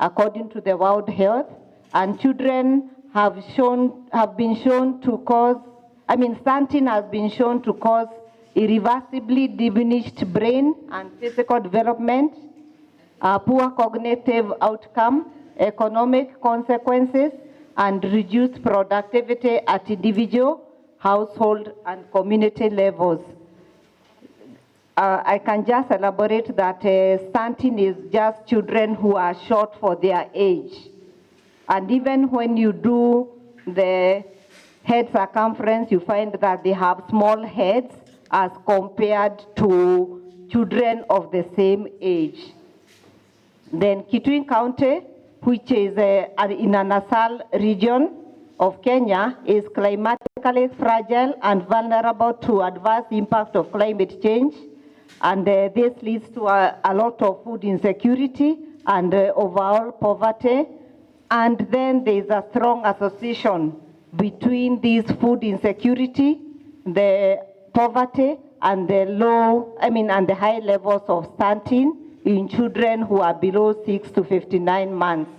according to the World Health, and children have been shown to cause, stunting has been shown to cause irreversibly diminished brain and physical development, poor cognitive outcome, economic consequences, and reduced productivity at individual, household, and community levels. I can just elaborate that stunting is just children who are short for their age. And even when you do the head circumference, you find that they have small heads as compared to children of the same age. Then Kitui County, which is in a nasal region of Kenya, is climatically fragile and vulnerable to adverse impact of climate change. And this leads to a lot of food insecurity and overall poverty. And then there's a strong association between this food insecurity, the poverty, and the high levels of stunting in children who are below 6 to 59 months.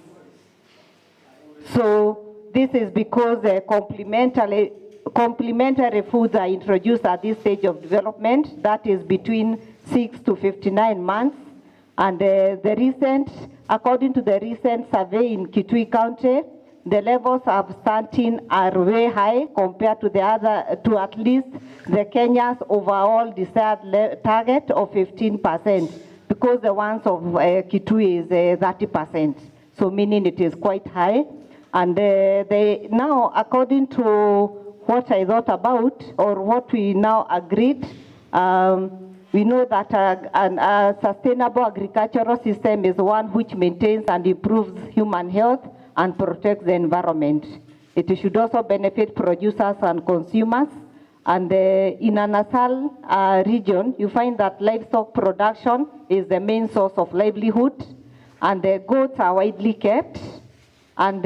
So this is because complementary foods are introduced at this stage of development, that is between 6 to 59 months. And according to the recent survey in Kitui County, the levels of stunting are way high compared to at least the Kenya's overall desired target of 15%, because the ones of Kitui is 30%. So meaning it is quite high. And now, according to what I thought about, or what we now agreed, we know that a sustainable agricultural system is one which maintains and improves human health and protects the environment. It should also benefit producers and consumers. And in a nasal region, you find that livestock production is the main source of livelihood, and the goats are widely kept. And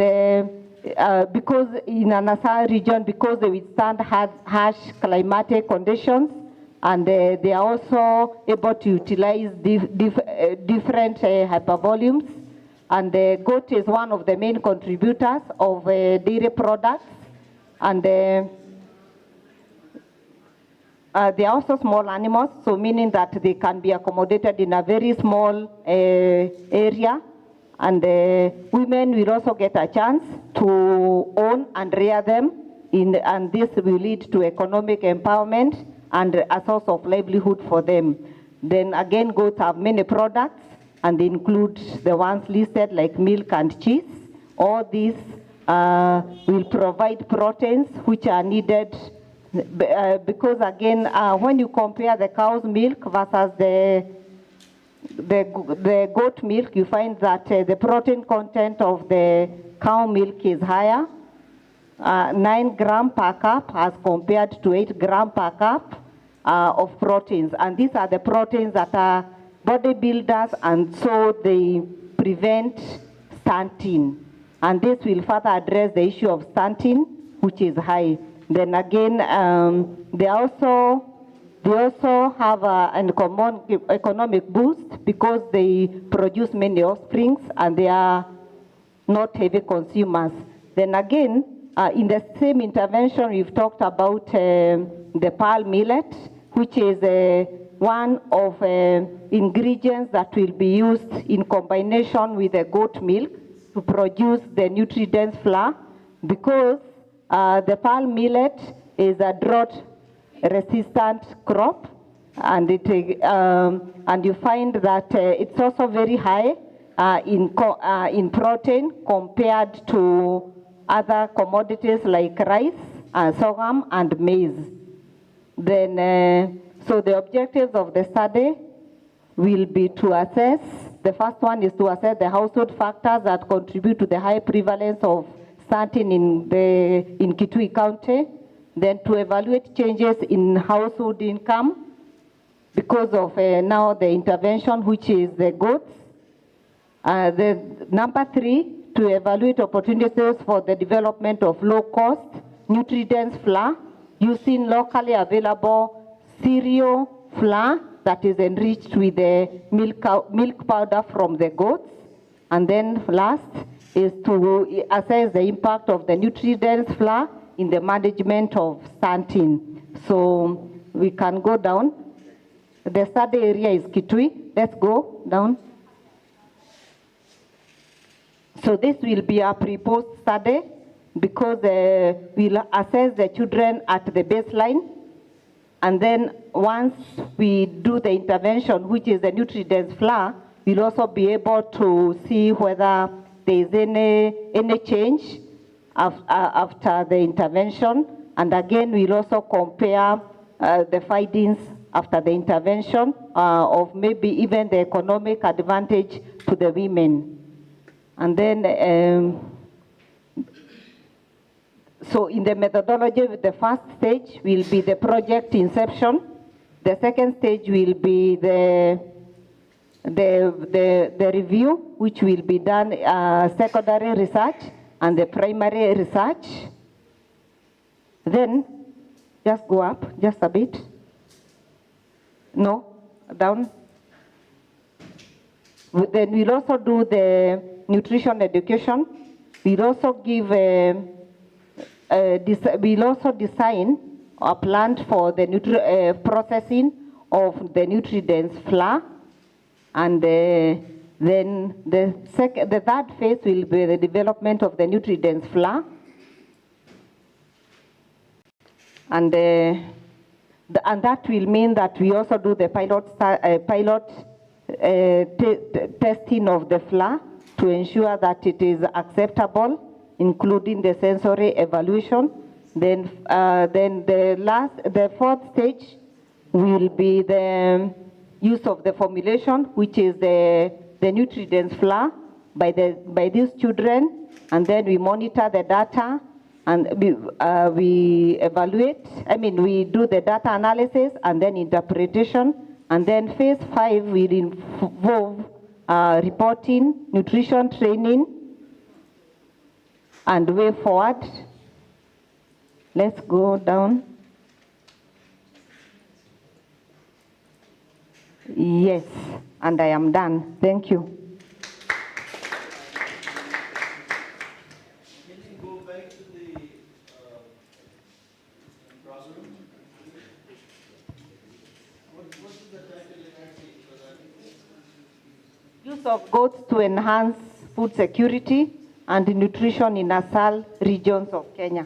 because in a nasal region, because they withstand harsh climatic conditions, and they are also able to utilize different hypervolumes. And the goat is one of the main contributors of dairy products. And they are also small animals, so meaning that they can be accommodated in a very small area. And women will also get a chance to own and rear them, and this will lead to economic empowerment and a source of livelihood for them. Then again, goats have many products, and they include the ones listed like milk and cheese. All these will provide proteins which are needed because again, when you compare the cow's milk versus the goat milk, you find that the protein content of the cow milk is higher, 9 grams per cup as compared to 8 grams per cup of proteins. And these are the proteins that are bodybuilders, and so they prevent stunting. And this will further address the issue of stunting, which is high. Then again, they also have an economic boost because they produce many offsprings and they are not heavy consumers. Then again, in the same intervention, we've talked about the pearl millet, which is one of ingredients that will be used in combination with the goat milk to produce the nutrient flour, because the pearl millet is a drought-resistant crop, and you find that it's also very high in protein compared to other commodities like rice, sorghum, and maize. Then, so the objectives of the study will be to assess. The first one is to assess the household factors that contribute to the high prevalence of stunting in Kitui County. Then to evaluate changes in household income because of now the intervention, which is the goats. The number 3, to evaluate opportunities for the development of low-cost nutrient flour using locally available cereal flour that is enriched with the milk powder from the goats. And then last is to assess the impact of the nutrient flour in the management of stunting. So we can go down. The study area is Kitui. Let's go down. So this will be a pre-post study because we'll assess the children at the baseline. And then once we do the intervention, which is the nutrient flour, we'll also be able to see whether there is any change after the intervention. And again, we'll also compare the findings after the intervention of maybe even the economic advantage to the women. And then, so in the methodology, the first stage will be the project inception. The second stage will be the review, which will be done secondary research and the primary research. Then, just go up, just a bit. No, down. Then we'll also do the nutrition education. We'll also give we'll also design a plan for the processing of the nutrients flour. And then the third phase will be the development of the nutrients flour. And that will mean that we also do the pilot testing of the flour to ensure that it is acceptable, including the sensory evaluation. Then the fourth stage will be the use of the formulation, which is the nutrients flour by these children, and then we monitor the data and we evaluate. We do the data analysis and then interpretation, and then phase 5 will involve reporting, nutrition training, and way forward. Let's go down. Yes, and I am done. Thank you. Can you go back to the problem? What is the title exactly? Use of goats to enhance food security and nutrition in ASAL regions of Kenya.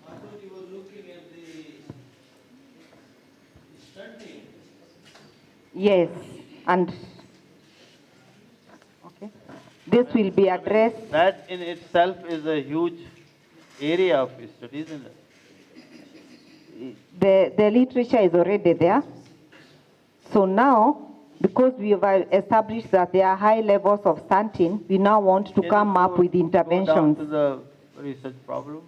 I thought you were looking at the stunting. Yes, and okay, this will be addressed. That in itself is a huge area of study, isn't it? The literature is already there. So now, because we have established that there are high levels of stunting, we now want to come up with interventions. Go down to the research problem.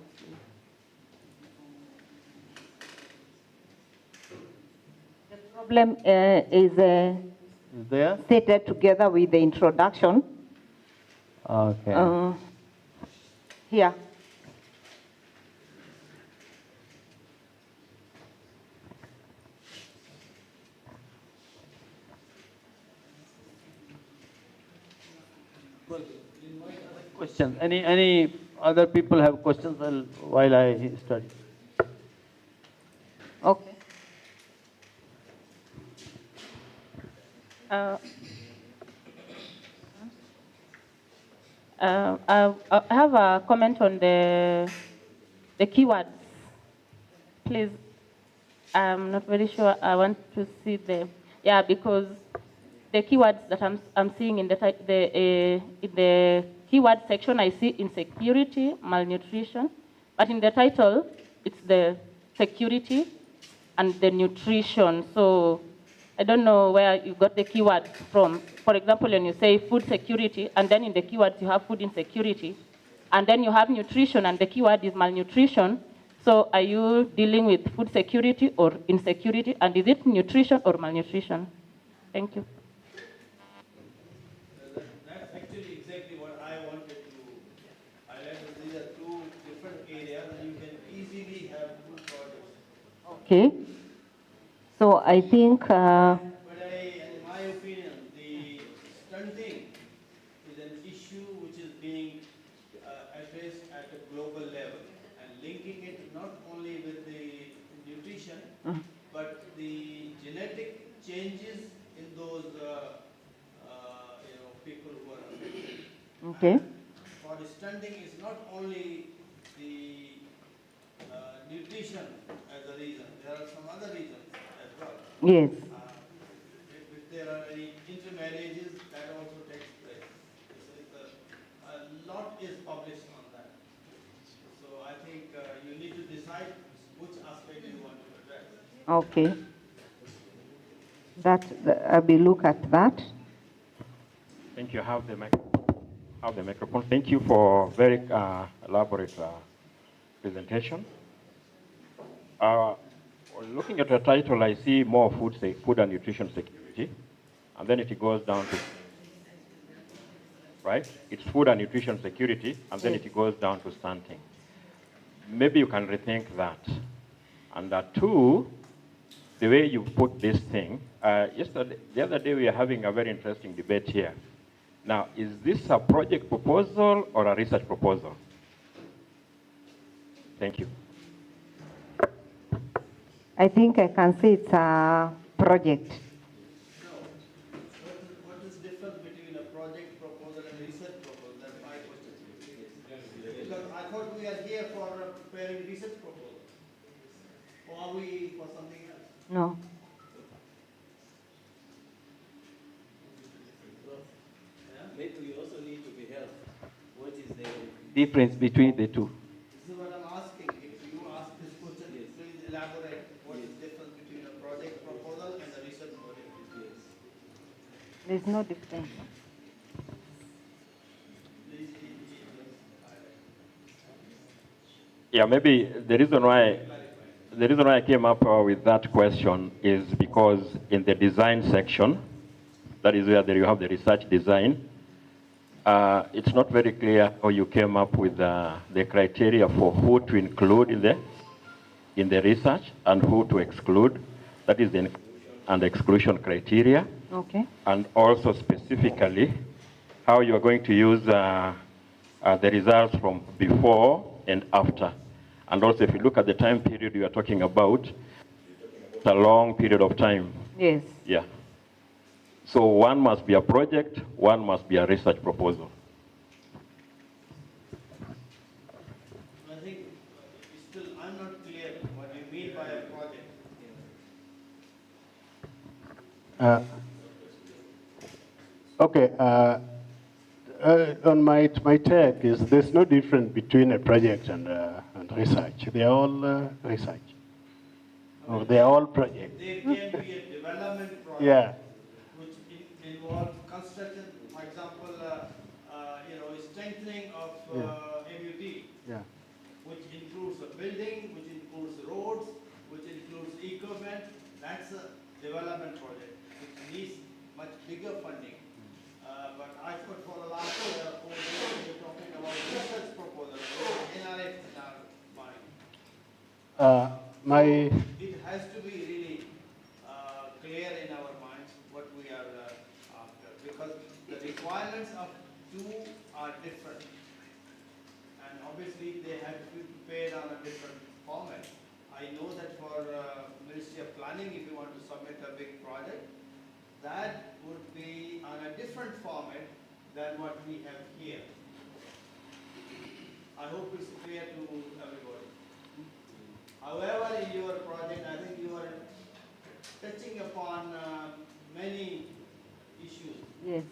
The problem is there? stated together with the introduction. Okay. Here. Questions? Any other people have questions while I study? Okay. I have a comment on the keywords. Please, I'm not very sure. I want to see because the keywords that I'm seeing in the keyword section, I see insecurity, malnutrition, but in the title, it's the security and the nutrition. So I don't know where you got the keywords from. For example, when you say food security, and then in the keywords you have food insecurity, and then you have nutrition, and the keyword is malnutrition. So are you dealing with food security or insecurity, and is it nutrition or malnutrition? Thank you. That's actually exactly what I wanted to highlight. These are two different areas, and you can easily have food Okay. So I think, In my opinion, the stunting is an issue which is being addressed at a global level and linking it not only with the nutrition, but the genetic changes in those people who are affected. okay, And for stunting, it's not only the nutrition as a reason. There are some other reasons as well. yes, If there are any intermarriages, that also takes place. A lot is published on that. So I think you need to decide which aspect you want to address. okay. I will look at that. Thank you. Have the microphone. Thank you for very elaborate presentation. Looking at the title, I see more food and nutrition security, and then it goes down to, right? It's food and nutrition security, and then it goes down to stunting. Maybe you can rethink that. And two, the way you put this thing, the other day we were having a very interesting debate here. Now, is this a project proposal or a research proposal? Thank you. I think I can say it's a project. What is the difference between a project proposal and a research proposal? That's my question. Because I thought we are here for preparing research proposals. Or are we for something else? No. Maybe we also need to be helped. What is the difference between the two? This is what I'm asking. If you ask this question, please elaborate what is the difference between a project proposal and a research project. Yes. There's no difference. Yeah, maybe the reason why I came up with that question is because in the design section, that is where you have the research design, it's not very clear how you came up with the criteria for who to include in the research and who to exclude. That is the inclusion and exclusion criteria. Okay. And also specifically how you are going to use the results from before and after. And also if you look at the time period you are talking about, it's a long period of time. Yes. Yeah. So one must be a project, one must be a research proposal. I think still I'm not clear what you mean by a project. Okay. On my take is there's no difference between a project and research. They are all research. Or they are all projects. There can be a development project. Yeah. Which involves construction, for example, strengthening of MUT, Yeah. which includes a building, which includes roads, which includes equipment. That's a development project, which needs much bigger funding. But I thought for the last 4 years, we were talking about research proposal, NRF in our mind. It has to be really clear in our minds what we are after, because the requirements of two are different, and obviously they have to be prepared on a different format. I know that for Ministry of Planning, if you want to submit a big project, that would be on a different format than what we have here. I hope it's clear to everybody. However, in your project, I think you are touching upon many issues. Yes.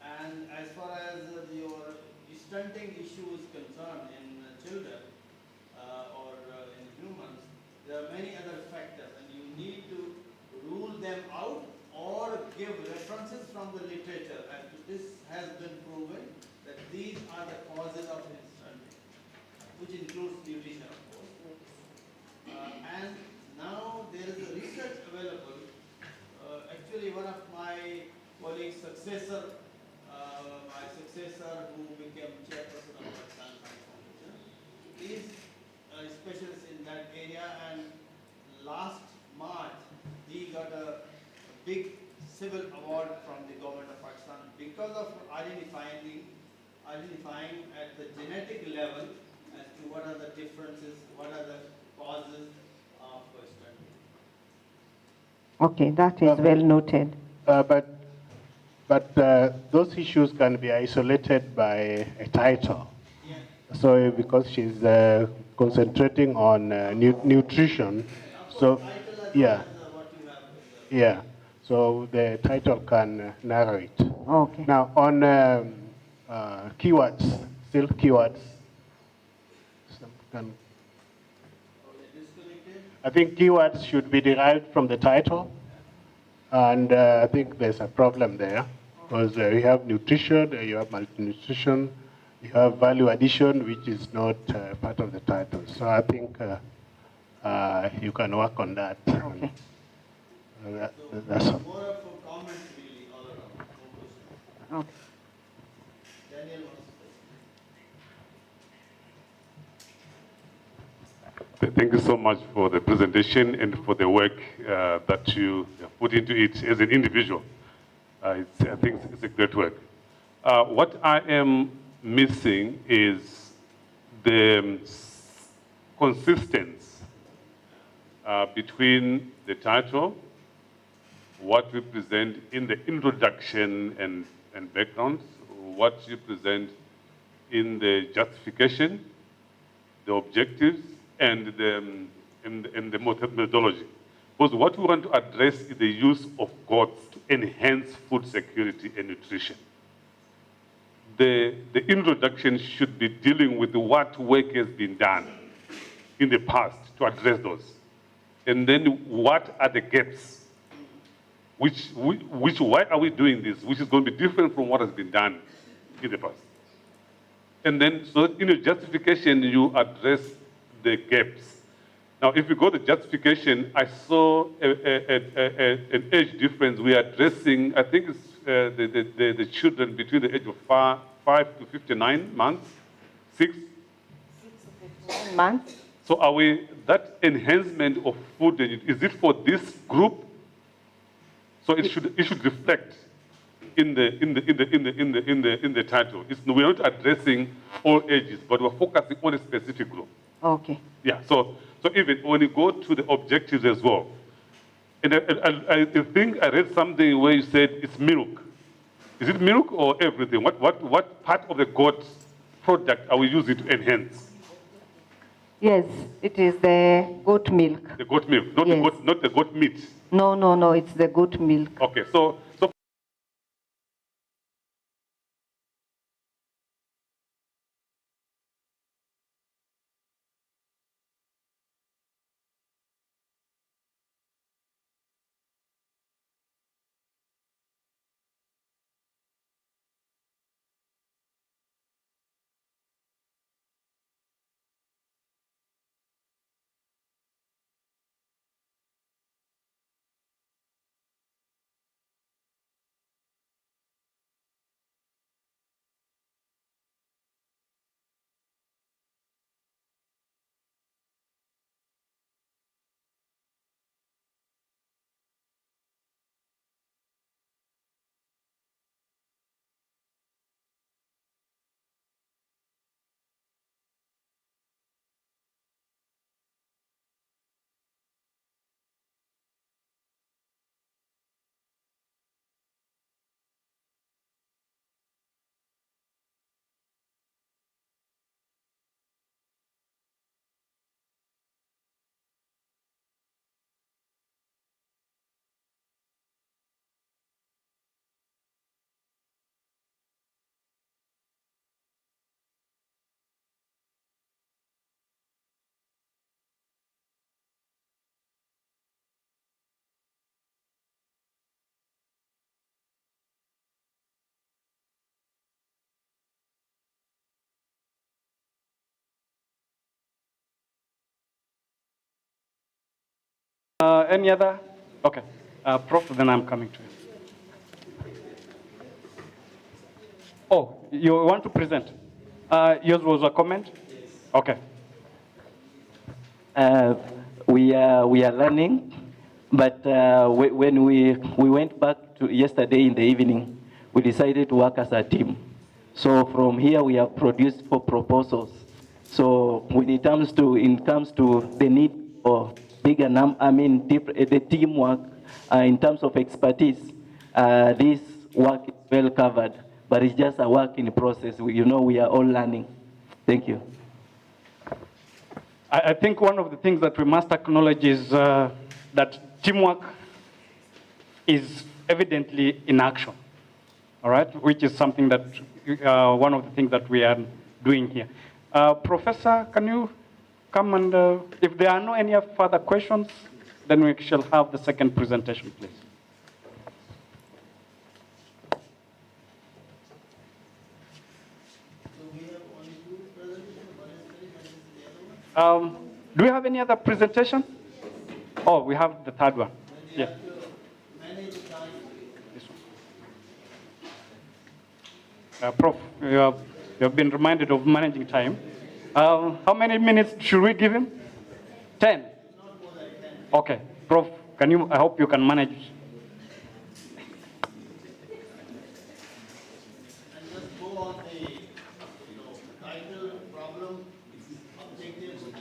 And as far as your stunting issue is concerned in children or in humans, there are many other factors, and you need to rule them out or give references from the literature. And this has been proven that these are the causes of stunting, which includes nutrition, of course. And now there is a research available. Actually, one of my colleagues' successor, who became chairperson of the Science Foundation, is a specialist in that area. And last March, he got a big civil award from the government of Pakistan because of identifying at the genetic level as to what are the differences, what are the causes of stunting. Okay, that is well noted. But those issues can be isolated by a title. Yeah. So because she's concentrating on nutrition, so yeah, yeah. So the title can narrow it. Okay. Now on keywords, still keywords. I think keywords should be derived from the title, and I think there's a problem there because you have nutrition, you have malnutrition, you have value addition, which is not part of the title. So I think you can work on that. Okay. That's all. More of a comment really all around. Okay. Daniel wants to say. Thank you so much for the presentation and for the work that you have put into it as an individual. I think it's a great work. What I am missing is the consistency between the title, what we present in the introduction and background, what you present in the justification, the objectives, and the methodology. Because what we want to address is the use of goats to enhance food security and nutrition. The introduction should be dealing with what work has been done in the past to address those. And then what are the gaps? Why are we doing this? Which is going to be different from what has been done in the past. And then, so in your justification, you address the gaps. Now, if you go to justification, I saw an age difference. We are addressing, I think it's the children between the age of 5 to 59 months, 6? 6 to 59 months. So are we, that enhancement of food, is it for this group? So it should reflect in the title. We're not addressing all ages, but we're focusing on a specific group. Okay. Yeah, so even when you go to the objectives as well, and I think I read something where you said it's milk. Is it milk or everything? What part of the goat product are we using to enhance? Yes, it is the goat milk. The goat milk, not, Yes. not the goat meat. No, it's the goat milk. Okay, so any other? Okay. Prof, then I'm coming to you. Oh, you want to present? Yours was a comment? Okay. we are learning. But when we went back to yesterday in the evening, we decided to work as a team. So from here, we have produced 4 proposals. So when it comes to the need for bigger the teamwork in terms of expertise, this work is well covered, but it's just a work in process. We are all learning. Thank you. I think one of the things that we must acknowledge is that teamwork is evidently in action, all right? Which is something that, one of the things that we are doing here. Professor, can you come and, if there are no any further questions, then we shall have the second presentation, please. Do we have any other presentation? Oh, we have the third one. Yeah. This one. Prof, you have been reminded of managing time. How many minutes should we give him? 10. Okay, Prof, I hope you can manage. And just go on the title, problem, objectives, and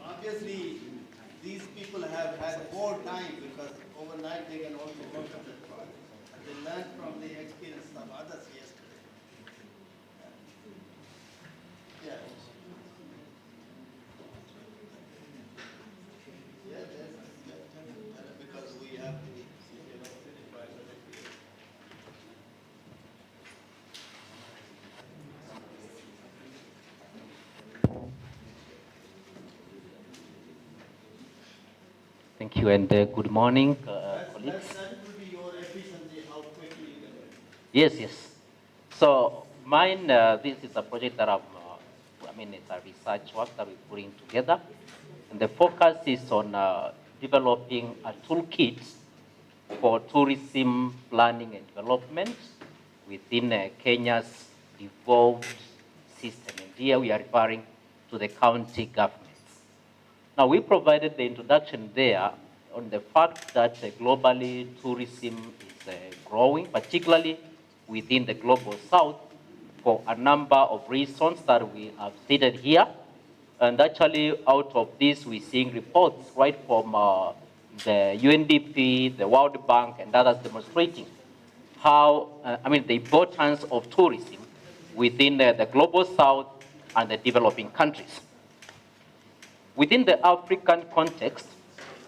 obviously, these people have had more time because overnight they can also work on that project. They learned from the experience of others yesterday. Yeah. Yeah, because we have to, certify the experience. Thank you, and good morning, colleagues. That will be your efficiency, how quickly you can do it. Yes. So mine, this is a project that it's a research work that we're putting together. And the focus is on developing a toolkit for tourism planning and development within Kenya's devolved system. And here we are referring to the county government. Now, we provided the introduction there on the fact that globally tourism is growing, particularly within the global south, for a number of reasons that we have stated here. And actually, out of this, we're seeing reports right from the UNDP, the World Bank, and others demonstrating how, the importance of tourism within the global south and the developing countries. Within the African context,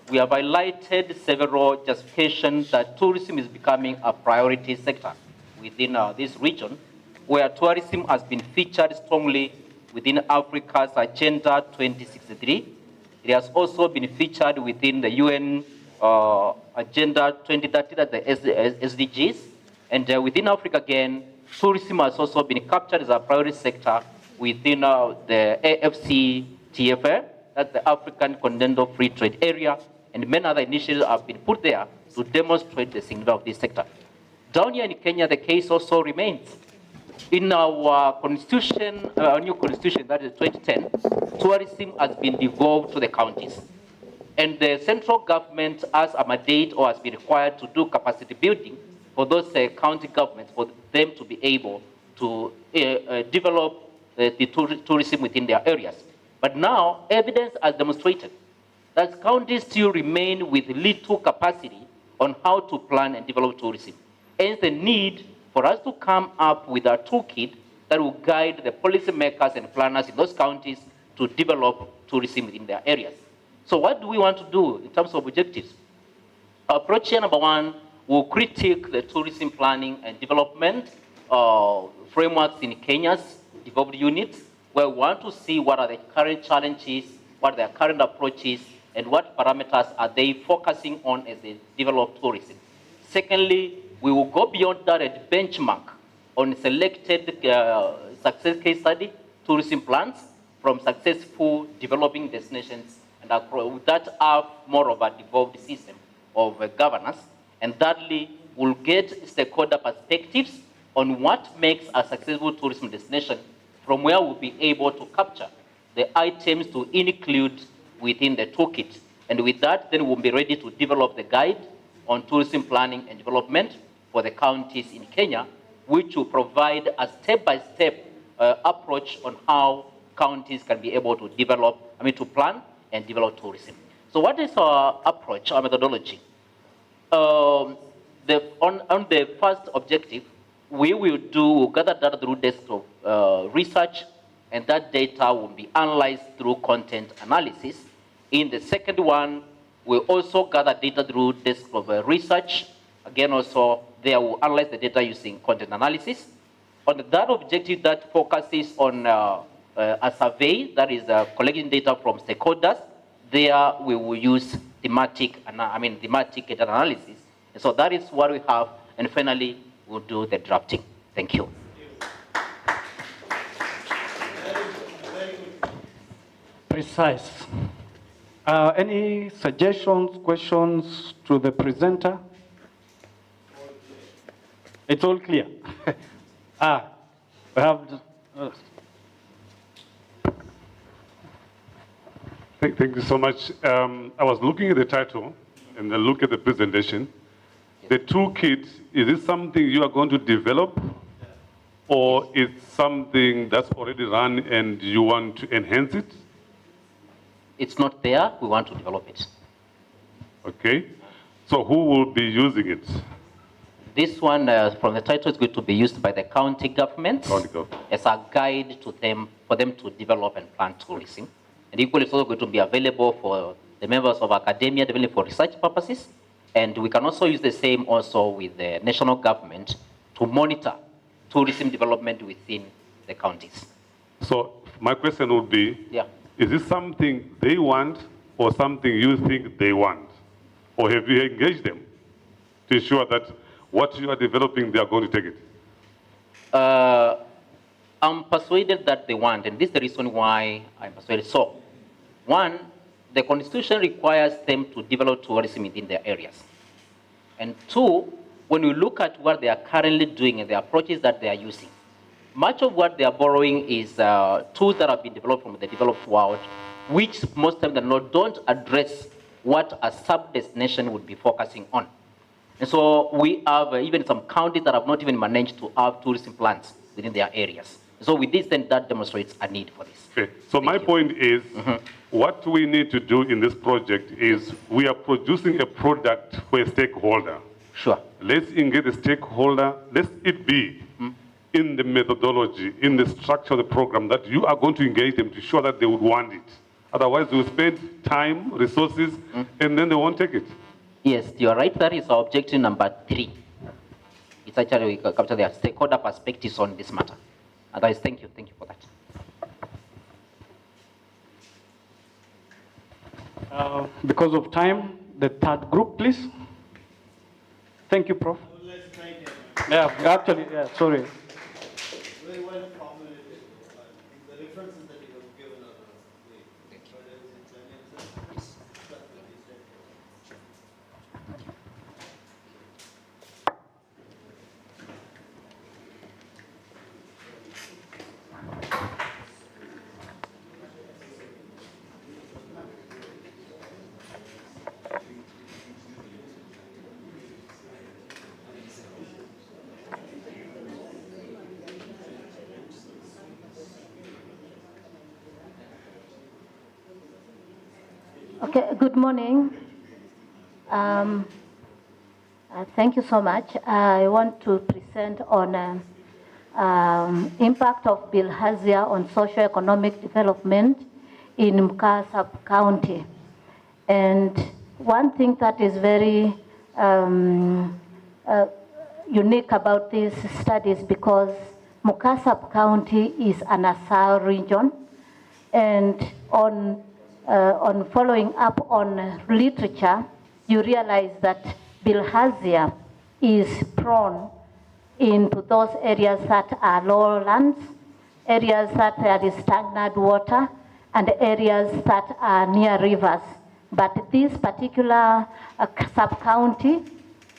we have highlighted several justifications that tourism is becoming a priority sector within this region, where tourism has been featured strongly within Africa's Agenda 2063. It has also been featured within the UN Agenda 2030, that's the SDGs. And within Africa again, tourism has also been captured as a priority sector within the AFCTFA, that's the African Continental Free Trade Area, and many other initiatives have been put there to demonstrate the significance of this sector. Down here in Kenya, the case also remains. In our constitution, our new constitution, that is 2010, tourism has been devolved to the counties. And the central government has a mandate or has been required to do capacity building for those county governments, for them to be able to develop the tourism within their areas. But now, evidence has demonstrated that counties still remain with little capacity on how to plan and develop tourism. Hence the need for us to come up with a toolkit that will guide the policymakers and planners in those counties to develop tourism within their areas. So what do we want to do in terms of objectives? Approach here number one will critique the tourism planning and development frameworks in Kenya's devolved units, where we want to see what are the current challenges, what are their current approaches, and what parameters are they focusing on as they develop tourism. Secondly, we will go beyond that and benchmark on selected success case study tourism plans from successful developing destinations and that have more of a devolved system of governance. And thirdly, we'll get stakeholder perspectives on what makes a successful tourism destination, from where we'll be able to capture the items to include within the toolkit. And with that, then we'll be ready to develop the guide on tourism planning and development for the counties in Kenya, which will provide a step-by-step approach on how counties can be able to develop, to plan and develop tourism. So what is our approach, our methodology? On the first objective, we'll gather data through desktop research, and that data will be analyzed through content analysis. In the second one, we'll also gather data through desktop research. Again, also, there we'll analyze the data using content analysis. On the third objective, that focuses on a survey, that is collecting data from stakeholders. There we will use thematic data analysis. And so that is what we have, and finally, we'll do the drafting. Thank you. Precise. Any suggestions, questions to the presenter? It's all clear. We have. Thank you so much. I was looking at the title and then look at the presentation. The toolkit, is it something you are going to develop, or it's something that's already run and you want to enhance it? It's not there, we want to develop it. Okay. So who will be using it? This one, from the title, is going to be used by the county government as a guide to them, for them to develop and plan tourism. And equally, it's also going to be available for the members of academia, developing for research purposes. And we can also use the same also with the national government to monitor tourism development within the counties. So my question would be, is this something they want or something you think they want? Or have you engaged them to ensure that what you are developing, they are going to take it? I'm persuaded that they want, and this is the reason why I'm persuaded. So, one, the Constitution requires them to develop tourism within their areas. And two, when you look at what they are currently doing and the approaches that they are using, much of what they are borrowing is tools that have been developed from the developed world, which most of them don't address what a sub-destination would be focusing on. And so we have even some counties that have not even managed to have tourism plans within their areas. So with this, then that demonstrates a need for this. Okay. So my point is, what we need to do in this project is we are producing a product for a stakeholder. Sure. Let's engage the stakeholder. Let it be in the methodology, in the structure of the program, that you are going to engage them to show that they would want it. Otherwise, they will spend time, resources, and then they won't take it. Yes, you're right. That is our objective number 3. It's actually we capture their stakeholder perspectives on this matter. Otherwise, thank you for that. Because of time, the third group, please. Thank you, Prof. Let's try it. Yeah, actually, sorry. Very well formulated. The references that you have given are great. Thank you. Okay, good morning. Thank you so much. I want to present on impact of bilharzia on socio-economic development in Murang'a sub-county. And one thing that is very unique about this study is because Murang'a sub-county is an ASAL region, and on following up on literature, you realize that bilharzia is prone into those areas that are lowlands, areas that are stagnant water, and areas that are near rivers. But this particular sub-county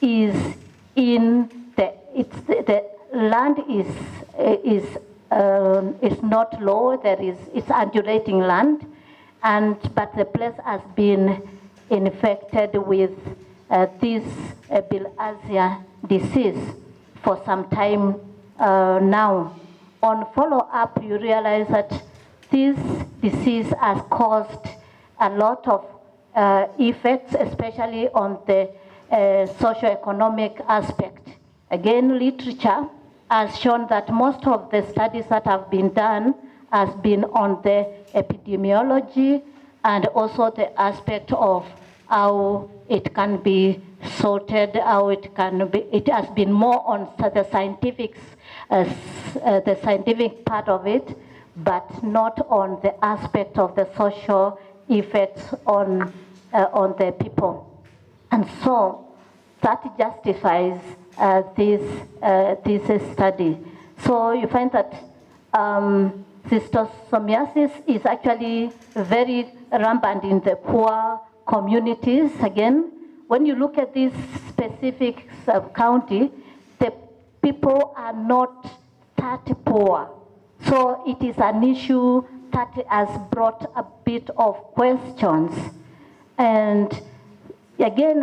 is in the land is not low. It's undulating land, but the place has been infected with this bilharzia disease for some time now. On follow-up, you realize that this disease has caused a lot of effects, especially on the socioeconomic aspect. Again, literature has shown that most of the studies that have been done has been on the epidemiology and also the aspect of how it can be sorted, how it can be. It has been more on the scientific part of it, but not on the aspect of the social effects on the people. And so that justifies this study. So you find that schistosomiasis is actually very rampant in the poor communities. Again, when you look at this specific county, the people are not that poor. So it is an issue that has brought a bit of questions. And again,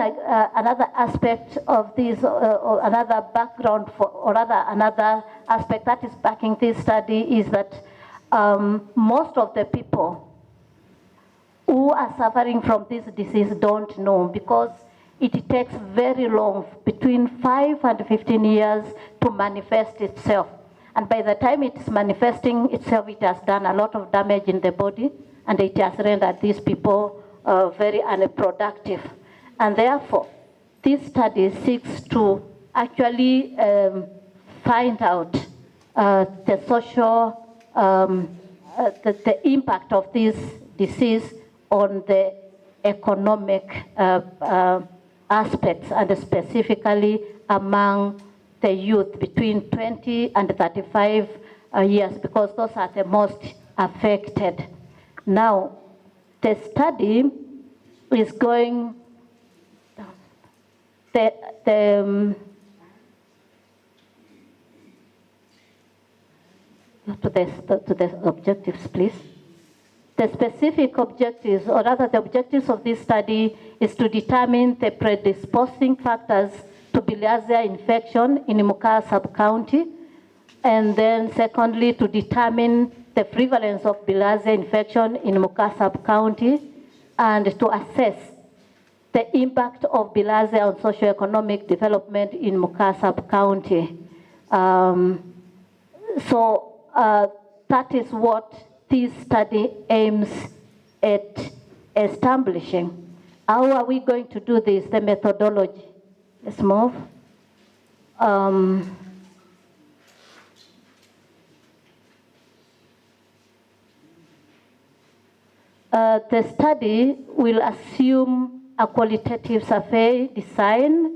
another aspect of this, or another background, or rather another aspect that is backing this study is that most of the people who are suffering from this disease don't know, because it takes very long, between 5 and 15 years to manifest itself. And by the time it's manifesting itself, it has done a lot of damage in the body, and it has rendered these people very unproductive. And therefore, this study seeks to actually find out the social, the impact of this disease on the economic aspects, and specifically among the youth between 20 and 35 years, because those are the most affected. Now, the study is going, to the objectives, please. The specific objectives, or rather the objectives of this study, is to determine the predisposing factors to bilharzia infection in Murang'a sub-county, and then secondly, to determine the prevalence of bilharzia infection in Murang'a sub-county, and to assess the impact of bilharzia on socioeconomic development in Murang'a sub-county. That is what this study aims at establishing. How are we going to do this? The methodology. Let's move. The study will assume a qualitative survey design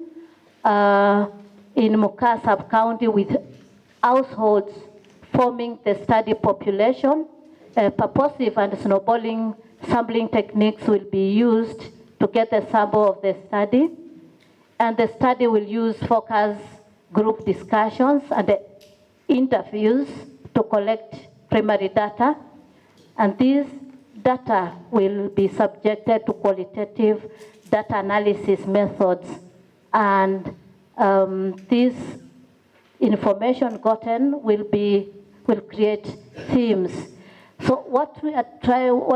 in Murang'a sub-county with households forming the study population. Purposive and snowballing sampling techniques will be used to get the sample of the study. And the study will use focus group discussions and interviews to collect primary data. And these data will be subjected to qualitative data analysis methods. And this information gotten will create themes. So what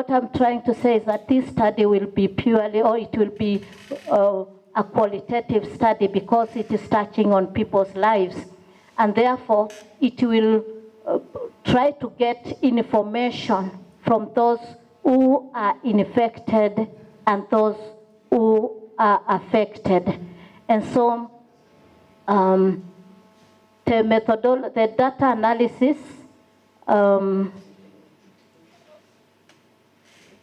I'm trying to say is that this study will be purely, or it will be a qualitative study, because it is touching on people's lives. And therefore, it will try to get information from those who are infected and those who are affected. And so, the data analysis,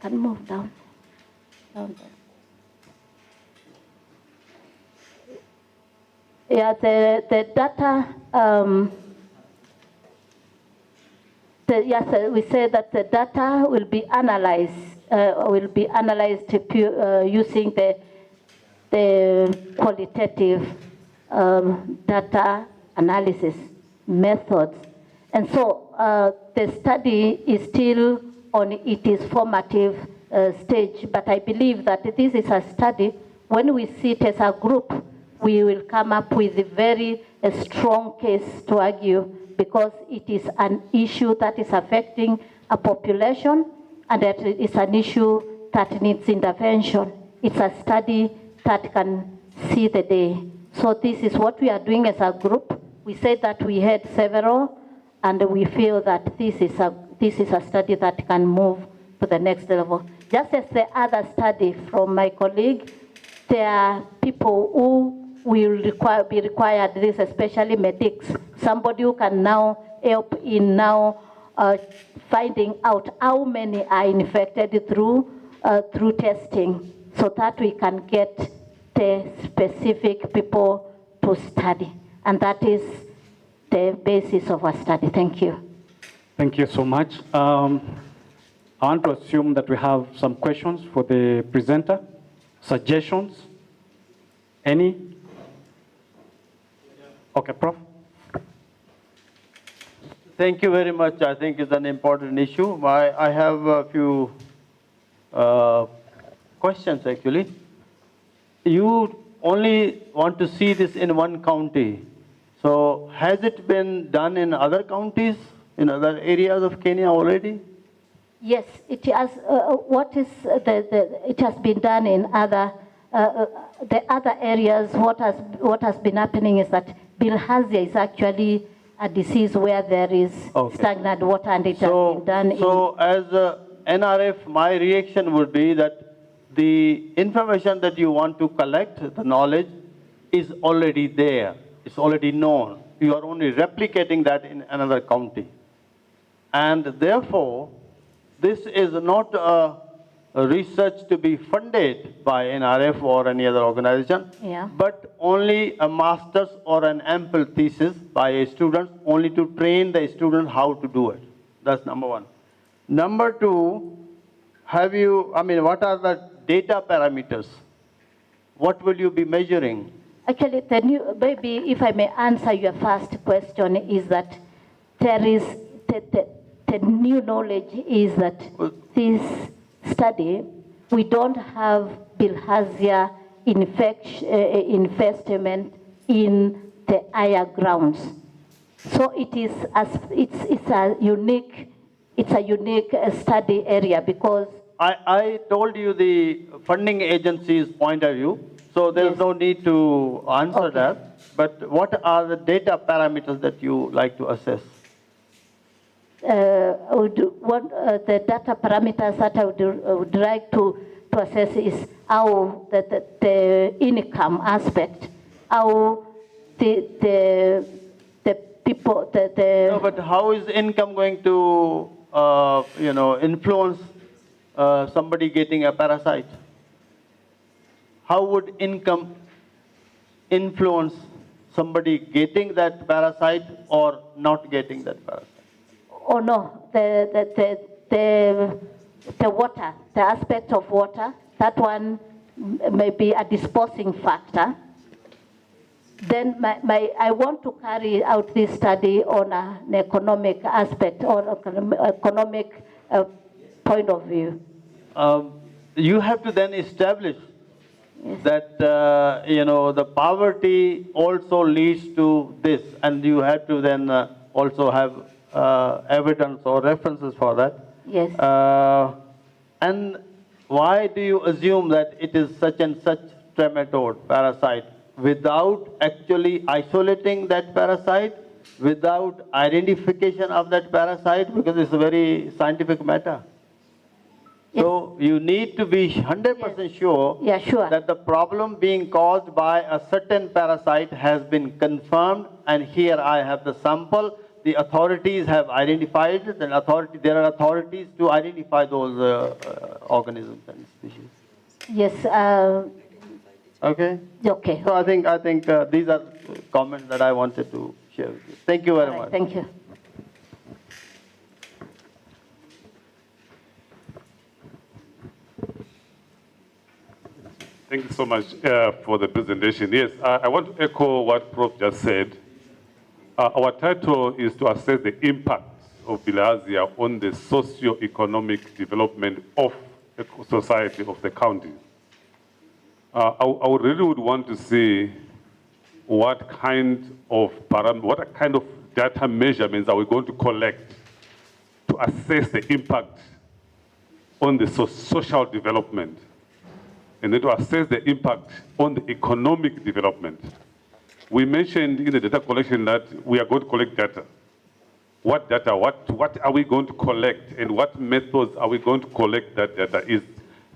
can move down there. Yeah, the data, yes, we say that the data will be analyzed, using the qualitative data analysis. methods. And so the study is still on its formative stage, but I believe that this is a study. When we sit as a group, we will come up with a very strong case to argue, because it is an issue that is affecting a population, and that it is an issue that needs intervention. It's a study that can see the day. So this is what we are doing as a group. We said that we had several, and we feel that this is a study that can move to the next level. Just as the other study from my colleague, there are people who will be required this, especially medics, somebody who can now help in now finding out how many are infected through testing, so that we can get the specific people to study. And that is the basis of our study. Thank you. Thank you so much. I want to assume that we have some questions for the presenter. Suggestions? Any? Okay, Prof. Thank you very much. I think it's an important issue. I have a few questions actually. You only want to see this in one county. So has it been done in other counties, in other areas of Kenya already? Yes, it has. It has been done in other the other areas. What has been happening is that bilharzia is actually a disease where there is stagnant water, and it has been done. So as NRF, my reaction would be that the information that you want to collect, the knowledge, is already there. It's already known. You are only replicating that in another county. And therefore, this is not a research to be funded by NRF or any other organization, but only a master's or an ample thesis by a student, only to train the student how to do it. That's number one. Number two, what are the data parameters? What will you be measuring? Actually, maybe if I may answer your first question, is that there is the new knowledge is that this study, we don't have bilharzia infestment in the higher grounds. So it's a unique study area, because I told you the funding agency's point of view, so there's no need to answer that. But what are the data parameters that you like to assess? The data parameters that I would like to assess is how the income aspect, how the people, No, but how is income going to influence somebody getting a parasite? How would income influence somebody getting that parasite or not getting that parasite? Oh no, the water, the aspect of water, that one may be a disposing factor. Then I want to carry out this study on an economic aspect or economic point of view. You have to then establish that the poverty also leads to this, and you have to then also have evidence or references for that. Yes. And why do you assume that it is such and such trematode parasite without actually isolating that parasite, without identification of that parasite, because it's a very scientific matter? Yes. So you need to be 100% sure that the problem being caused by a certain parasite has been confirmed, and here I have the sample. The authorities have identified it, and there are authorities to identify those organisms and species. Yes. Okay. Okay. So I think these are comments that I wanted to share with you. Thank you very much. Thank you. Thank you so much for the presentation. Yes, I want to echo what Prof just said. Our title is to assess the impact of bilharzia on the socio-economic development of the society of the county. I really would want to see what kind of data measurements are we going to collect to assess the impact on the social development, and then to assess the impact on the economic development. We mentioned in the data collection that we are going to collect data. What data, what are we going to collect, and what methods are we going to collect that data is?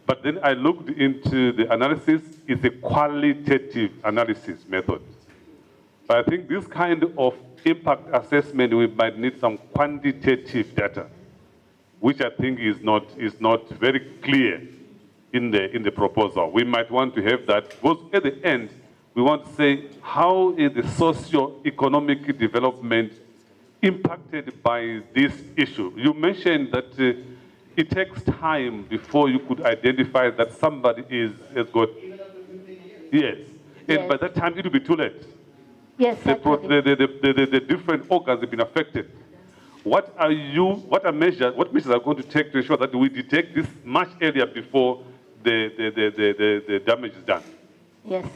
But then I looked into the analysis. It's a qualitative analysis method. But I think this kind of impact assessment, we might need some quantitative data, which I think is not very clear in the proposal. We might want to have that, because at the end, we want to say, how is the socio-economic development impacted by this issue? You mentioned that it takes time before you could identify that somebody has got, yes. And by that time, it will be too late. Yes, the different organs have been affected. What measures are going to take to ensure that we detect this much earlier before the damage is done? Yes.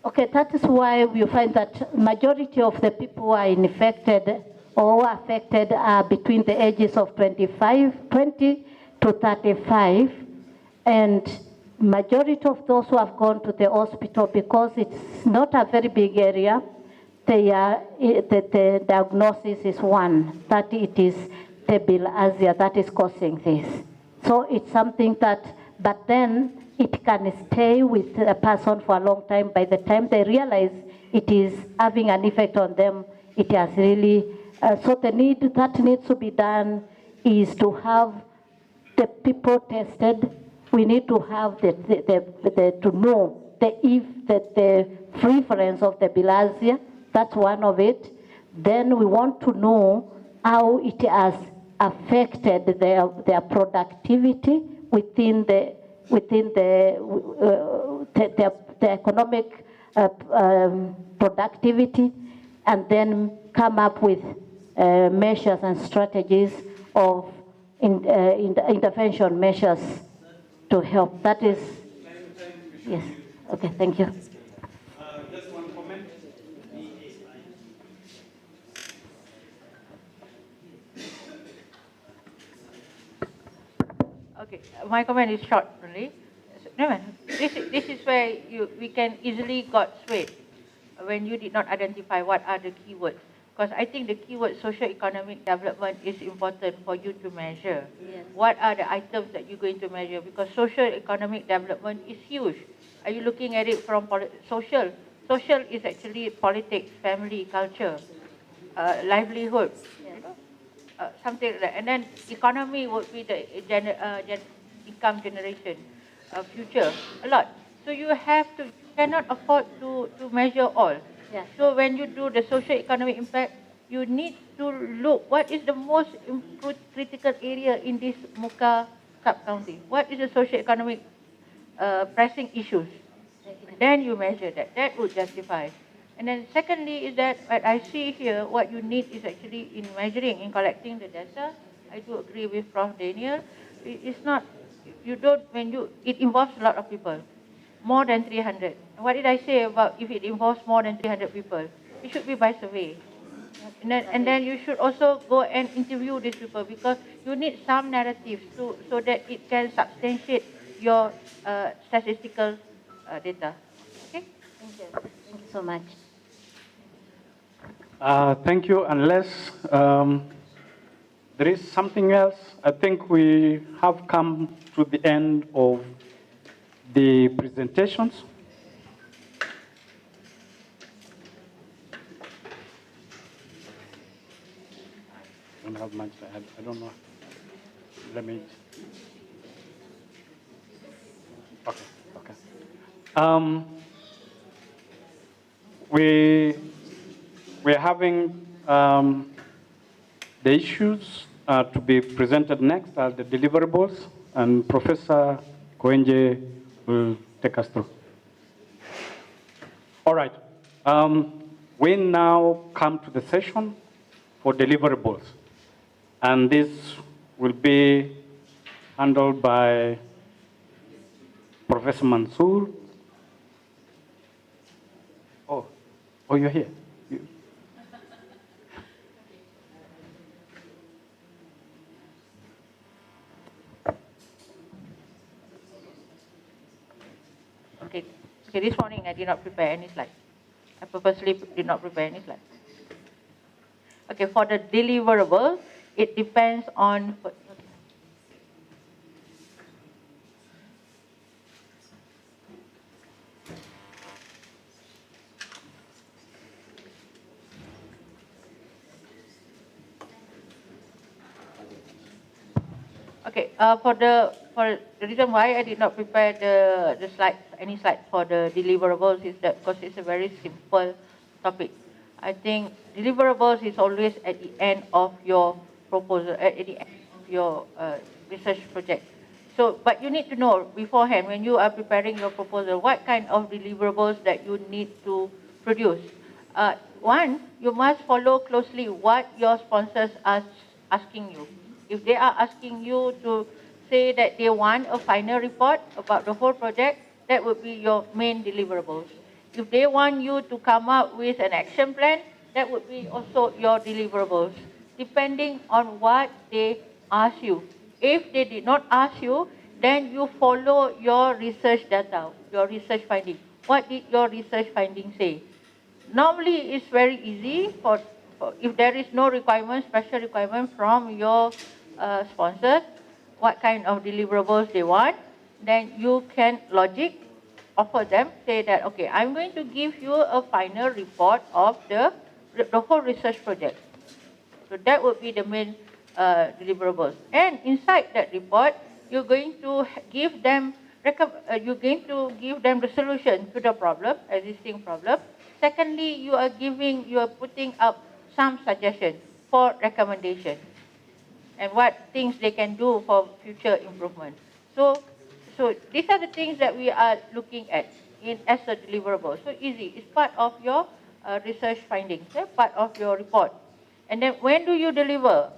Okay, that is why we find that majority of the people who are infected or affected are between the ages of 20 to 35, and majority of those who have gone to the hospital, because it's not a very big area, the diagnosis is one, that it is the bilharzia that is causing this. So it's something that, but then it can stay with a person for a long time. By the time they realize it is having an effect on them, it has really, so the need that needs to be done is to have the people tested. We need to have to know the prevalence of the bilharzia. That's one of it. Then we want to know how it has affected their productivity within the economic productivity, and then come up with measures and strategies of intervention measures to help. That is, yes. Okay, thank you. Just one comment. Okay, my comment is short only. This is where we can easily got swayed when you did not identify what are the keywords. Because I think the keyword socio-economic development is important for you to measure. Yes. What are the items that you're going to measure? Because socio-economic development is huge. Are you looking at it from social? Social is actually politics, family, culture, livelihood, something like that. And then economy would be the income generation, future, a lot. So you cannot afford to measure all. Yeah. So when you do the socio-economic impact, you need to look what is the most critical area in this Muka sub-county. What is the socio-economic pressing issues? Then you measure that. That would justify. And then secondly is that what I see here, what you need is actually in measuring, in collecting the data. I do agree with Prof. Daniel. It's not, it involves a lot of people. More than 300. What did I say about if it involves more than 300 people? It should be by survey. And then you should also go and interview these people, because you need some narratives so that it can substantiate your statistical data. Okay? Thank you. Thank you so much. Thank you. Unless there is something else, I think we have come to the end of the presentations. I don't have much. I don't know. Let me. Okay. We're having the issues to be presented next are the deliverables, and Professor Koenje will take us through. All right. We now come to the session for deliverables. And this will be handled by Professor Mansour. Oh, you're here. Okay, this morning I did not prepare any slides. I purposely did not prepare any slides. Okay, for the deliverable, it depends on. Okay, for the reason why I did not prepare the slides, any slides for the deliverables is that because it's a very simple topic. I think deliverables is always at the end of your proposal, at the end of your research project. So, but you need to know beforehand when you are preparing your proposal what kind of deliverables that you need to produce. One, you must follow closely what your sponsors are asking you. If they are asking you to say that they want a final report about the whole project, that would be your main deliverables. If they want you to come up with an action plan, that would be also your deliverables, depending on what they ask you. If they did not ask you, then you follow your research data, your research finding. What did your research finding say? Normally, it's very easy for if there is no requirement, special requirement from your sponsor, what kind of deliverables they want, then you can offer them, say that, okay, I'm going to give you a final report of the whole research project. So that would be the main deliverables. And inside that report, you're going to give them the solution to the problem, existing problem. Secondly, you are putting up some suggestions for recommendation and what things they can do for future improvement. So these are the things that we are looking at as a deliverable. So easy, it's part of your research findings, part of your report. And then when do you deliver?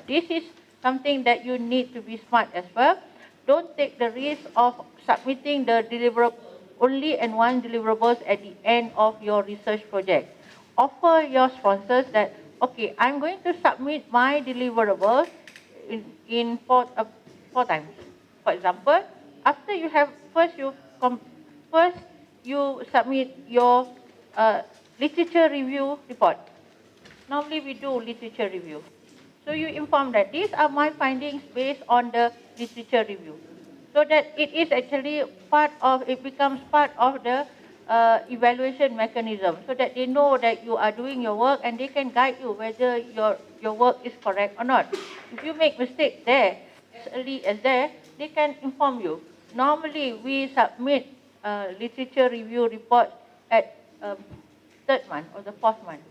This is something that you need to be smart as well. Don't take the risk of submitting the deliverable only and one deliverables at the end of your research project. Offer your sponsors that, okay, I'm going to submit my deliverables in four times. For example, after you have first you submit your literature review report. Normally we do literature review. So you inform that these are my findings based on the literature review. So that it is actually it becomes part of the evaluation mechanism, so that they know that you are doing your work and they can guide you whether your work is correct or not. If you make mistakes there, as early as there, they can inform you. Normally we submit literature review reports at third month or the fourth month.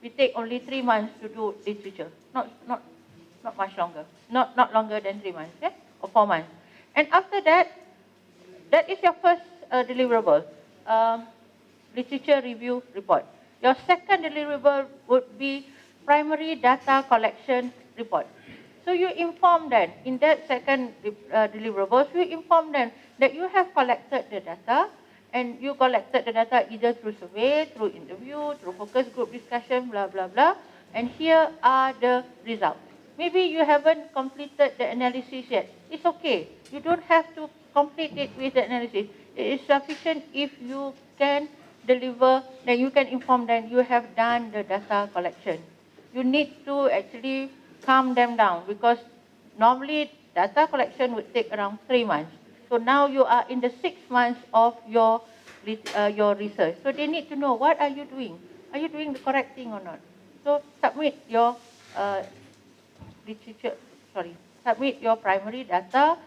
We take only 3 months to do literature, not much longer, not longer than 3 months, or 4 months. And after that, that is your first deliverable, literature review report. Your second deliverable would be primary data collection report. So you inform them, in that second deliverables, you inform them that you have collected the data, and you collected the data either through survey, through interview, through focus group discussion, blah, blah, blah. And here are the results. Maybe you haven't completed the analysis yet. It's okay. You don't have to complete it with the analysis. It is sufficient if you can deliver, then you can inform them you have done the data collection. You need to actually calm them down, because normally data collection would take around 3 months. So now you are in the 6 months of your research. So they need to know, what are you doing? Are you doing the correct thing or not? So submit your submit your primary data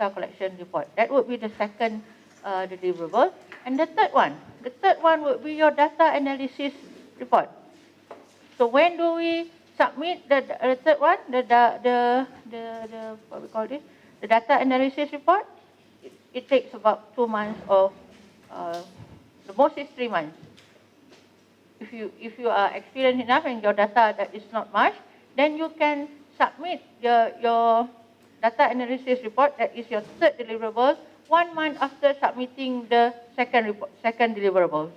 collection report. That would be the second deliverable. And the third one would be your data analysis report. So when do we submit the third one, the what we call this, the data analysis report? It takes about 2 months of The most is 3 months. If you are experienced enough and your data that is not much, then you can submit your data analysis report, that is your third deliverable, 1 month after submitting the second deliverables.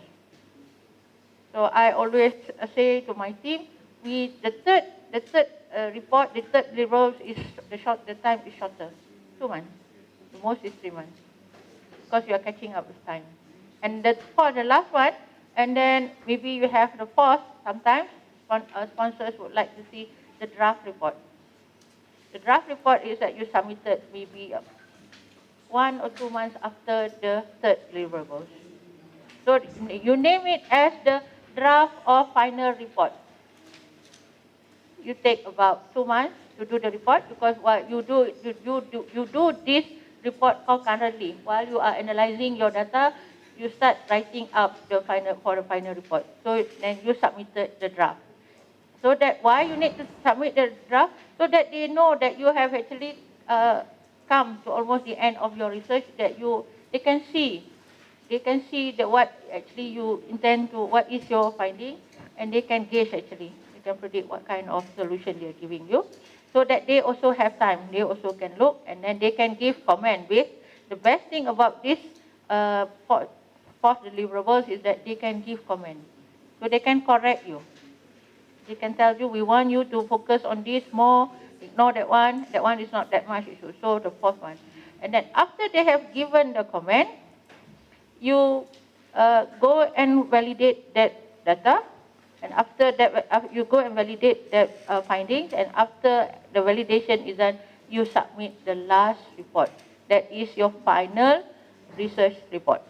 So I always say to my team, the third report, the third deliverables is the time is shorter, 2 months. The most is 3 months, because you are catching up with time. And for the last one, and then maybe you have the fourth. Sometimes sponsors would like to see the draft report. The draft report is that you submitted maybe 1 or 2 months after the third deliverables. So you name it as the draft or final report. You take about 2 months to do the report, because while you do this report concurrently while you are analyzing your data. You start writing up the final report. So then you submitted the draft. So that why you need to submit the draft, so that they know that you have actually come to almost the end of your research. That they can see that what actually you intend to, what is your finding, and they can gauge actually. They can predict what kind of solution they are giving you, so that they also have time. They also can look, and then they can give comment based. The best thing about this fourth deliverables is that they can give comment. So they can correct you. They can tell you, we want you to focus on this more, ignore that one is not that much issue. So the fourth one. And then after they have given the comment, you go and validate that data. And after that, you go and validate that findings. And after the validation is done, you submit the last report. That is your final research report.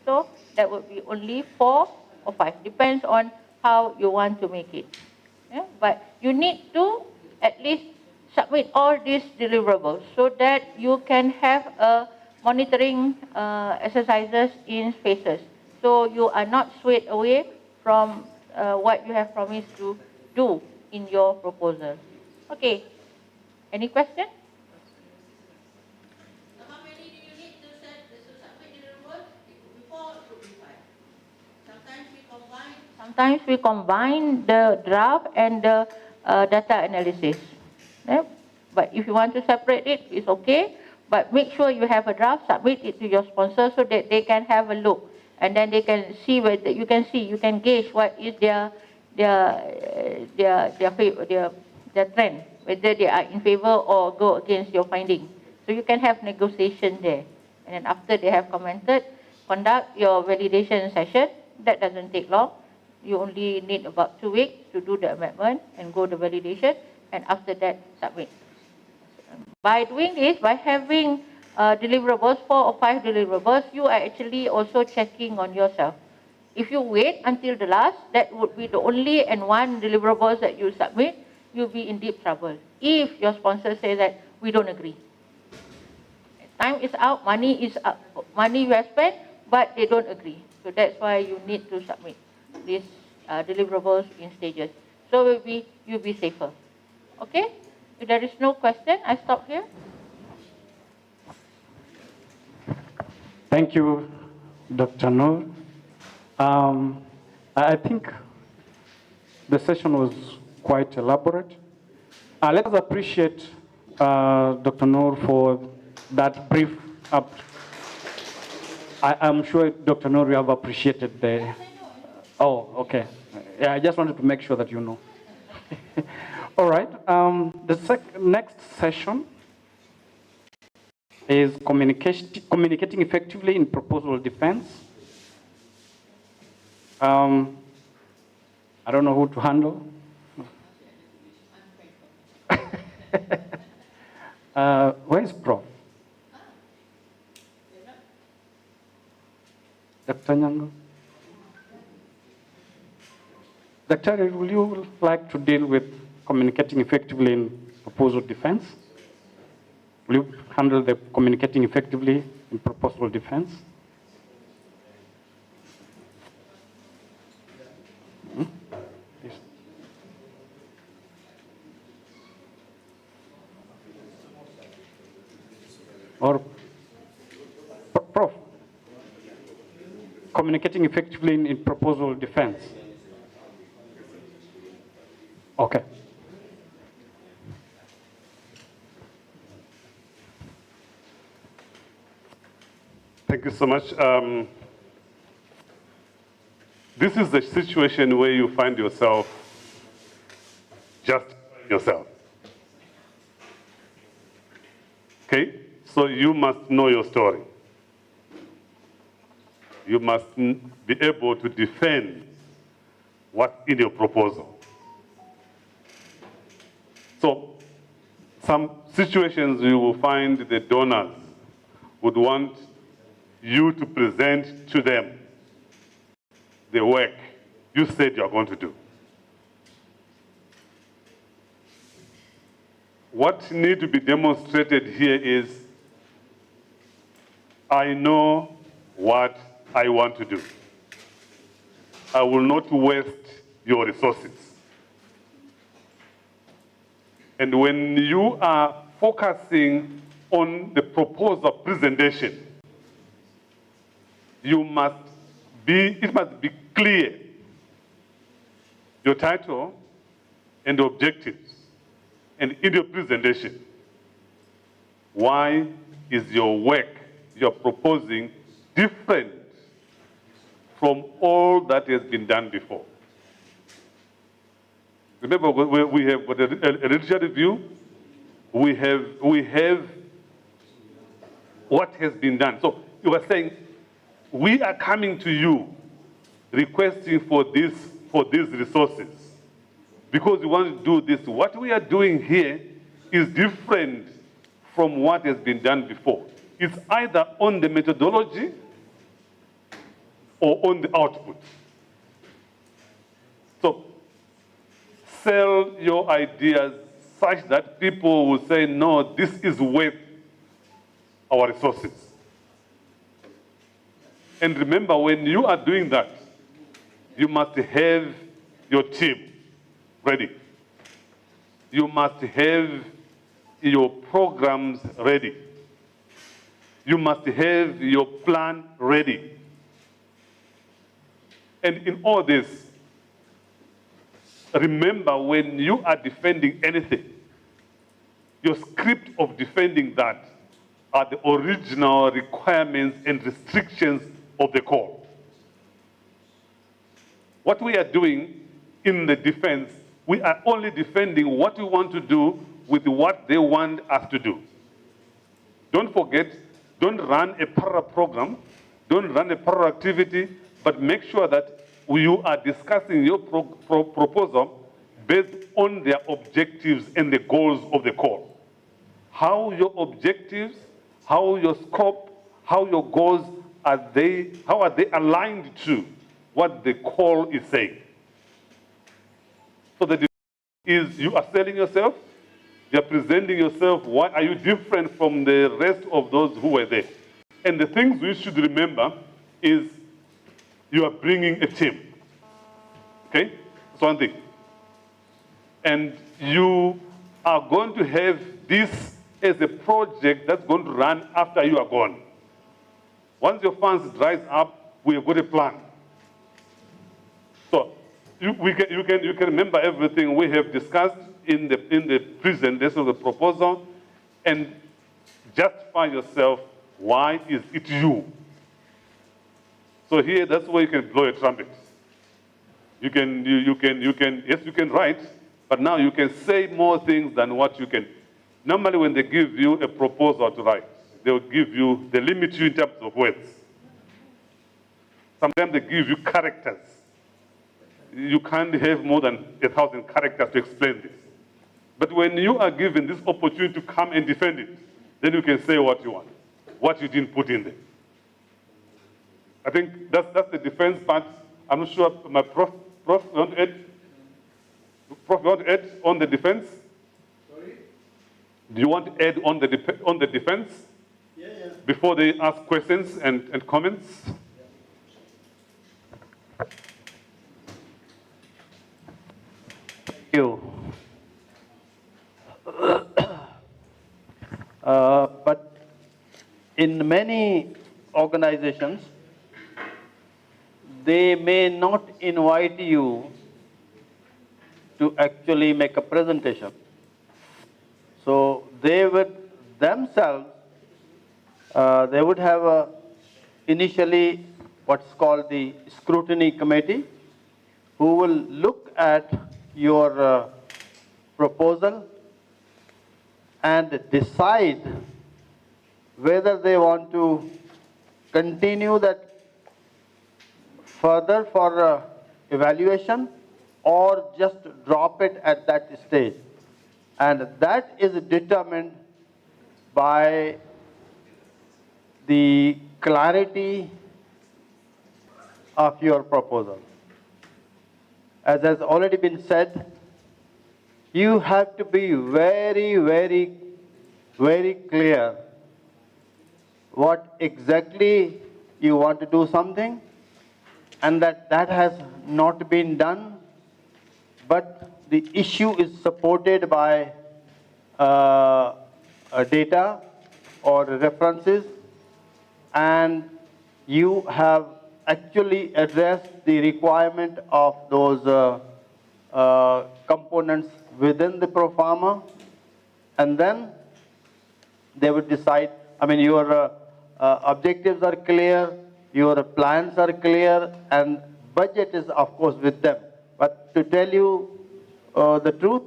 So that would be only 4 or 5, depends on how you want to make it. Yeah? But you need to at least submit all these deliverables, so that you can have a monitoring exercises in phases. So you are not swayed away from what you have promised to do in your proposal. Okay, any question? Sometimes we combine the draft and the data analysis. Yeah? But if you want to separate it, it's okay. But make sure you have a draft, submit it to your sponsor so that they can have a look. And then they can see whether you can gauge what is their trend, whether they are in favor or go against your finding. So you can have negotiation there. And then after they have commented, conduct your validation session. That doesn't take long. You only need about 2 weeks to do the amendment and go the validation, and after that submit. By doing this, by having deliverables, 4 or 5 deliverables, you are actually also checking on yourself. If you wait until the last, that would be the only and one deliverables that you submit, you'll be in deep trouble. If your sponsor says that we don't agree. Time is out, money is up, money you have spent, but they don't agree. So that's why you need to submit these deliverables in stages. So you'll be safer. Okay? If there is no question, I stop here. Thank you, Dr. Noor. I think the session was quite elaborate. Let us appreciate Dr. Noor for that brief up. I'm sure, Dr. Noor, you have appreciated the... Oh, okay. Yeah, I just wanted to make sure that you know. All right. The next session is communicating effectively in proposal defense. I don't know who to handle. Where is Prof? Dr. Nyango? Dr. Will you like to deal with communicating effectively in proposal defense? Will you handle the communicating effectively in proposal defense? Yes. Or Prof? communicating effectively in proposal defense. Okay. Thank you so much. This is the situation where you find yourself just yourself. Okay? So you must know your story. You must be able to defend what's in your proposal. So some situations you will find the donors would want you to present to them the work you said you're going to do. What needs to be demonstrated here is, I know what I want to do. I will not waste your resources. And when you are focusing on the proposal presentation, it must be clear, your title and the objectives, and in your presentation, why is your work you're proposing different from all that has been done before? Remember, we have got a literature review, we have what has been done. So you were saying, we are coming to you requesting for these resources because we want to do this. What we are doing here is different from what has been done before. It's either on the methodology or on the output. So sell your ideas such that people will say, no, this is worth our resources. And remember, when you are doing that, you must have your team ready. You must have your programs ready. You must have your plan ready. And in all this, remember, when you are defending anything, your script of defending that are the original requirements and restrictions of the call. What we are doing in the defense, we are only defending what we want to do with what they want us to do. Don't forget, don't run a parallel program, don't run a parallel activity, but make sure that you are discussing your proposal based on their objectives and the goals of the call. How your objectives, how your scope, how your goals, how are they aligned to what the call is saying? So the is you are selling yourself, you are presenting yourself, why are you different from the rest of those who were there? And the things we should remember is you are bringing a team, okay? That's one thing. And you are going to have this as a project that's going to run after you are gone. Once your funds dries up, we have got a plan. So you can remember everything we have discussed in the presentation of the proposal and justify yourself, why is it you? So here, that's where you can blow a trumpet. Yes, you can write, but now you can say more things than what you can. Normally when they give you a proposal to write, they'll limit you in terms of words. Sometimes they give you characters. You can't have more than 1,000 characters to explain this. But when you are given this opportunity to come and defend it, then you can say what you want, what you didn't put in there. I think that's the defense part. I'm not sure, my prof, you want to add? Prof, you want to add on the defense? Sorry? Do you want to add on the defense? Yeah. Before they ask questions and comments? Thank you. But in many organizations, they may not invite you to actually make a presentation. So they would themselves, they would have initially what's called the scrutiny committee, who will look at your proposal and decide whether they want to continue that further for evaluation or just drop it at that stage. And that is determined by the clarity of your proposal. As has already been said, you have to be very, very, very clear what exactly you want to do something, and that has not been done, but the issue is supported by data or references, and you have actually addressed the requirement of those components within the pro forma, and then they would decide. I mean, your objectives are clear, your plans are clear, and budget is, of course, with them. But to tell you the truth,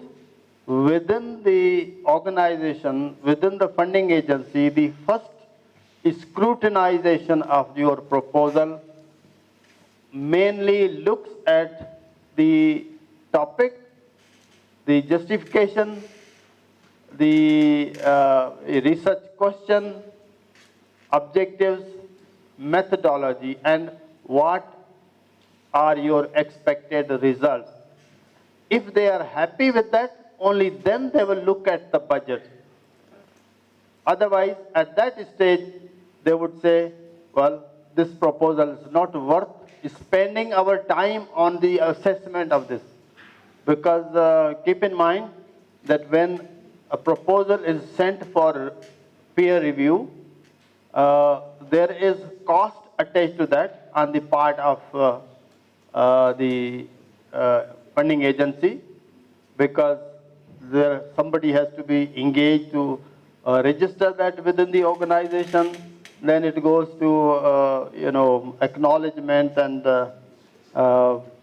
within the organization, within the funding agency, the first scrutinization of your proposal mainly looks at the topic, the justification, the research question, objectives, methodology, and what are your expected results. If they are happy with that, only then they will look at the budget. Otherwise, at that stage, they would say, well, this proposal is not worth spending our time on the assessment of this. Because keep in mind that when a proposal is sent for peer review, there is cost attached to that on the part of the funding agency, because somebody has to be engaged to register that within the organization. Then it goes to acknowledgement and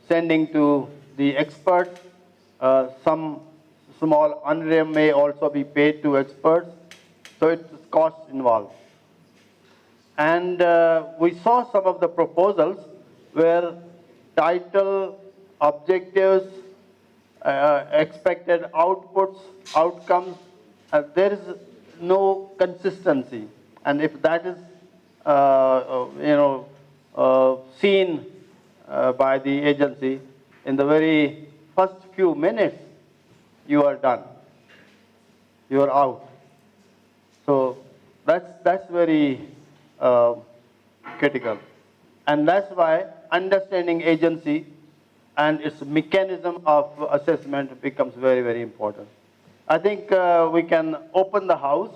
sending to the experts. Some small unrem may also be paid to experts, so it's costs involved. And we saw some of the proposals where title, objectives, expected outputs, outcomes, there is no consistency. And if that is seen by the agency, in the very first few minutes, you are done. You are out. So that's very critical. And that's why understanding agency and its mechanism of assessment becomes very, very important. I think we can open the house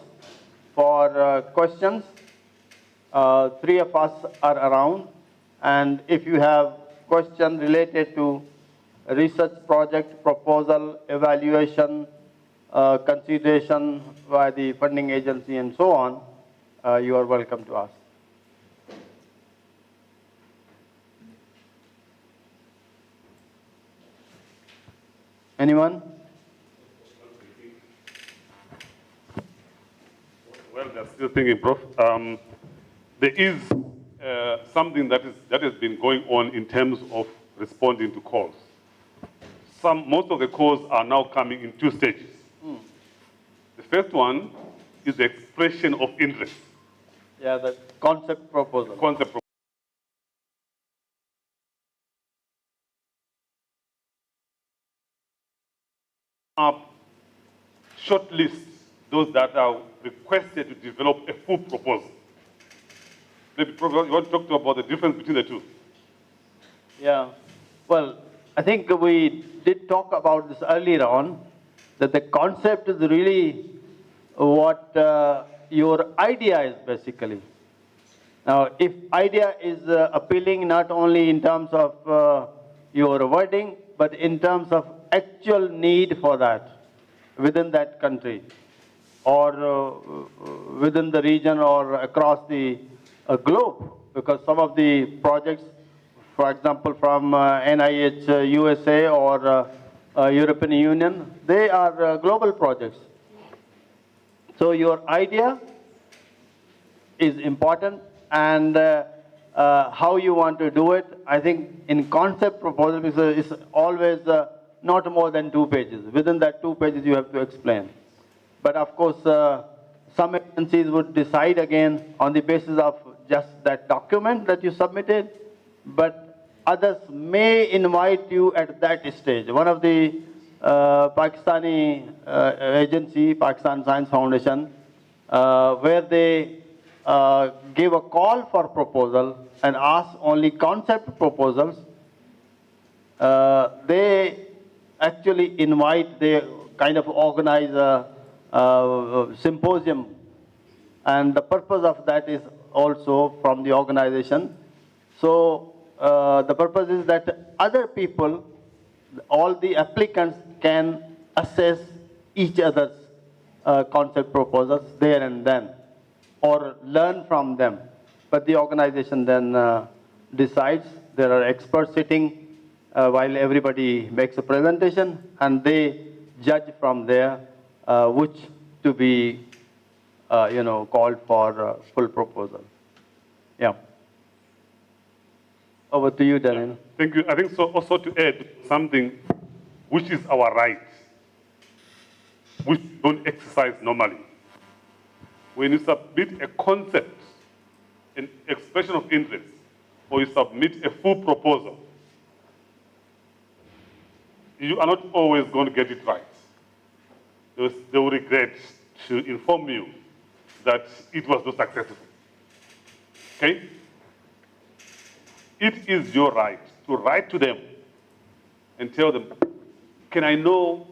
for questions. 3 of us are around, and if you have questions related to research project, proposal, evaluation, consideration by the funding agency and so on, you are welcome to ask. Anyone? Well, they're still thinking, Prof. There is something that has been going on in terms of responding to calls. Most of the calls are now coming in 2 stages. The first one is the expression of interest. Yeah, the concept proposal. Short lists, those that are requested to develop a full proposal. Maybe you want to talk about the difference between the two? Yeah, well, I think we did talk about this earlier on, that the concept is really what your idea is basically. Now, if idea is appealing not only in terms of your wording, but in terms of actual need for that within that country or within the region or across the globe, because some of the projects, for example, from NIH USA or European Union, they are global projects. So your idea is important, and how you want to do it, I think in concept proposal is always not more than 2 pages. Within that 2 pages you have to explain. But of course, some agencies would decide again on the basis of just that document that you submitted, but others may invite you at that stage. One of the Pakistani agency, Pakistan Science Foundation, where they give a call for proposal and ask only concept proposals, they actually invite, they kind of organize a symposium, and the purpose of that is also from the organization. So the purpose is that other people, all the applicants can assess each other's concept proposals there and then, or learn from them. But the organization then decides. There are experts sitting while everybody makes a presentation, and they judge from there which to be, called for full proposal. Yeah. Over to you, Daniel. Thank you. I think so. Also to add something, which is our right, which we don't exercise normally. When you submit a concept, an expression of interest, or you submit a full proposal, you are not always going to get it right. They will regret to inform you that it was not successful. Okay? It is your right to write to them and tell them, can we know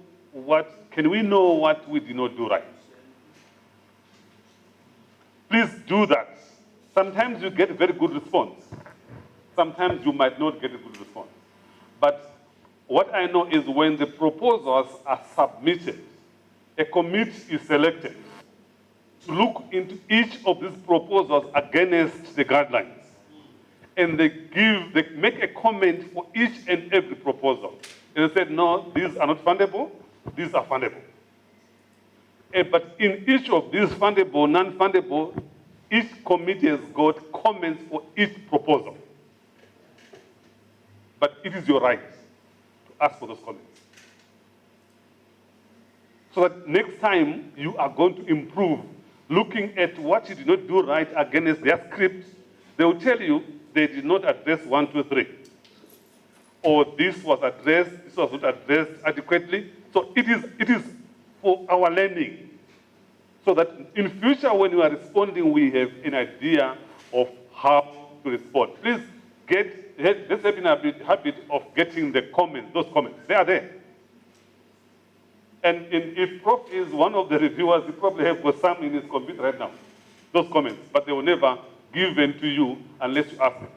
what we did not do right? Please do that. Sometimes you get a very good response. Sometimes you might not get a good response. But what I know is when the proposals are submitted, a committee is selected to look into each of these proposals against the guidelines. And they make a comment for each and every proposal. And they said, no, these are not fundable, these are fundable. But in each of these fundable, non-fundable, each committee has got comments for each proposal. But it is your right to ask for those comments. So that next time you are going to improve, looking at what you did not do right against their script, they will tell you they did not address 1, 2, 3. Or this was addressed, this was not addressed adequately. So it is for our learning. So that in future when you are responding, we have an idea of how to respond. Please let's have a habit of getting the comments, those comments. They are there. And if Prof is one of the reviewers, he probably has got some in his computer right now, those comments, but they will never give them to you unless you ask them.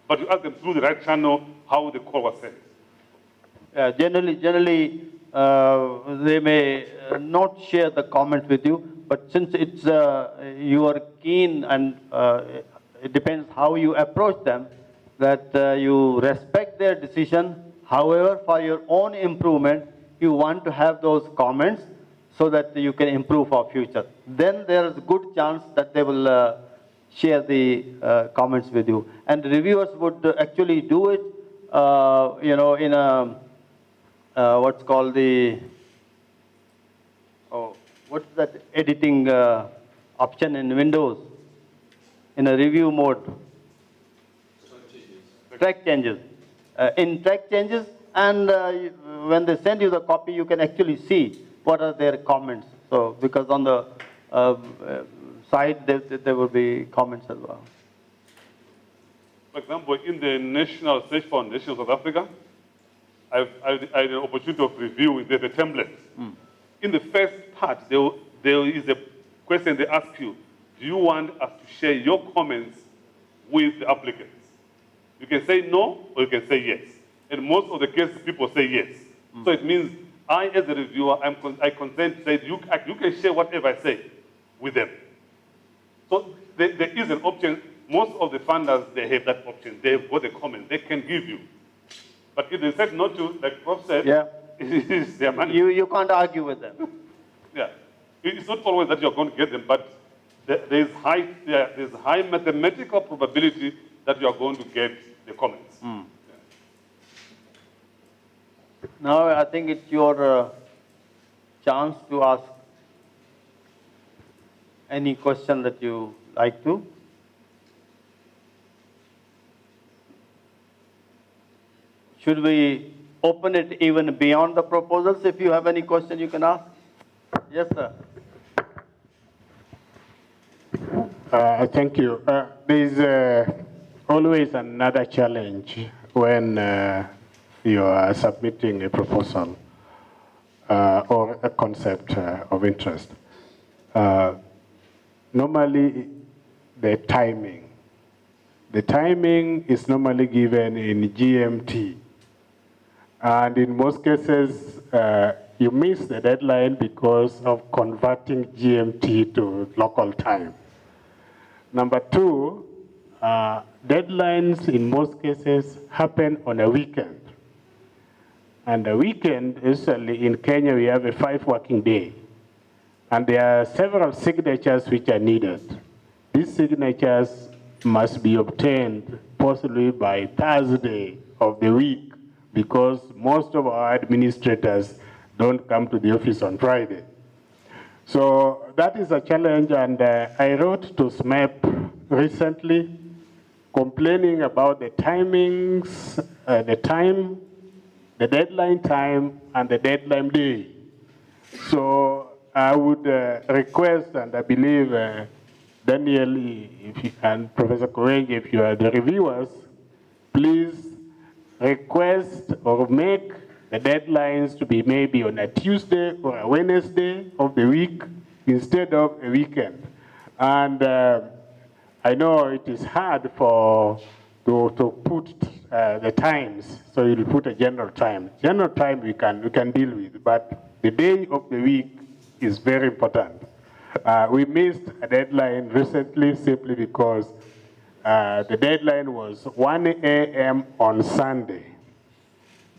But you ask them through the right channel how the call was sent. Generally, they may not share the comment with you, but since it's you are keen and it depends how you approach them, that you respect their decision. However, for your own improvement, you want to have those comments so that you can improve for future. Then there is a good chance that they will share the comments with you. And reviewers would actually do it, in a what's called the what's that editing option in Windows, in a review mode. Track changes. In track changes, and when they send you the copy, you can actually see what are their comments. So because on the side there will be comments as well. For example, in the National Research Foundation of South Africa, I had an opportunity of reviewing the template. In the first part, there is a question they ask you: do you want us to share your comments with the applicants. You can say no or you can say yes. In most of the cases, people say yes. So it means I, as a reviewer, I consent to say you can share whatever I say with them. So there is an option. Most of the funders, they have that option. They've got a comment. They can give you. But if they said not to, like Prof said, Yeah. it's their money. You can't argue with them. Yeah. It's not always that you're going to get them, but there's high mathematical probability that you are going to get the comments. Now I think it's your chance to ask any question that you like to. Should we open it even beyond the proposals? If you have any question, you can ask. Yes, sir. Thank you. There's always another challenge when you are submitting a proposal or a concept of interest. Normally, the timing. The timing is normally given in GMT. And in most cases, you miss the deadline because of converting GMT to local time. Number two, deadlines in most cases happen on a weekend. And the weekend, usually in Kenya, we have a 5 working day. And there are several signatures which are needed. These signatures must be obtained possibly by Thursday of the week, because most of our administrators don't come to the office on Friday. So that is a challenge, and I wrote to SMEP recently complaining about the timings, the deadline time, and the deadline day. So I would request, and I believe Daniel, if you, and Professor Koenge, if you are the reviewers, please request or make the deadlines to be maybe on a Tuesday or a Wednesday of the week instead of a weekend. And I know it is hard to put the times, so you'll put a general time. General time we can deal with, but the day of the week is very important. We missed a deadline recently simply because the deadline was 1 a.m. on Sunday.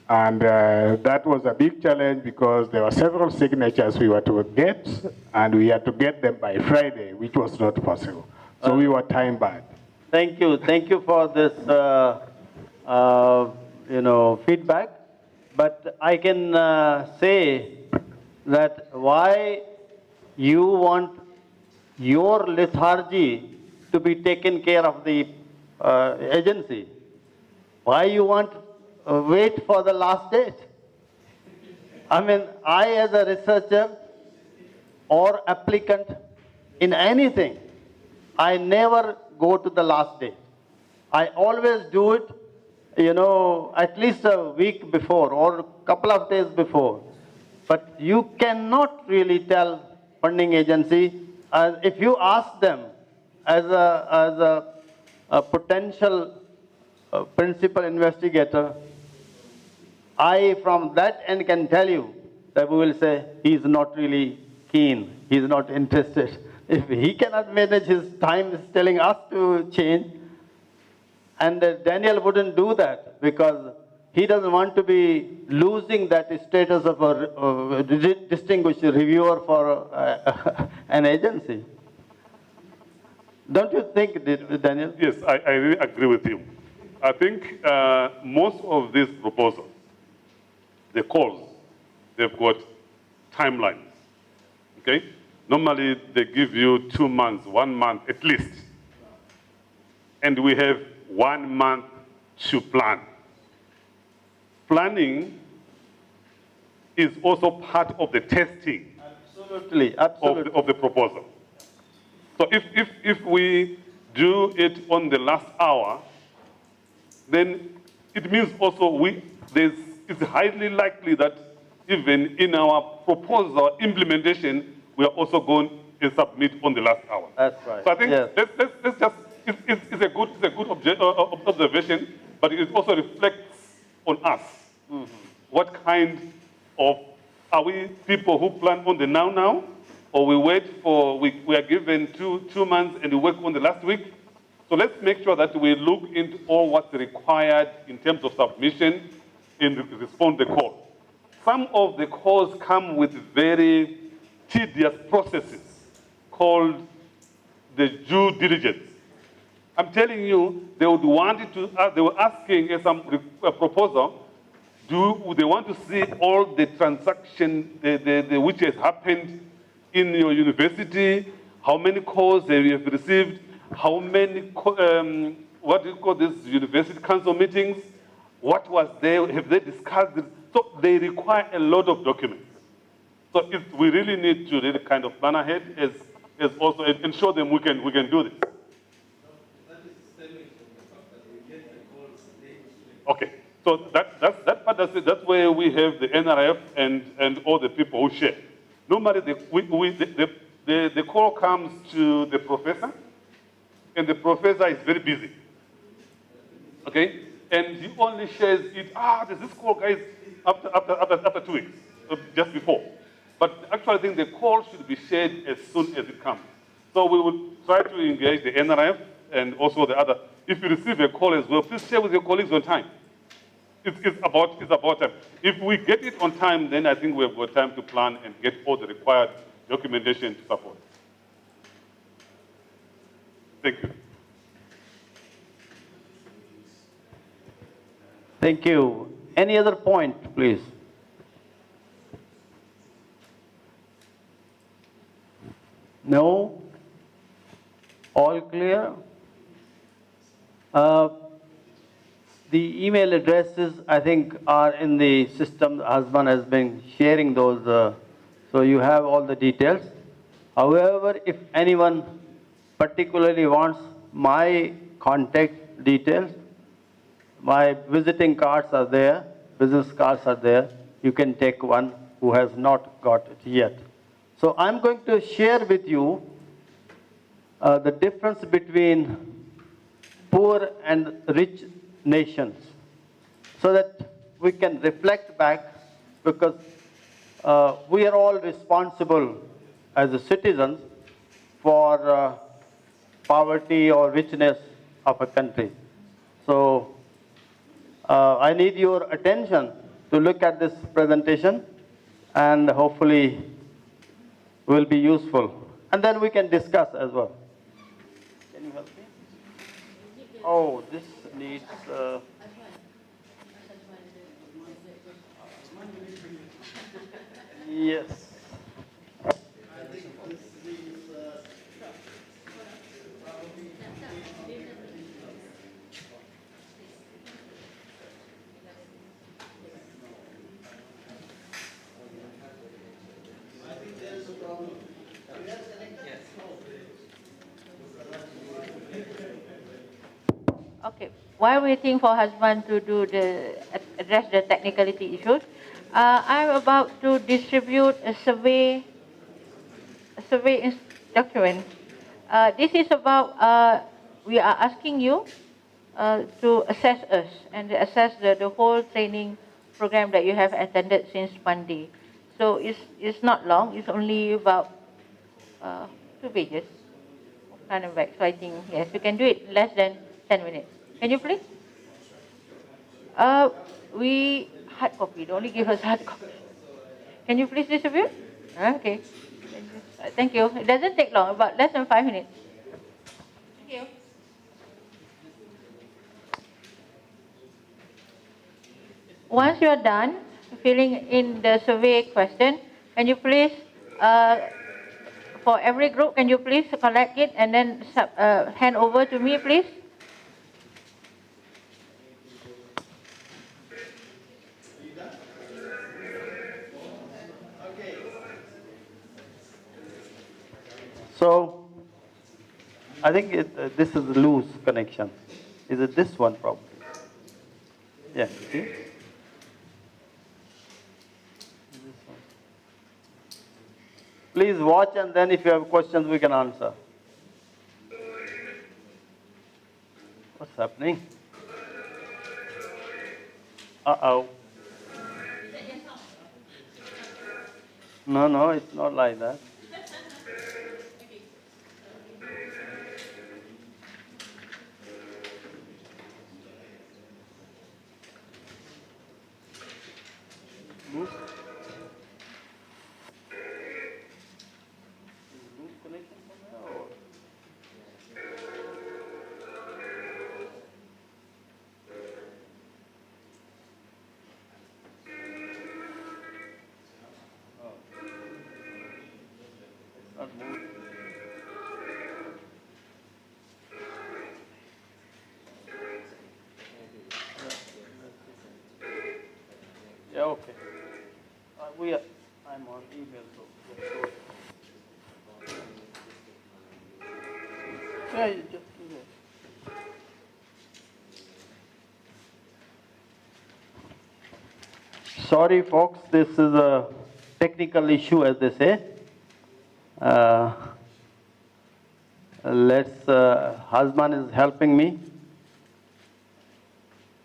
And that was a big challenge because there were several signatures we were to get, and we had to get them by Friday, which was not possible. So we were time bound. Thank you for this, feedback. But I can say that why you want your lethargy to be taken care of the agency. Why you want wait for the last date? I mean, I as a researcher or applicant in anything, I never go to the last day. I always do it, at least a week before or a couple of days before. But you cannot really tell funding agency, if you ask them as a potential principal investigator, I from that end can tell you that we will say he's not really keen, he's not interested. If he cannot manage his time, he's telling us to change. And Daniel wouldn't do that because he doesn't want to be losing that status of a distinguished reviewer for an agency. Don't you think, Daniel? Yes, I really agree with you. I think most of these proposals, the calls, they've got timelines, okay? Normally, they give you 2 months, 1 month at least. And we have 1 month to plan. Planning is also part of the testing Absolutely. Of the proposal. So if we do it on the last hour, then it means also it's highly likely that even in our proposal implementation, we are also going to submit on the last hour. That's right. So I think yes. let's just, it's a good observation, but it also reflects on us. What kind of, are we people who plan on the now, or we wait for, we are given two months and we work on the last week? So let's make sure that we look into all what's required in terms of submission and respond to the call. Some of the calls come with very tedious processes called the due diligence. I'm telling you, they would want it to, they were asking some proposal, they want to see all the transaction which has happened in your university, how many calls have you received, how many, what do you call this, university council meetings, what was there, have they discussed it? So they require a lot of documents. So we really need to really kind of plan ahead as also, and show them we can do this. Okay, so that part, that's where we have the NRF and all the people who share. Normally, the call comes to the professor, and the professor is very busy. Okay, and he only shares it. There's this call, guys, after 2 weeks, just before. But actually, I think the call should be shared as soon as it comes. So we will try to engage the NRF and also the other. If you receive a call as well, please share with your colleagues on time. It's about time. If we get it on time, then I think we have got time to plan and get all the required documentation to support. Thank you. Thank you. Any other point, please? No? All clear? The email addresses, I think, are in the system. The husband has been sharing those, so you have all the details. However, if anyone particularly wants my contact details, my visiting cards are there, business cards are there. You can take one who has not got it yet. So I'm going to share with you the difference between poor and rich nations, so that we can reflect back, because we are all responsible as citizens for poverty or richness of a country. So I need your attention to look at this presentation, and hopefully will be useful. And then we can discuss as well. Can you help me? Oh, this needs... yes. Okay. While waiting for husband to address the technicality issues, I'm about to distribute a survey document. This is about, we are asking you to assess us and assess the whole training program that you have attended since Monday. So it's not long, it's only about 2 pages, front and back. So I think, yes, we can do it less than 10 minutes. Can you please? We hard copy, they only give us hard copy. Can you please distribute? Okay. Thank you. It doesn't take long, about less than 5 minutes. Thank you. Once you are done filling in the survey question, can you please, for every group, can you please collect it and then hand over to me, please? So, I think this is a loose connection. Is it this one probably? Yeah, see? Please watch, and then if you have questions, we can answer. What's happening? Uh-oh. No, no, it's not like that. Lose connection somewhere or? Not move. Yeah, okay. I'm on email, so just go. Yeah, you just do that. Sorry, folks, this is a technical issue, as they say. Husband is helping me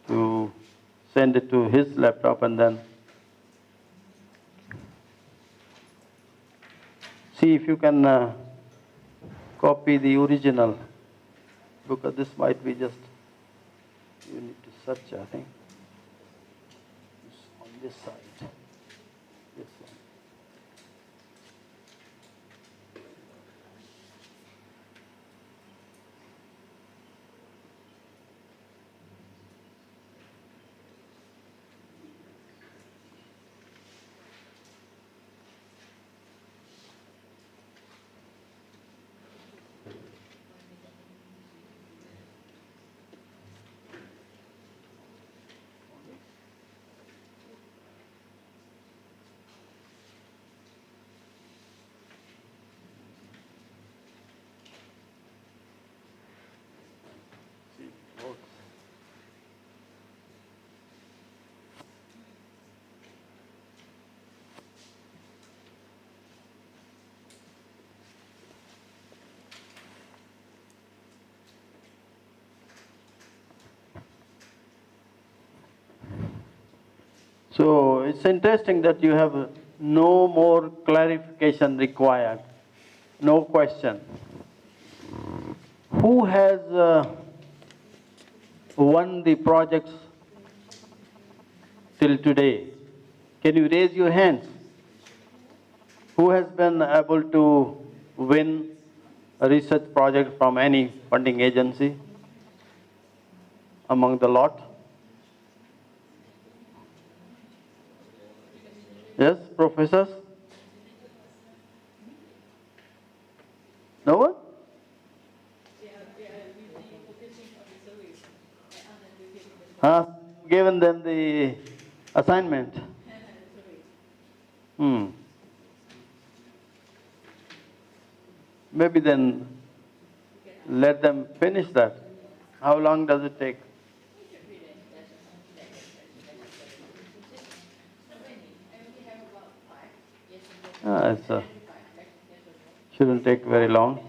to send it to his laptop and then see if you can copy the original, because this might be just, you need to search, I think, it's on this side, this one. So it's interesting that you have no more clarification required, no question. Who has won the projects till today? Can you raise your hands? Who has been able to win a research project from any funding agency among the lot? Yes, professors? No one? Given them the assignment? Maybe then let them finish that. How long does it take? Shouldn't take very long.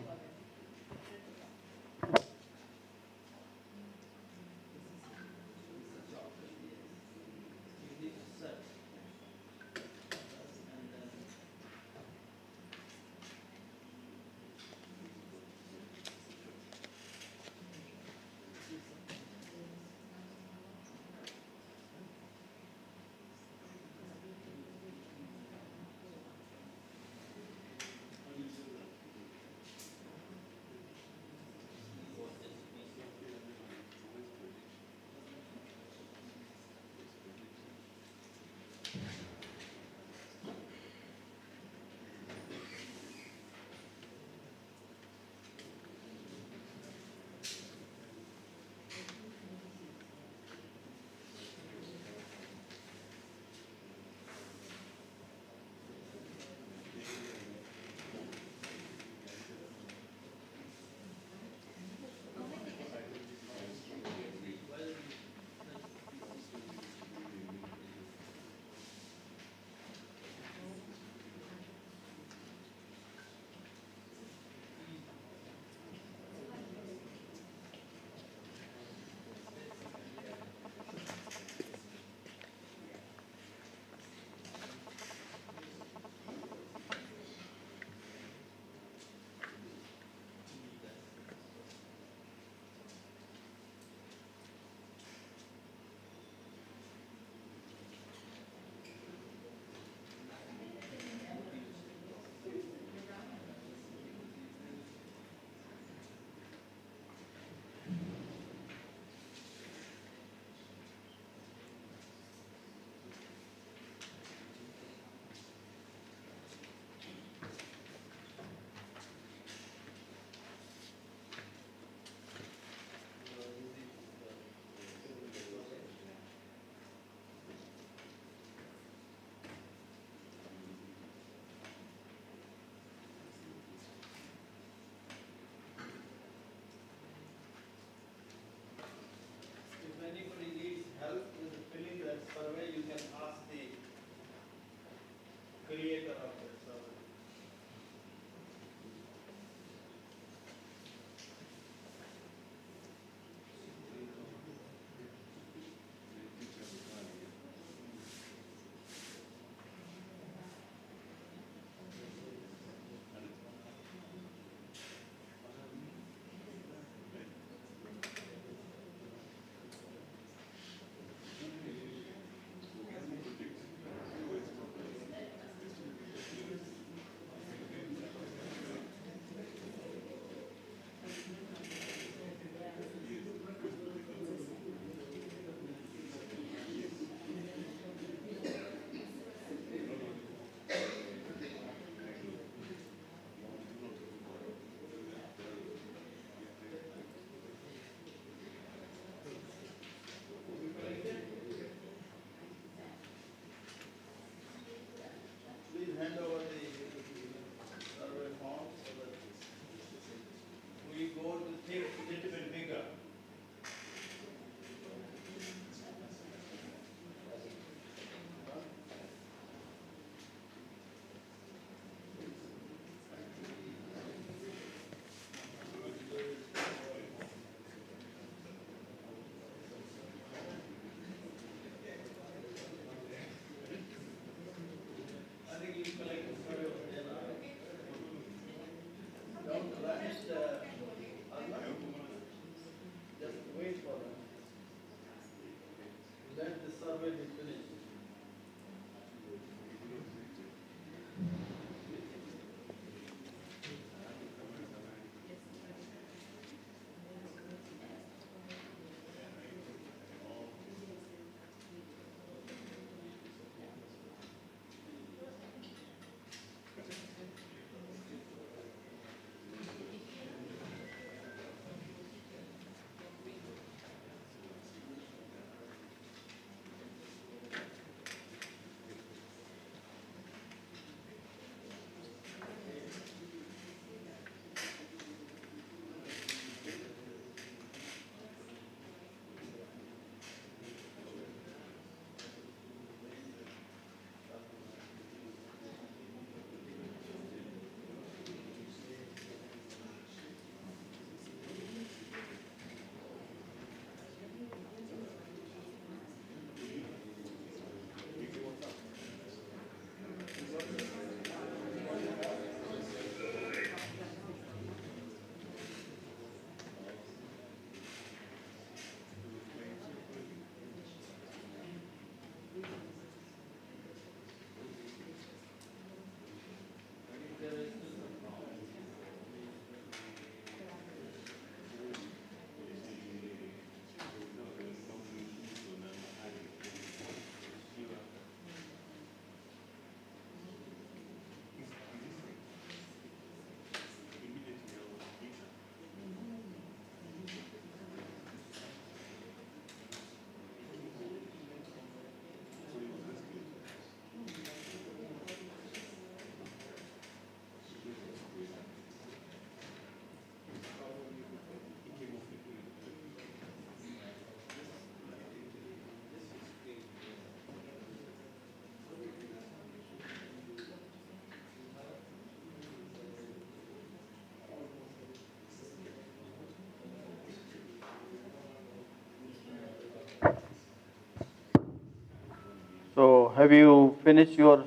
Have you finished your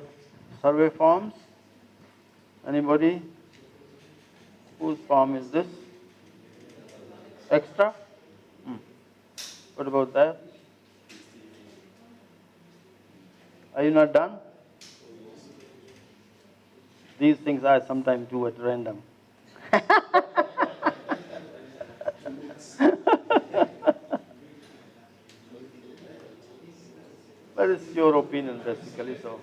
survey forms? Anybody? Whose form is this? Extra? What about that? Are you not done? These things I sometimes do at random. But it's your opinion basically, so.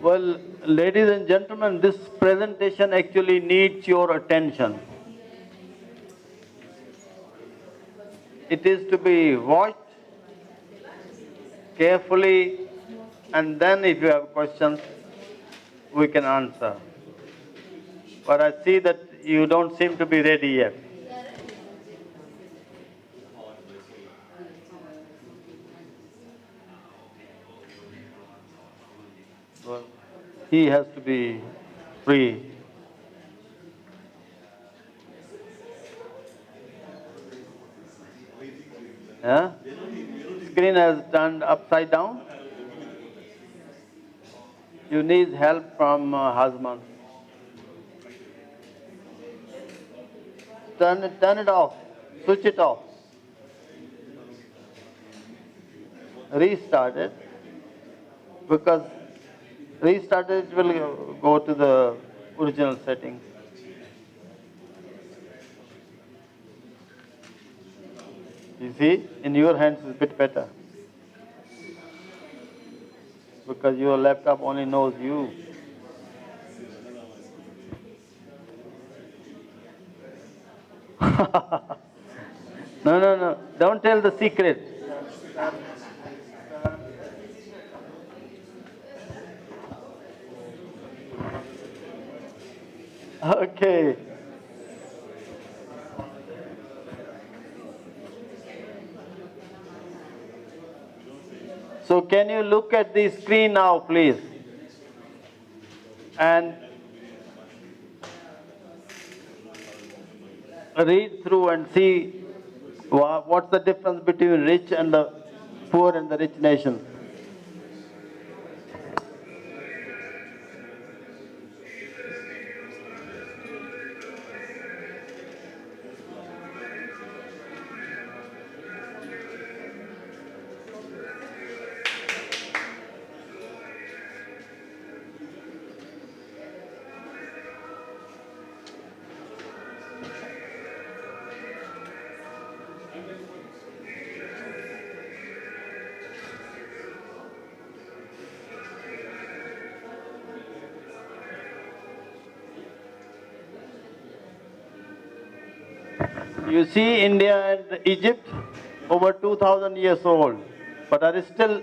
Well, ladies and gentlemen, this presentation actually needs your attention. It is to be watched carefully, and then if you have questions, we can answer. But I see that you don't seem to be ready yet. Well, he has to be free. Yeah? Screen has turned upside down. You need help from husband. Turn it off. Switch it off. Restart it. Because restart it will go to the original settings. You see, in your hands is a bit better. Because your laptop only knows you. No. Don't tell the secret. Okay. So can you look at the screen now, please? And read through and see what's the difference between rich and the poor and the rich nation. You see India and Egypt, over 2,000 years old, but are still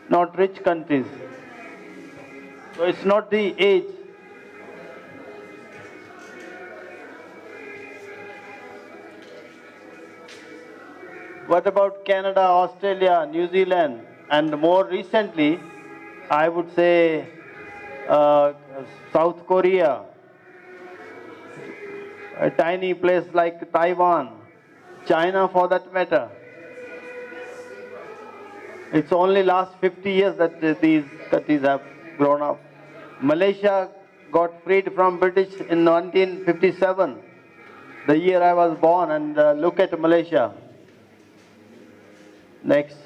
not rich countries. So it's not the age. What about Canada, Australia, New Zealand, and more recently, I would say South Korea, a tiny place like Taiwan, China for that matter. It's only last 50 years that these countries have grown up. Malaysia got freed from British in 1957, the year I was born, and look at Malaysia. Next.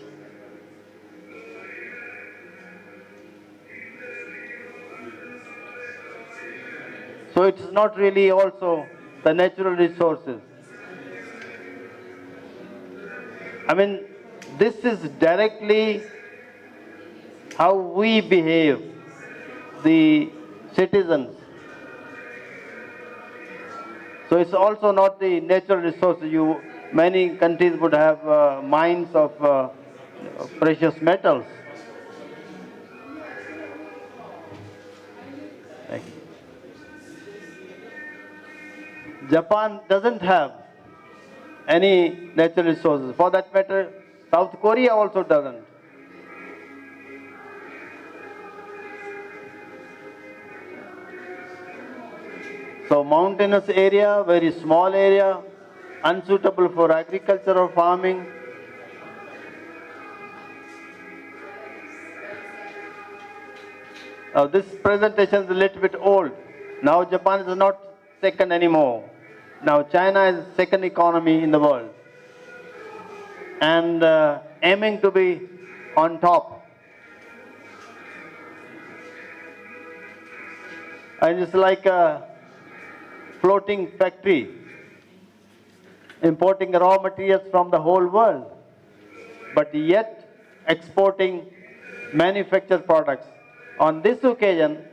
So it's not really also the natural resources. I mean, this is directly how we behave, the citizens. So it's also not the natural resources. Many countries would have mines of precious metals. Next. Japan doesn't have any natural resources. For that matter, South Korea also doesn't. So mountainous area, very small area, unsuitable for agriculture or farming. Now this presentation is a little bit old. Now Japan is not second anymore. Now China is the second economy in the world and aiming to be on top. And it's like a floating factory, importing raw materials from the whole world, but yet exporting manufactured products on this occasion,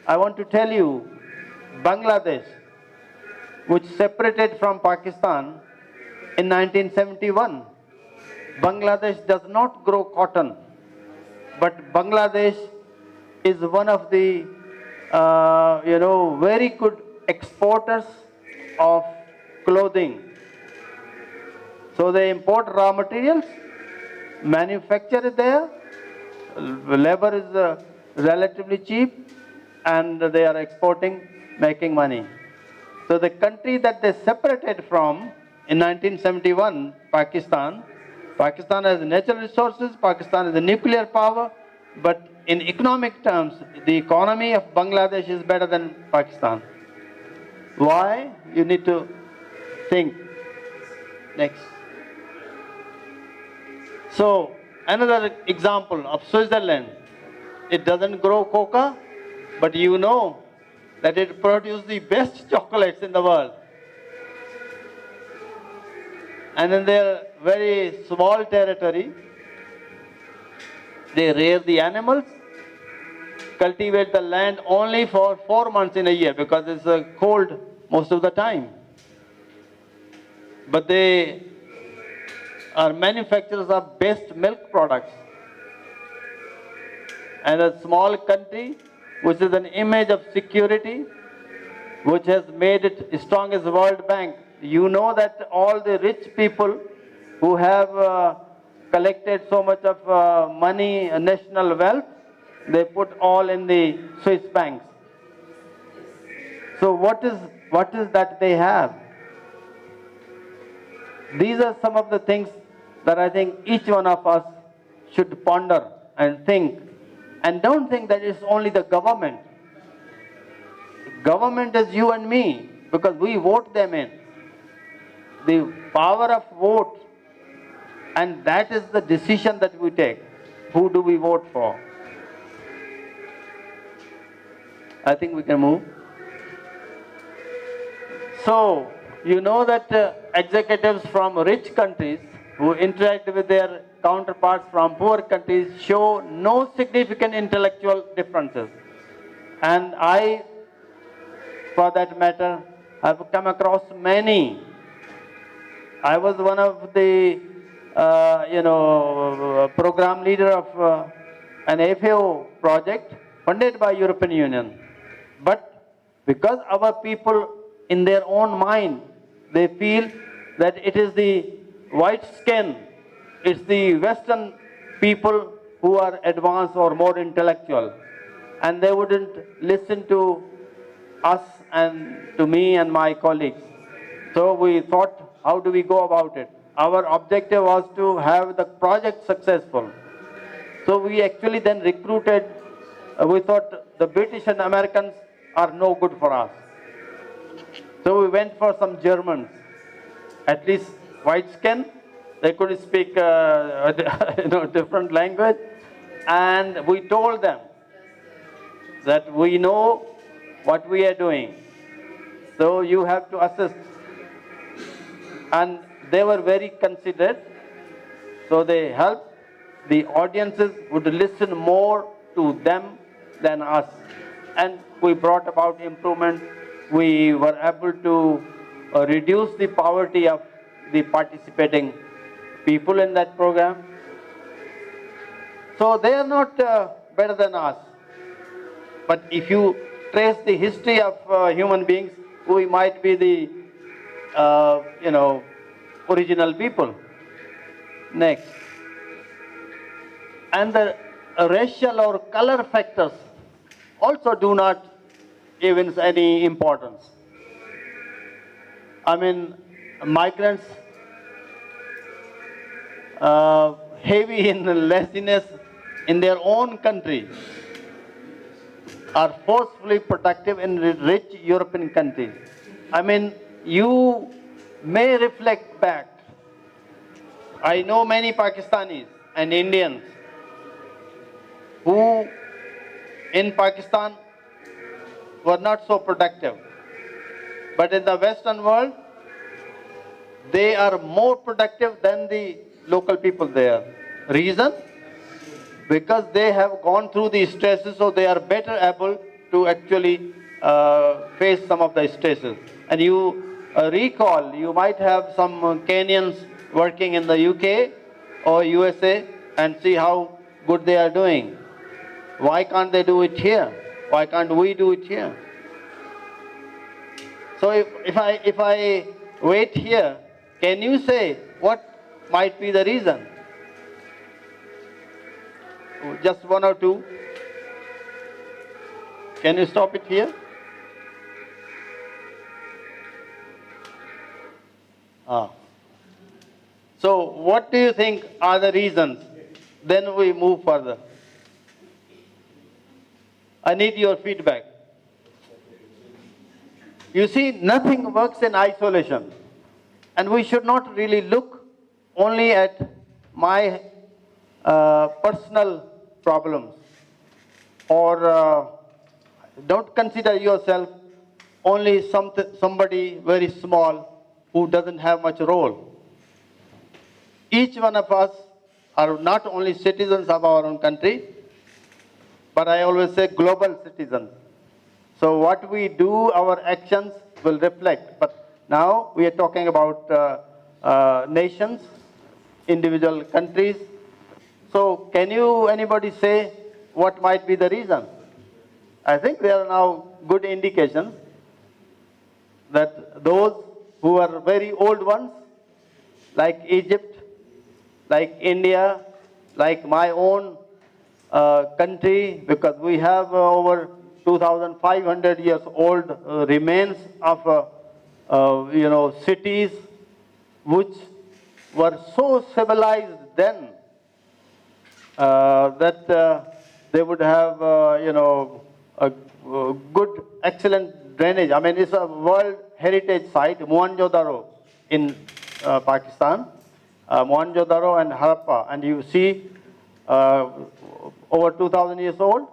I want to tell you, Bangladesh, which separated from Pakistan in 1971, Bangladesh does not grow cotton, but Bangladesh is one of the very good exporters of clothing. So they import raw materials, manufacture it there, labor is relatively cheap, and they are exporting, making money. So the country that they separated from in 1971, Pakistan has natural resources, Pakistan is a nuclear power, but in economic terms, the economy of Bangladesh is better than Pakistan. Why? You need to think. Next. So, another example of Switzerland. It doesn't grow cocoa, but you know that it produces the best chocolates in the world. And in their very small territory, they rear the animals, cultivate the land only for 4 months in a year because it's cold most of the time. But they are manufacturers of best milk products. And a small country, which is an image of security, which has made it strong as World Bank. You know that all the rich people who have collected so much of money, national wealth, they put all in the Swiss banks. So what is that they have? These are some of the things that I think each one of us should ponder and think. And don't think that it's only the government. Government is you and me because we vote them in. The power of vote, and that is the decision that we take. Who do we vote for? I think we can move. So, you know that executives from rich countries who interact with their counterparts from poor countries show no significant intellectual differences. And I, for that matter, have come across many. I was one of the, program leader of an FAO project funded by European Union. But because our people in their own mind, they feel that it is the white skin, it's the Western people who are advanced or more intellectual. And they wouldn't listen to us and to me and my colleagues. So we thought, how do we go about it? Our objective was to have the project successful. So we actually then recruited, we thought the British and Americans are no good for us. So we went for some Germans, at least white skin. They could speak different language. And we told them that we know what we are doing. So you have to assist. And they were very considerate. So they helped. The audiences would listen more to them than us. And we brought about improvement. We were able to reduce the poverty of the participating people in that program. So they are not better than us. But if you trace the history of human beings, we might be the, original people. Next. And the racial or color factors also do not evince any importance. I mean, migrants heavy in laziness in their own country are forcefully productive in rich European countries. I mean, you may reflect back. I know many Pakistanis and Indians who in Pakistan were not so productive. But in the Western world, they are more productive than the local people there. Reason? because they have gone through these stresses, so they are better able to actually face some of the stresses. And you recall, you might have some Kenyans working in the UK or USA and see how good they are doing. Why can't they do it here? Why can't we do it here? So if I wait here, can you say what might be the reason? Just one or two. Can you stop it here? So what do you think are the reasons? Then we move further. I need your feedback. You see, nothing works in isolation. And we should not really look only at my personal problems, or don't consider yourself only somebody very small who doesn't have much role. Each one of us are not only citizens of our own country, but I always say global citizens. So what we do, our actions will reflect. But now we are talking about nations, individual countries. So can anybody say what might be the reason? I think there are now good indications that those who are very old ones, like Egypt, like India, like my own country, because we have over 2,500 years old remains of cities which were so civilized then that they would have a good, excellent drainage. I mean, it's a World Heritage Site, Mohenjo-daro in Pakistan, Mohenjo-daro and Harappa, and you see over 2,000 years old,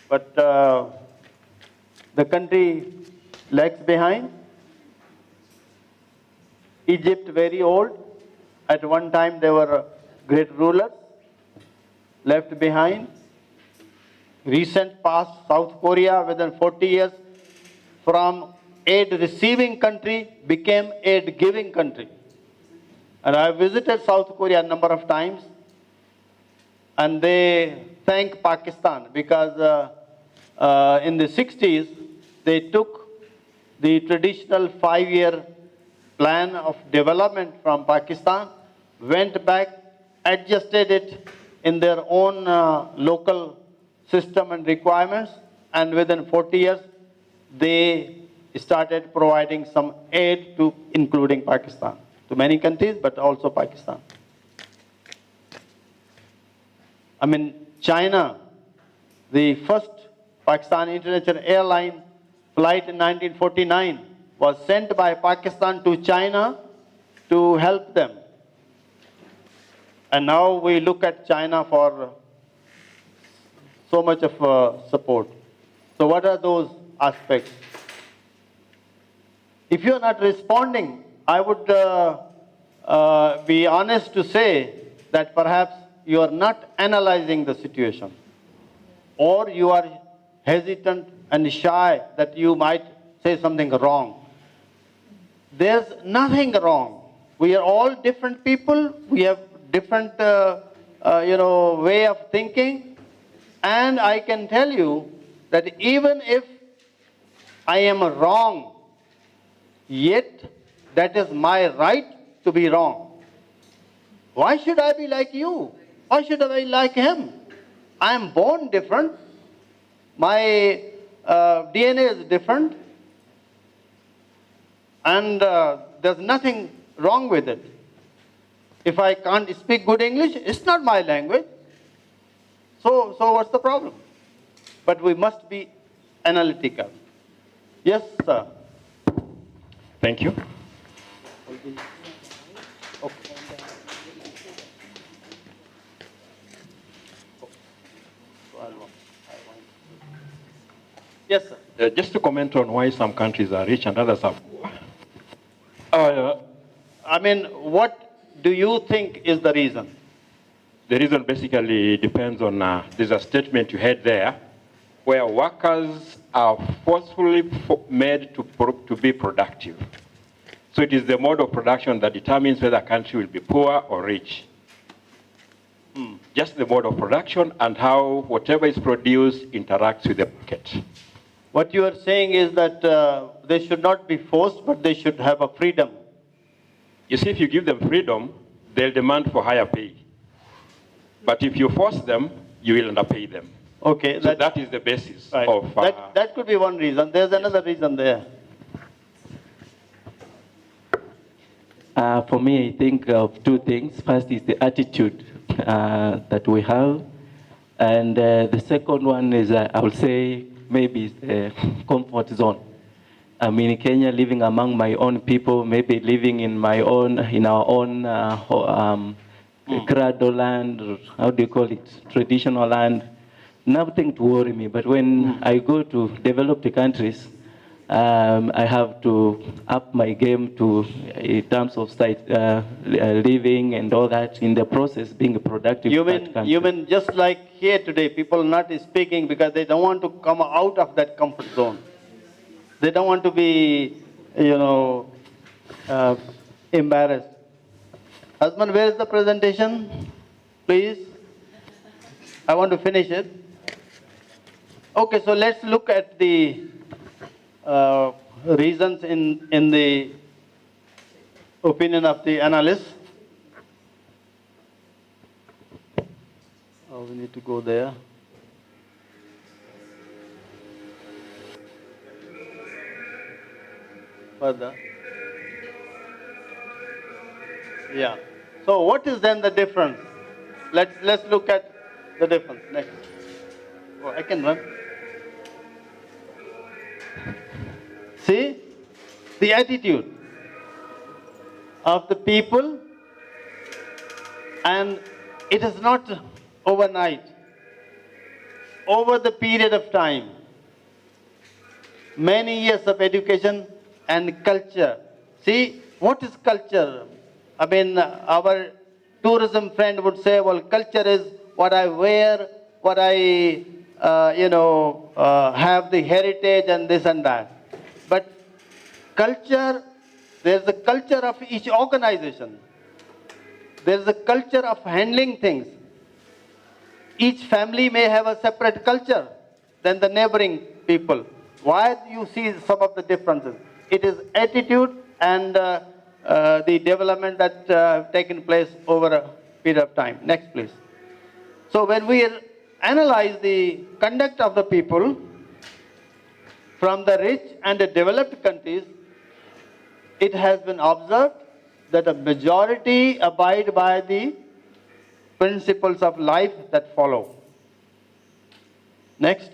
but the country lags behind. Egypt very old. At one time they were great rulers, left behind. Recent past, South Korea within 40 years from aid receiving country became aid giving country. And I visited South Korea a number of times, and they thank Pakistan because in the 60s they took the traditional 5-year plan of development from Pakistan, went back, adjusted it in their own local system and requirements, and within 40 years they started providing some aid to including Pakistan, to many countries, but also Pakistan. I mean, China, the first Pakistan International Airline flight in 1949 was sent by Pakistan to China to help them. And now we look at China for so much of support. So what are those aspects? If you are not responding, I would be honest to say that perhaps you are not analyzing the situation, or you are hesitant and shy that you might say something wrong. There's nothing wrong. We are all different people. We have different way of thinking. And I can tell you that even if I am wrong, yet that is my right to be wrong. Why should I be like you? Why should I be like him? I am born different. My DNA is different. And there's nothing wrong with it. If I can't speak good English, it's not my language. So what's the problem? But we must be analytical. Yes, sir. Thank you. Okay. Yes, sir. Just to comment on why some countries are rich and others are poor. I mean, what do you think is the reason? The reason basically depends on, there's a statement you had there, where workers are forcefully made to be productive. So it is the mode of production that determines whether a country will be poor or rich. Just the mode of production and how whatever is produced interacts with the market. What you are saying is that they should not be forced, but they should have a freedom. You see, if you give them freedom, they'll demand for higher pay. But if you force them, you will underpay them. Okay. So that is the basis right. of... that could be one reason. There's another reason there. For me, I think of two things. First is the attitude that we have. And the second one is, I would say, maybe it's the comfort zone. I'm in Kenya, living among my own people, maybe living in our own cradle land, or how do you call it, traditional land. Nothing to worry me. But when I go to developed countries, I have to up my game in terms of living and all that, in the process being productive. You mean just like here today, people not speaking because they don't want to come out of that comfort zone. They don't want to be, embarrassed. Husband, where is the presentation? Please. I want to finish it. Okay, so let's look at the reasons in the opinion of the analyst. Oh, we need to go there. Further. Yeah. So what is then the difference? Let's look at the difference next. Oh, I can run. See, the attitude of the people, and it is not overnight. Over the period of time, many years of education and culture. See, what is culture? I mean, our tourism friend would say, well, culture is what I wear, what I, have the heritage and this and that. But culture, there's a culture of each organization. There's a culture of handling things. Each family may have a separate culture than the neighboring people. Why do you see some of the differences? It is attitude and the development that have taken place over a period of time. Next, please. So when we analyze the conduct of the people from the rich and the developed countries, it has been observed that a majority abide by the principles of life that follow. Next.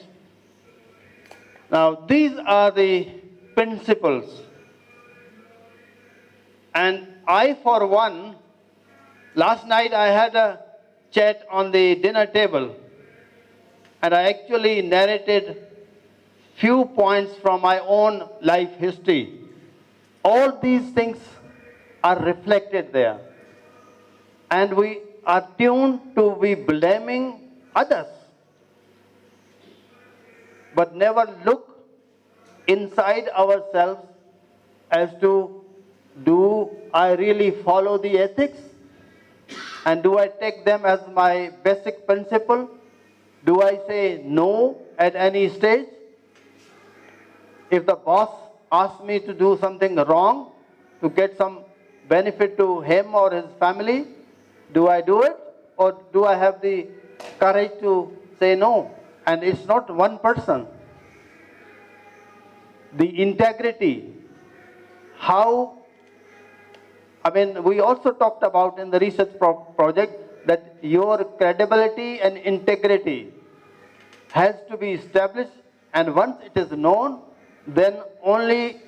Now, these are the principles. And I, for one, last night I had a chat on the dinner table, and I actually narrated few points from my own life history. All these things are reflected there. And we are tuned to be blaming others, but never look inside ourselves as to, do I really follow the ethics? And do I take them as my basic principle? Do I say no at any stage? If the boss asks me to do something wrong to get some benefit to him or his family, do I do it? Or do I have the courage to say no? And it's not one person. The integrity, how, we also talked about in the research project that your credibility and integrity has to be established, and once it is known, then only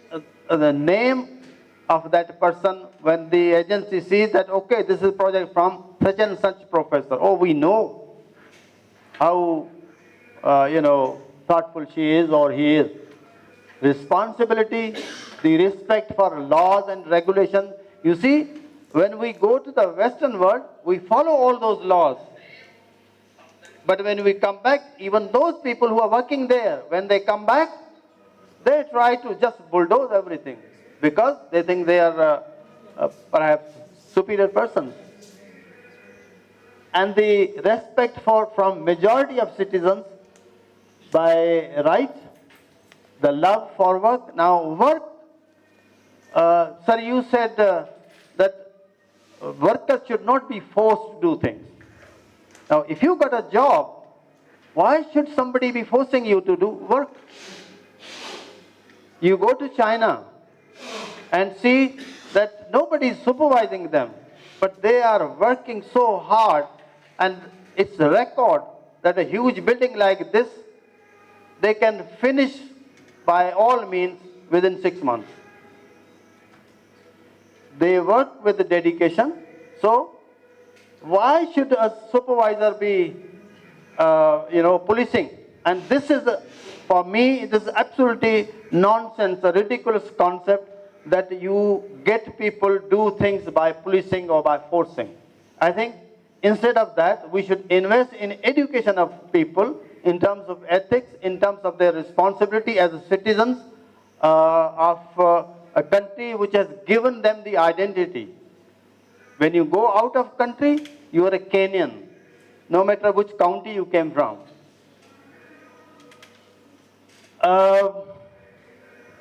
the name of that person, when the agency sees that, okay, this is a project from such and such professor. Oh, we know how, thoughtful she is or he is. Responsibility, the respect for laws and regulations. You see, when we go to the Western world, we follow all those laws. But when we come back, even those people who are working there, when they come back, they try to just bulldoze everything because they think they are perhaps superior persons. And the respect from majority of citizens by right, the love for work. Now work, sir, you said that workers should not be forced to do things. Now if you got a job, why should somebody be forcing you to do work? You go to China and see that nobody is supervising them, but they are working so hard, and it's a record that a huge building like this, they can finish by all means within 6 months. They work with dedication. So why should a supervisor be, policing? And this is, for me, it is absolutely nonsense, a ridiculous concept that you get people do things by policing or by forcing. I think instead of that, we should invest in education of people in terms of ethics, in terms of their responsibility as citizens of a country which has given them the identity. When you go out of country, you are a Kenyan, no matter which county you came from.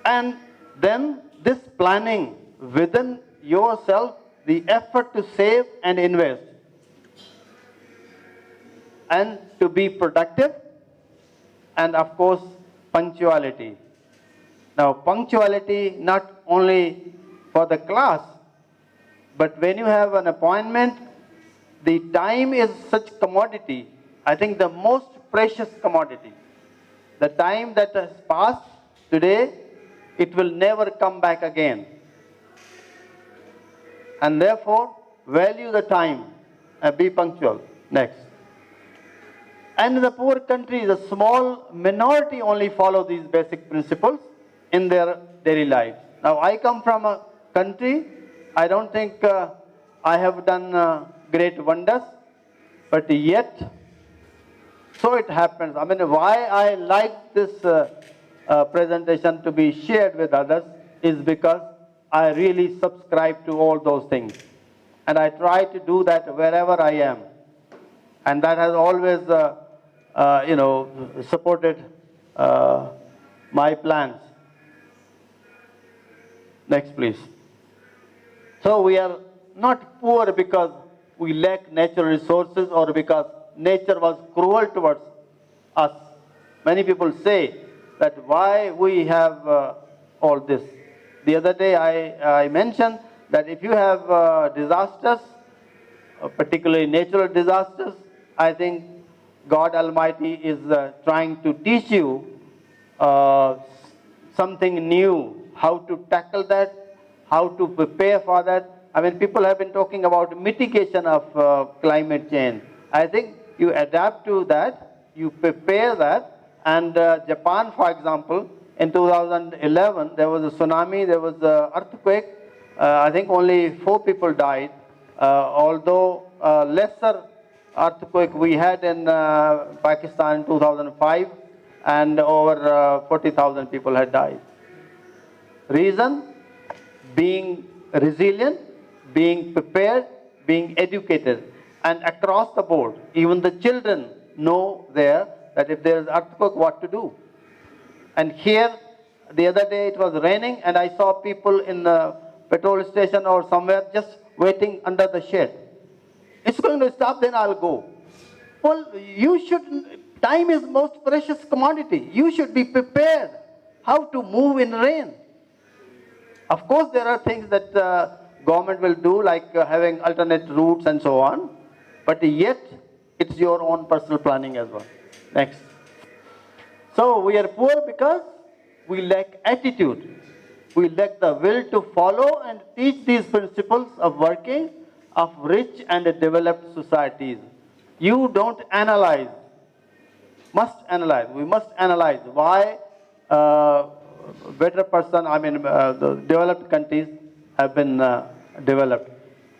And then this planning within yourself, the effort to save and invest, and to be productive, and of course punctuality. Now punctuality not only for the class, but when you have an appointment, the time is such commodity. I think the most precious commodity. The time that has passed today, it will never come back again. And therefore, value the time and be punctual. Next. And in the poor countries, a small minority only follow these basic principles in their daily lives. Now, I come from a country, I don't think I have done great wonders, but yet, so it happens. I mean, why I like this presentation to be shared with others is because I really subscribe to all those things. And I try to do that wherever I am. And that has always, supported my plans. Next, please. So we are not poor because we lack natural resources or because nature was cruel towards us. Many people say that why we have all this. The other day I mentioned that if you have disasters, particularly natural disasters, I think God Almighty is trying to teach you something new, how to tackle that, how to prepare for that. I mean, people have been talking about mitigation of climate change. I think you adapt to that, you prepare that, and Japan, for example, in 2011, there was a tsunami, there was an earthquake. I think only 4 people died, although lesser earthquake we had in Pakistan in 2005, and over 40,000 people had died. Reason? Being resilient, being prepared, being educated, and across the board, even the children know there that if there is earthquake, what to do. And here, the other day it was raining, and I saw people in the petrol station or somewhere just waiting under the shed. It's going to stop, then I'll go. Well, you should, time is most precious commodity. You should be prepared how to move in rain. Of course, there are things that government will do, like having alternate routes and so on, but yet it's your own personal planning as well. Next. So we are poor because we lack attitude. We lack the will to follow and teach these principles of working of rich and developed societies. You don't analyze. Must analyze. We must analyze why better person, the developed countries have been developed.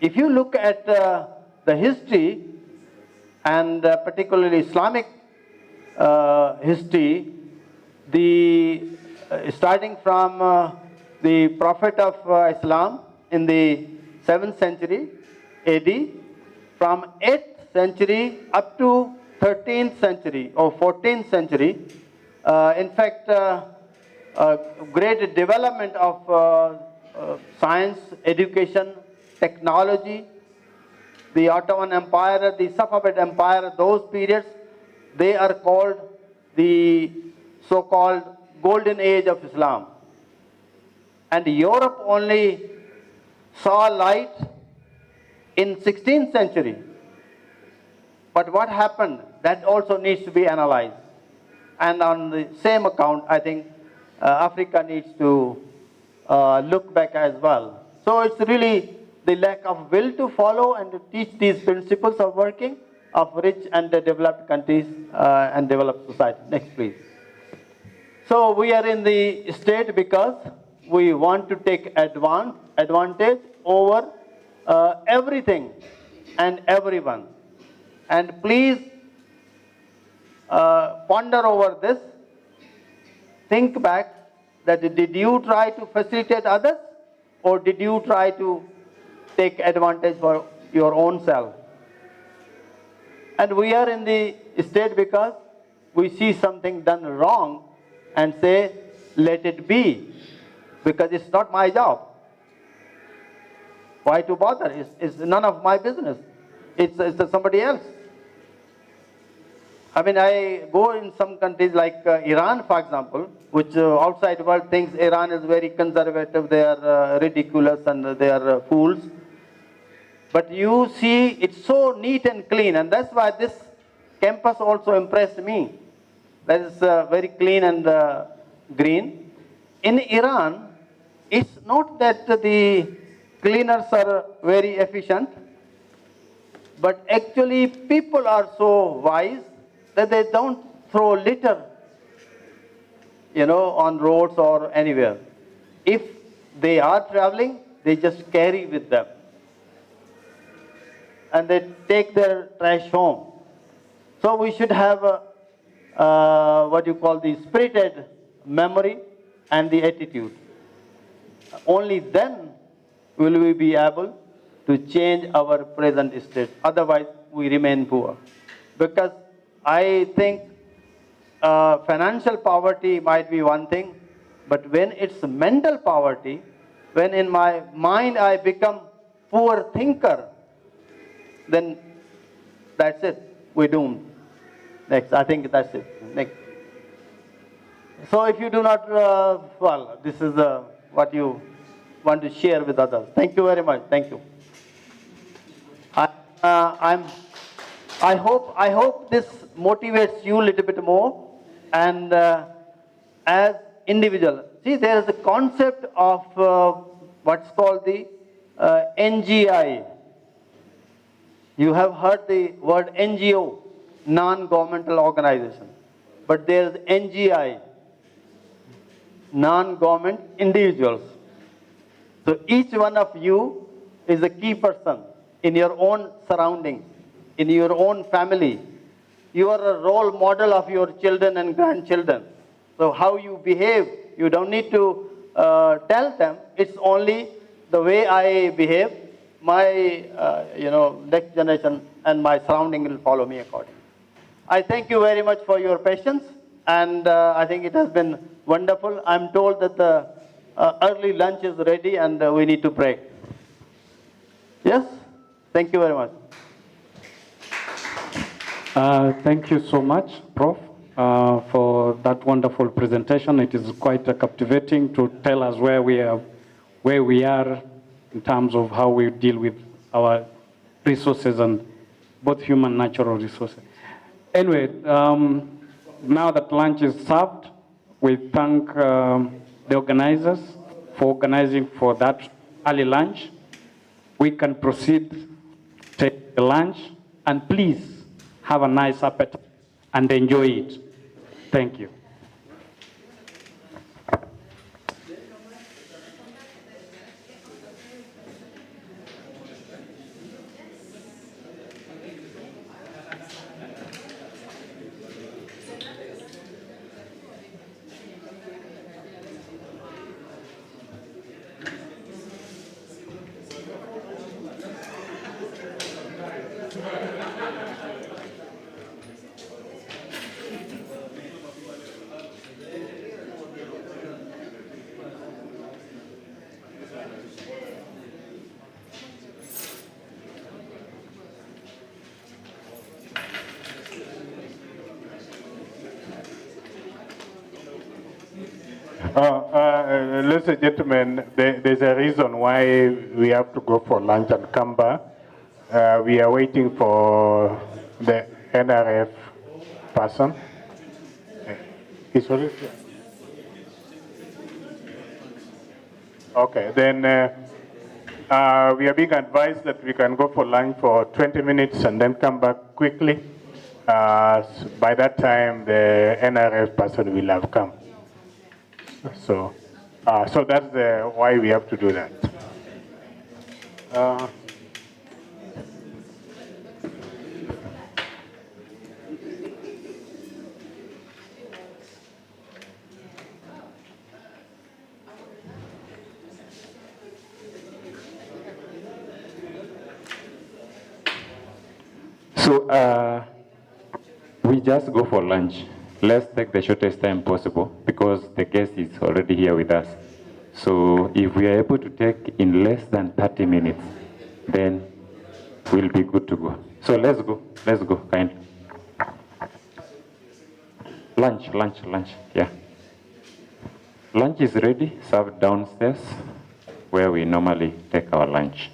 If you look at the history, and particularly Islamic history, starting from the Prophet of Islam in the 7th century AD, from 8th century up to 13th century or 14th century. In fact, great development of science, education, technology. The Ottoman Empire, the Safavid Empire, those periods, they are called the so-called Golden Age of Islam. And Europe only saw light in 16th century. But what happened? That also needs to be analyzed. And on the same account, I think Africa needs to look back as well. So it's really the lack of will to follow and to teach these principles of working of rich and developed countries and developed society. Next, please. So we are in the state because we want to take advantage over everything and everyone. And please ponder over this. Think back that did you try to facilitate others or did you try to take advantage for your own self? And we are in the state because we see something done wrong and say, let it be, because it's not my job. Why to bother? It's none of my business. It's somebody else. I mean, I go in some countries like Iran, for example, which outside world thinks Iran is very conservative, they are ridiculous and they are fools. But you see, it's so neat and clean, and that's why this campus also impressed me. That is very clean and green. In Iran, it's not that the cleaners are very efficient, but actually people are so wise that they don't throw litter, on roads or anywhere. If they are traveling, they just carry with them. And they take their trash home. So we should have what you call the spirited memory and the attitude. Only then will we be able to change our present state. Otherwise, we remain poor. Because I think financial poverty might be one thing, but when it's mental poverty, when in my mind I become poor thinker, then that's it. We're doomed. Next, I think that's it. Next. So if you do not, well, this is what you want to share with others. Thank you very much. Thank you. I hope this motivates you a little bit more, and as individual. See, there is a concept of what's called the NGI. You have heard the word NGO, non-governmental organization, but there is NGI, non-government individuals. So each one of you is a key person in your own surroundings, in your own family. You are a role model of your children and grandchildren. So how you behave, you don't need to tell them. It's only the way I behave. My next generation and my surrounding will follow me accordingly. I thank you very much for your patience, and I think it has been wonderful. I'm told that the early lunch is ready and we need to break. Yes? Thank you very much. Thank you so much, Prof, for that wonderful presentation. It is quite captivating to tell us where we are in terms of how we deal with our resources, and both human and natural resources. Anyway, now that lunch is served, we thank the organizers for organizing for that early lunch. We can proceed, take the lunch, and please have a nice appetite and enjoy it. Thank you. Ladies and gentlemen, there's a reason why we have to go for lunch and come back. We are waiting for the NRF person. He's already here. Okay, then we are being advised that we can go for lunch for 20 minutes and then come back quickly. By that time, the NRF person will have come. So that's why we have to do that. So we just go for lunch. Let's take the shortest time possible because the guest is already here with us. So if we are able to take in less than 30 minutes, then we'll be good to go. So let's go, kindly. Lunch, yeah. Lunch is ready, served downstairs, where we normally take our lunch.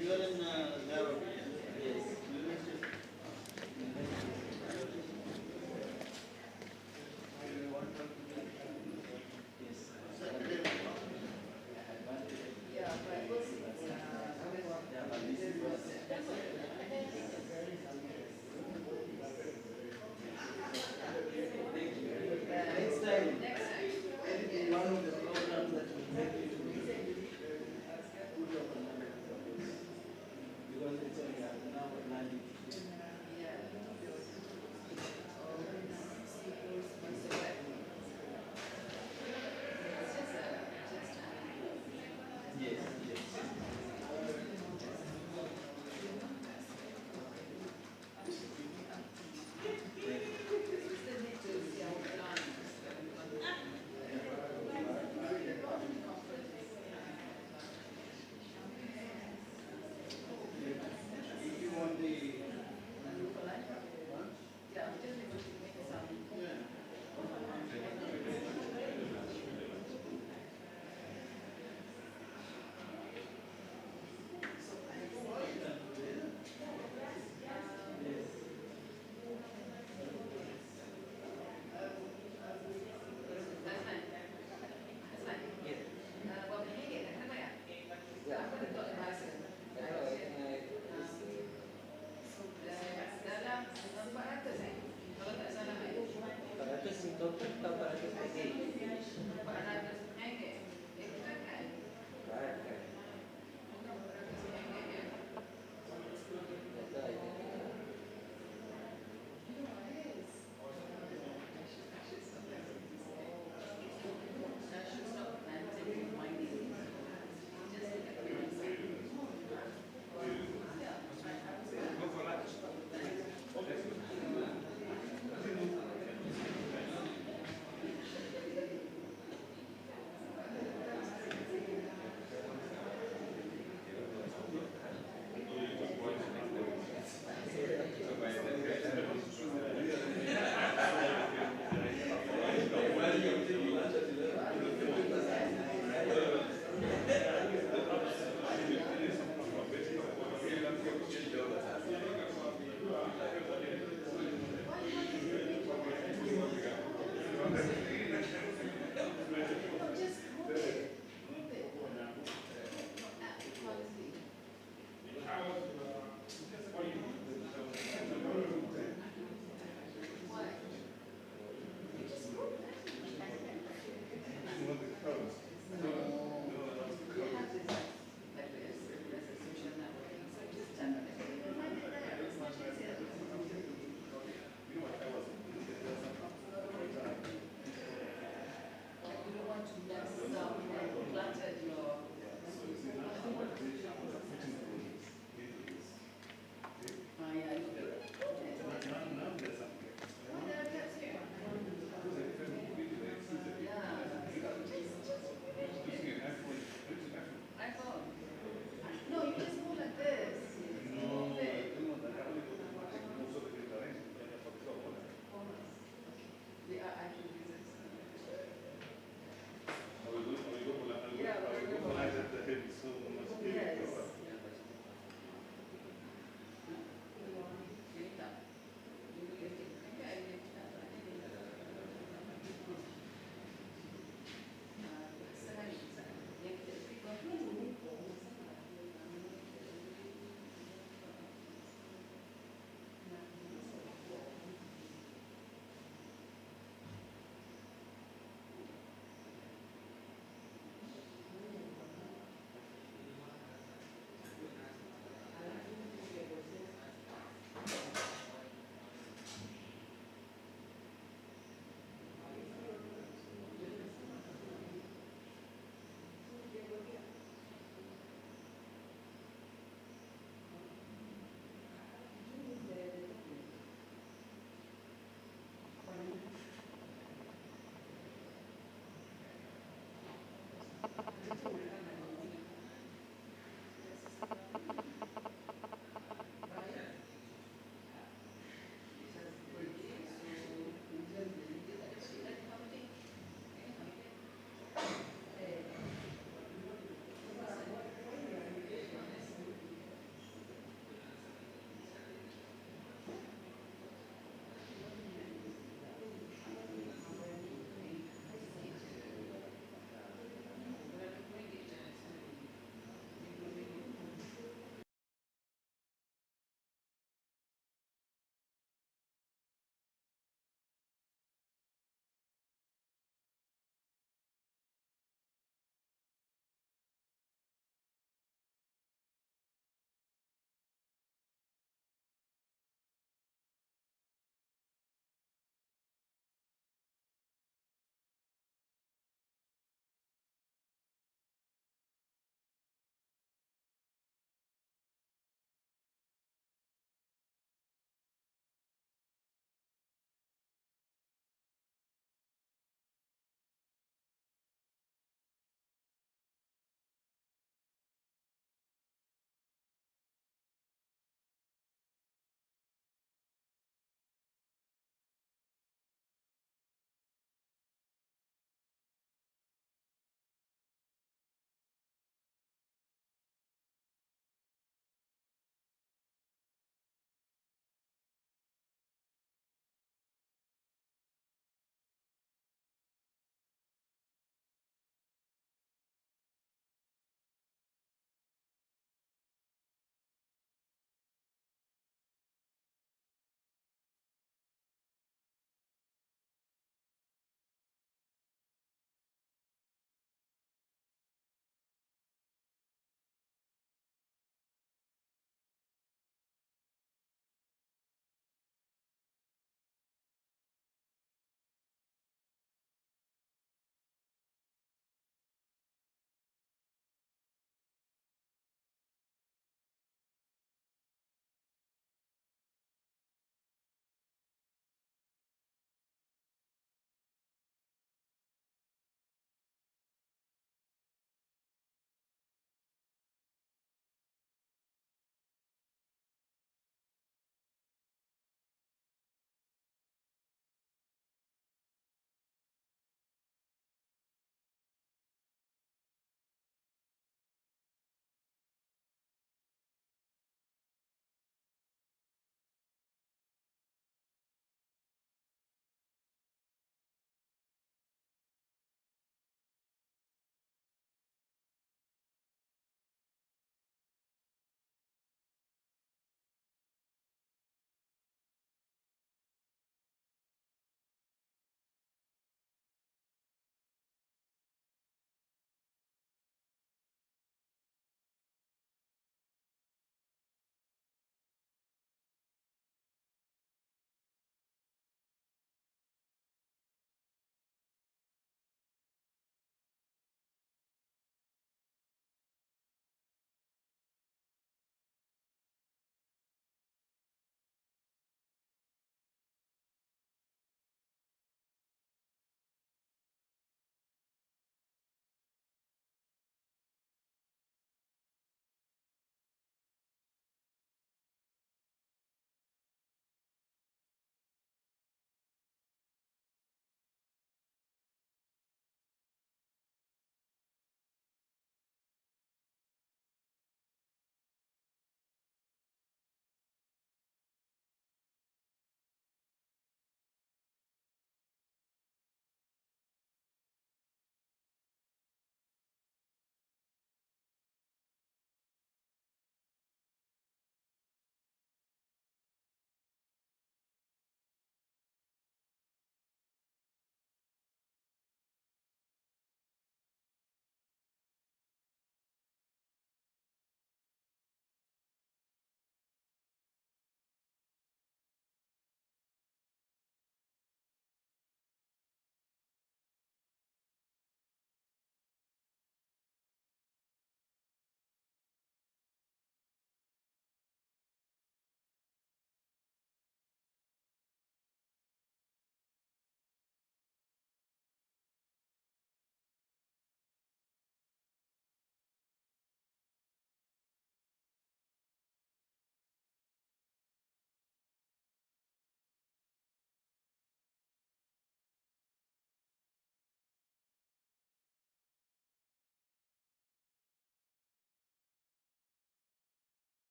You are in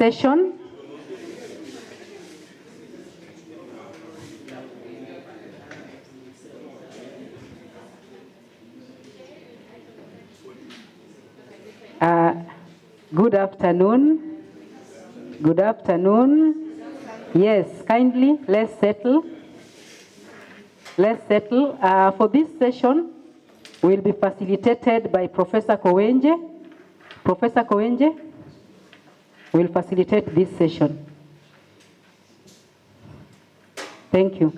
session. Good afternoon. Good afternoon. Yes, kindly, let's settle. Let's settle. For this session, will be facilitated by Professor Kowenje. Professor Kowenje will facilitate this session. Thank you.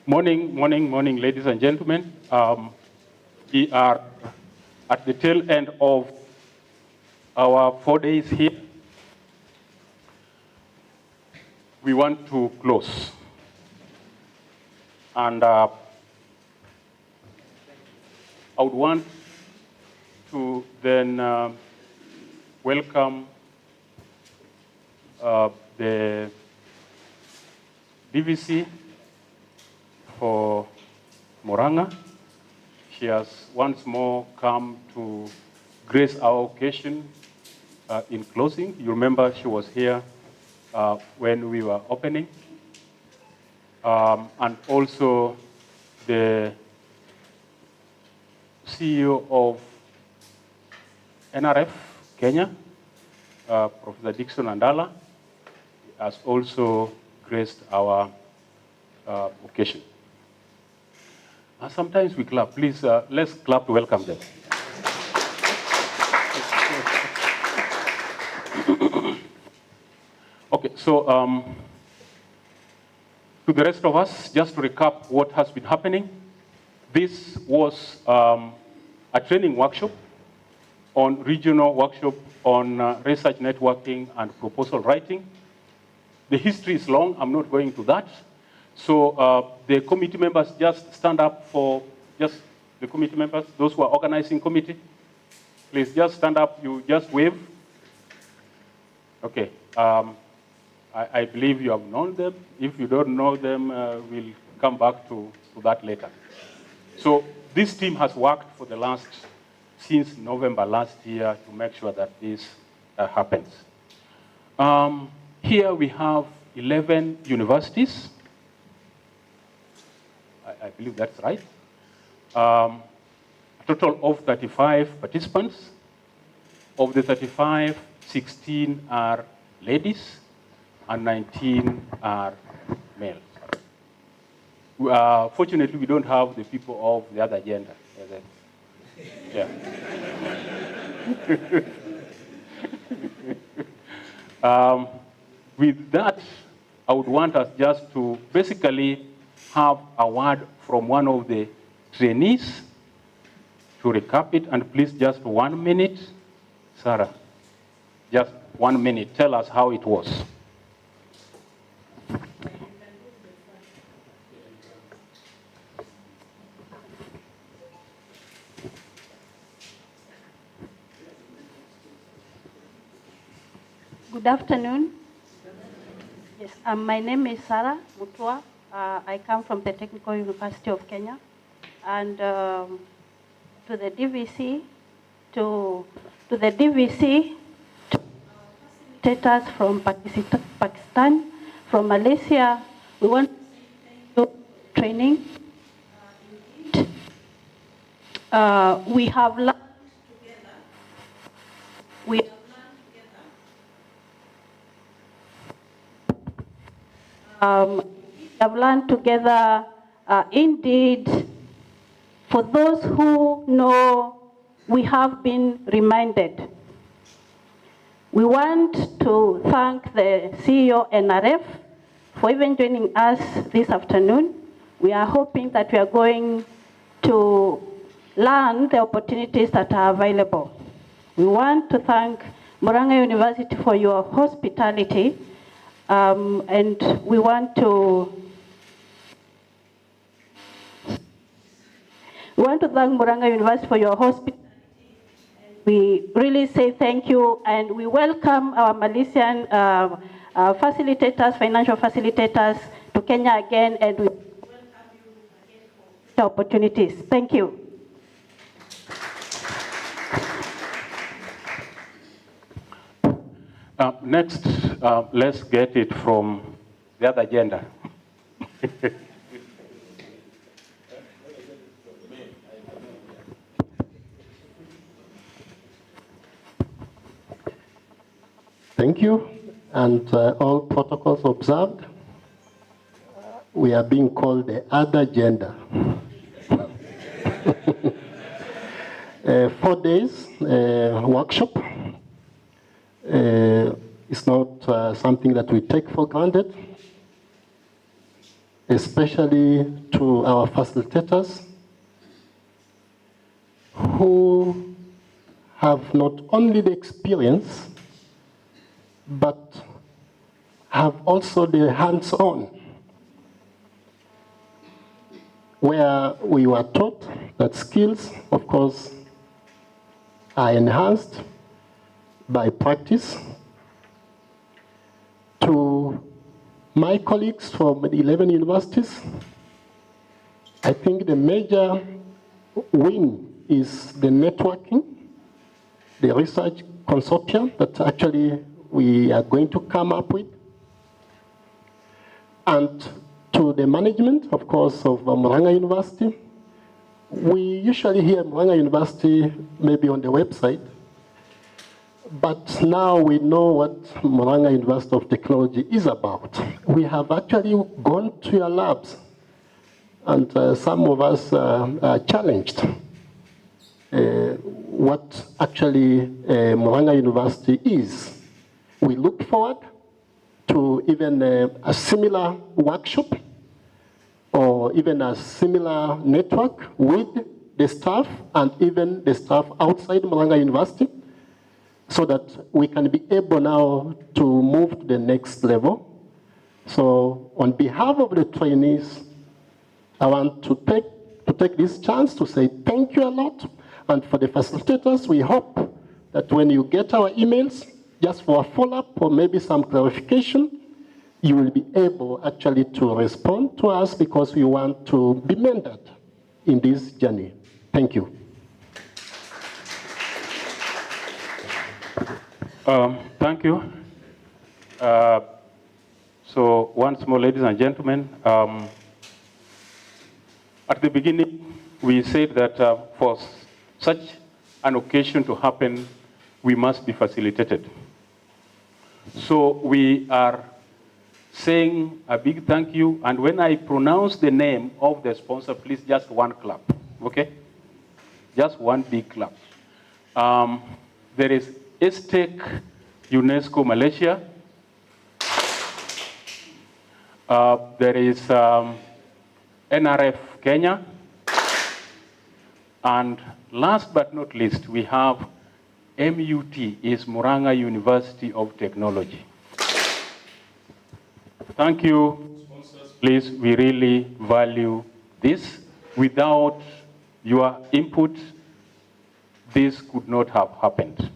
Morning, ladies and gentlemen. We are at the tail end of our 4 days here. We want to close. And I would want to then welcome the DVC for Murang'a. She has once more come to grace our occasion in closing. You remember she was here when we were opening. And also the CEO of NRF Kenya, Professor Dickson Andala, has also graced our occasion. And sometimes we clap. Please, let's clap to welcome them. Okay, so to the rest of us, just to recap what has been happening. This was a training workshop on regional workshop on research networking and proposal writing. The history is long, I'm not going to that. So the committee members just stand up for just the committee members, those who are organizing committee. Please just stand up, you just wave. Okay, I believe you have known them. If you don't know them, we'll come back to that later. So this team has worked for since November last year to make sure that this happens. Here we have 11 universities. I believe that's right. A total of 35 participants. Of the 35, 16 are ladies and 19 are males. Fortunately, we don't have the people of the other gender. Yeah. With that, I would want us just to basically have a word from one of the trainees to recap it, and please just 1 minute. Sarah, just 1 minute. Tell us how it was. Good afternoon. Yes, my name is Sarah Mutua. I come from the Technical University of Kenya, and to the DVC, to facilitators from Pakistan, from Malaysia, we want to do training. We have learned together. We have learned together, indeed, for those who know, we have been reminded. We want to thank the CEO NRF for even joining us this afternoon. We are hoping that we are going to learn the opportunities that are available. We want to thank Murang'a University for your hospitality. And we want to thank Murang'a University for your hospitality. We really say thank you, and we welcome our Malaysian facilitators, financial facilitators to Kenya again, and we welcome you again for the opportunities. Thank you. Next, let's get it from the other gender. Thank you, and all protocols observed. We are being called the other gender. 4 days workshop. is not something that we take for granted, especially to our facilitators who have not only the experience, but have also the hands-on, where we were taught that skills, of course, are enhanced by practice. To my colleagues from the 11 universities, I think the major win is the networking, the research consortium that actually we are going to come up with. And to the management, of course, of Murang'a University, we usually hear Murang'a University maybe on the website, but now we know what Murang'a University of Technology is about. We have actually gone to your labs, and some of us are challenged what actually Murang'a University is. We look forward to even a similar workshop or even a similar network with the staff and even the staff outside Murang'a University, so that we can be able now to move to the next level. So on behalf of the trainees, I want to take this chance to say thank you a lot. And for the facilitators, we hope that when you get our emails, just for a follow-up or maybe some clarification, you will be able actually to respond to us, because we want to be mentored in this journey. Thank you. Thank you. So once more, ladies and gentlemen, at the beginning, we said that for such an occasion to happen, we must be facilitated. So we are saying a big thank you, and when I pronounce the name of the sponsor, please just one clap, okay? Just one big clap. There is ESTEC UNESCO Malaysia. There is NRF Kenya. And last but not least, we have MUT, is Murang'a University of Technology. Thank you, sponsors. Please, we really value this. Without your input, this could not have happened.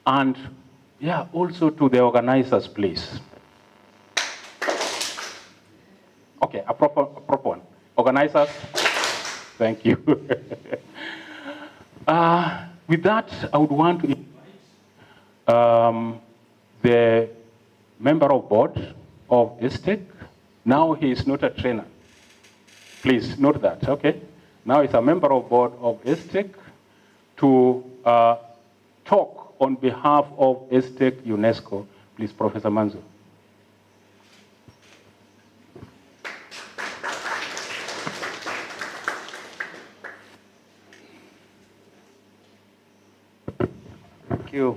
And yeah, also to the organizers, please. Okay, a proper one. Organizers, thank you. With that, I would want to invite the member of board of ESTEC. Now he is not a trainer. Please note that, okay? Now he's a member of board of ESTEC to talk on behalf of ESTEC UNESCO. Please, Professor Manzo. Thank you.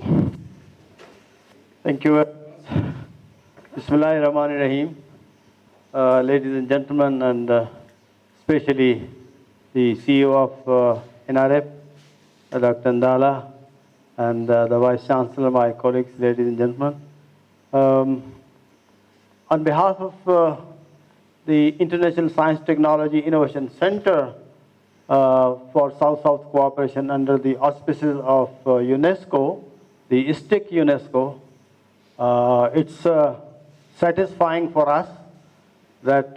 Thank you. Bismillahirrahmanirrahim. Ladies and gentlemen, and especially the CEO of NRF, Dr. Ndala, and the Vice Chancellor, my colleagues, ladies and gentlemen. On behalf of the International Science Technology Innovation Center for South-South Cooperation under the auspices of UNESCO, the ISTIC UNESCO, it's satisfying for us that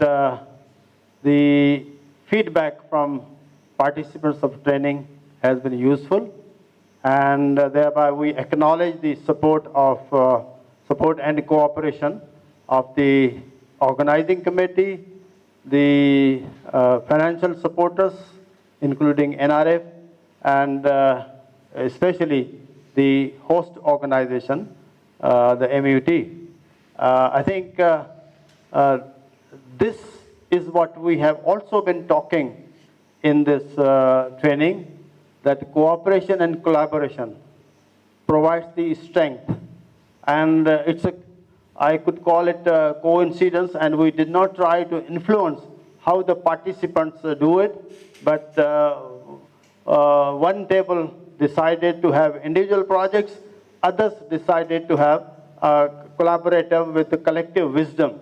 the feedback from participants of training has been useful, and thereby we acknowledge the support and cooperation of the organizing committee, the financial supporters, including NRF, and especially the host organization, the MUT. I think this is what we have also been talking in this training, that cooperation and collaboration provides the strength And I could call it a coincidence, and we did not try to influence how the participants do it, but one table decided to have individual projects, others decided to have collaborative with the collective wisdom.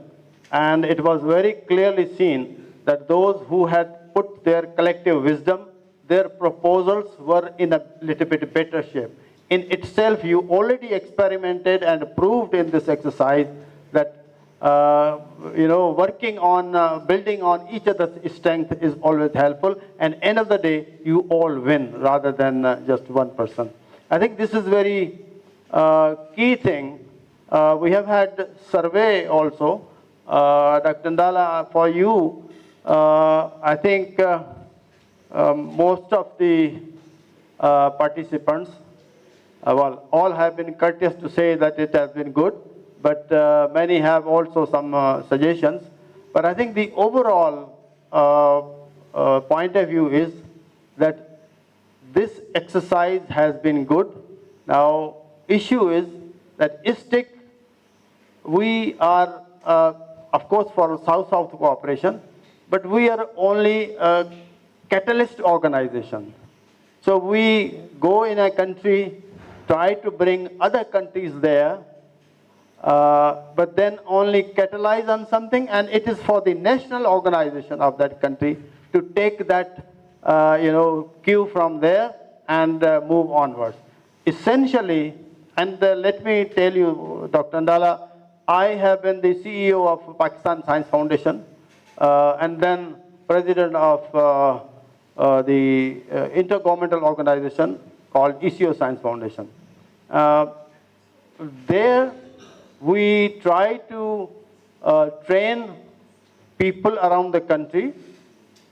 And it was very clearly seen that those who had put their collective wisdom, their proposals were in a little bit better shape. In itself, you already experimented and proved in this exercise that working on, building on each other's strength is always helpful, and end of the day, you all win rather than just one person. I think this is very key thing. We have had survey also. Dr. Ndala, for you, I think most of the participants, well, all have been courteous to say that it has been good, but many have also some suggestions. But I think the overall point of view is that this exercise has been good. Now, issue is that ISTIC, we are, of course, for South-South cooperation, but we are only a catalyst organization. So we go in a country, try to bring other countries there, but then only catalyze on something, and it is for the national organization of that country to take that cue from there and move onwards. Essentially, and let me tell you, Dr. Ndala, I have been the CEO of Pakistan Science Foundation, and then president of the intergovernmental organization called ECO Science Foundation. There we try to train people around the country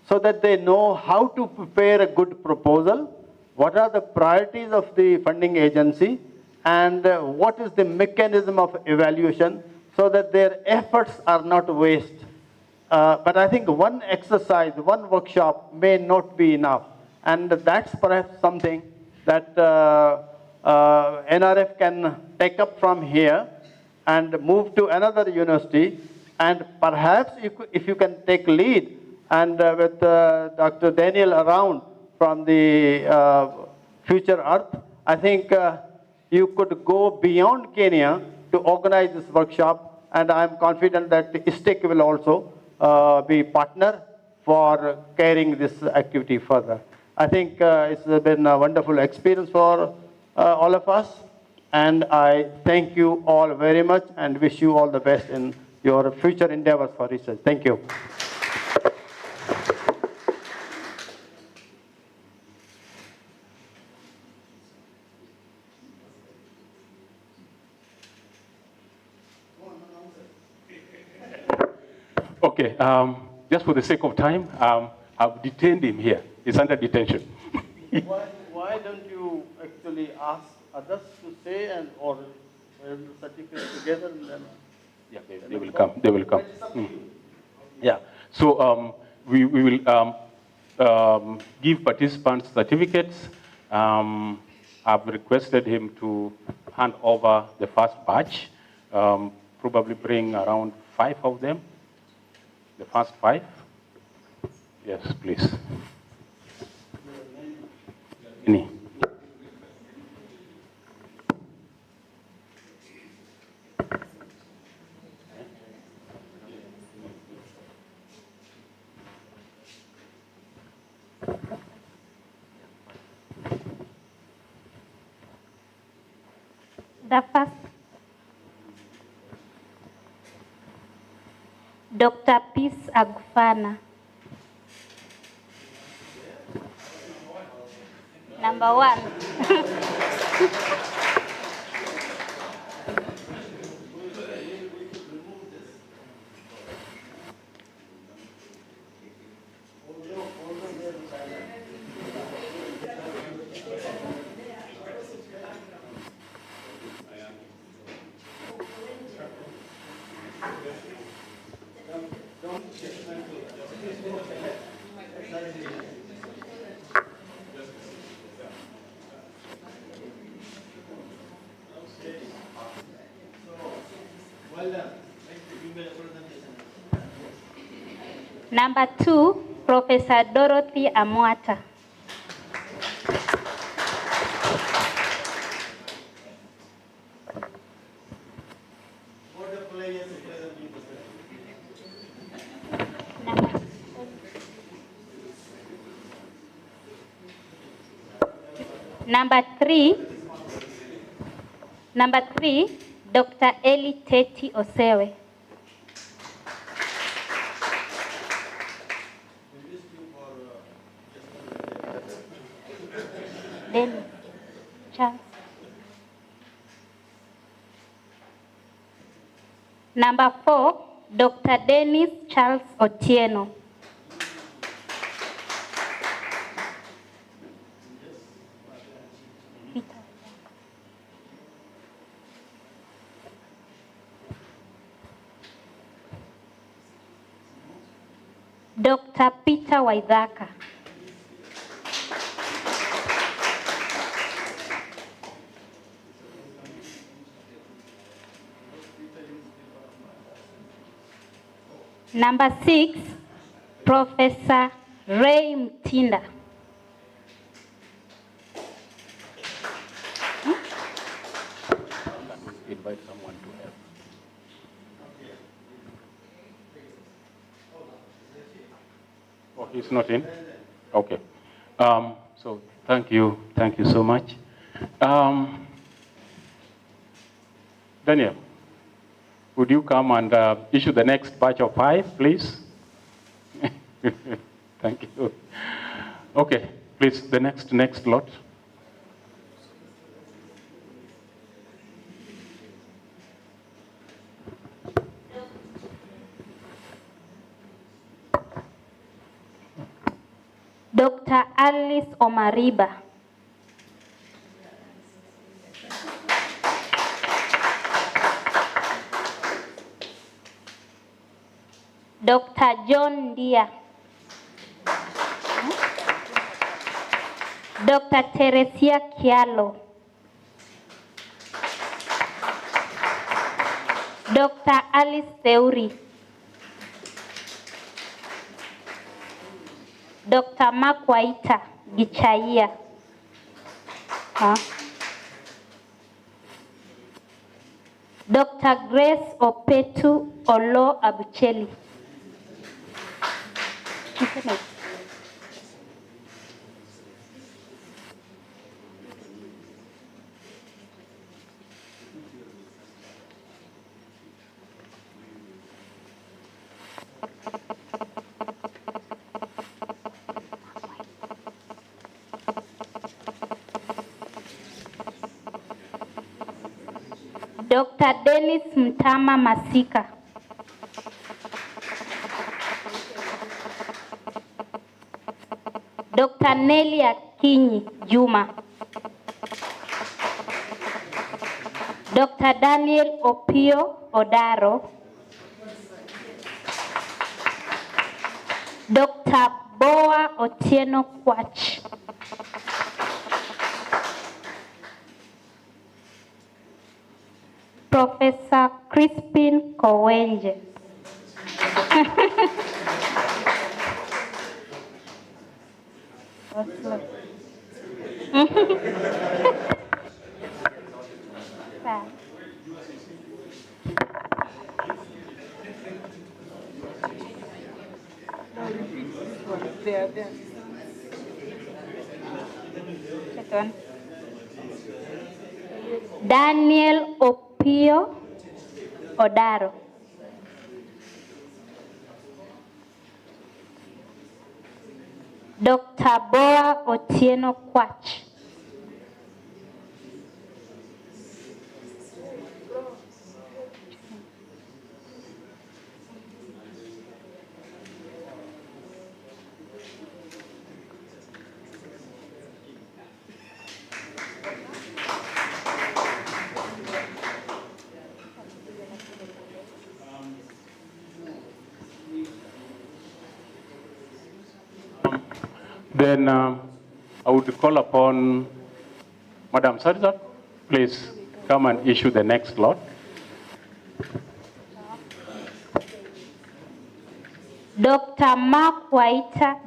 so that they know how to prepare a good proposal, what are the priorities of the funding agency, and what is the mechanism of evaluation so that their efforts are not waste. But I think one exercise, one workshop may not be enough. And that's perhaps something that NRF can take up from here and move to another university. And perhaps if you can take lead, and with Dr. Daniel around from the Future Earth, I think you could go beyond Kenya to organize this workshop. And I'm confident that ISTIC will also be partner for carrying this activity further. I think it's been a wonderful experience for all of us, and I thank you all very much and wish you all the best in your future endeavors for research. Thank you. Okay, just for the sake of time, I've detained him here. He's under detention. Why don't you actually ask others to say, and or the certificate together, and then yeah, they will come. They will come. Yeah. So we will give participants certificates. I've requested him to hand over the first batch. Probably bring around 5 of them. The first 5. Yes, please. Any? The first, Dr. Peace Agufana. Number 1. Well done. Thank you. You made a presentation. Number 2, Professor Dorothy Amwata. What the players to present you the Number three, Dr. Eli Teti Osewe. Then, Charles. Number 4, Dr. Dennis Charles Otieno. Dr. Peter Waithaka. Number 6, Professor Ray Mtinda. Invite someone to help. Oh, he's not in? Okay. So thank you so much. Daniel, would you come and issue the next batch of 5, please? Thank you. Okay, please, the next lot. Dr. Alice Omariba. Dr. John Dia. Dr. Teresia Kialo. Dr. Alice Theuri. Dr. Makwaita Gichaia. Dr. Grace Opetu Olo Abucheli. Dr. Dennis Mtama Masika. Dr. Nelly Akinyi Juma. Dr. Daniel Opio Odaro. Dr. Boa Otieno Kwach. Professor Crispin Kowenje. Daniel Opio Odaro. Dr. Boa Otieno Kwach. Then I would call upon Madam Sarzak, please come and issue the next lot. Dr. Mark Waita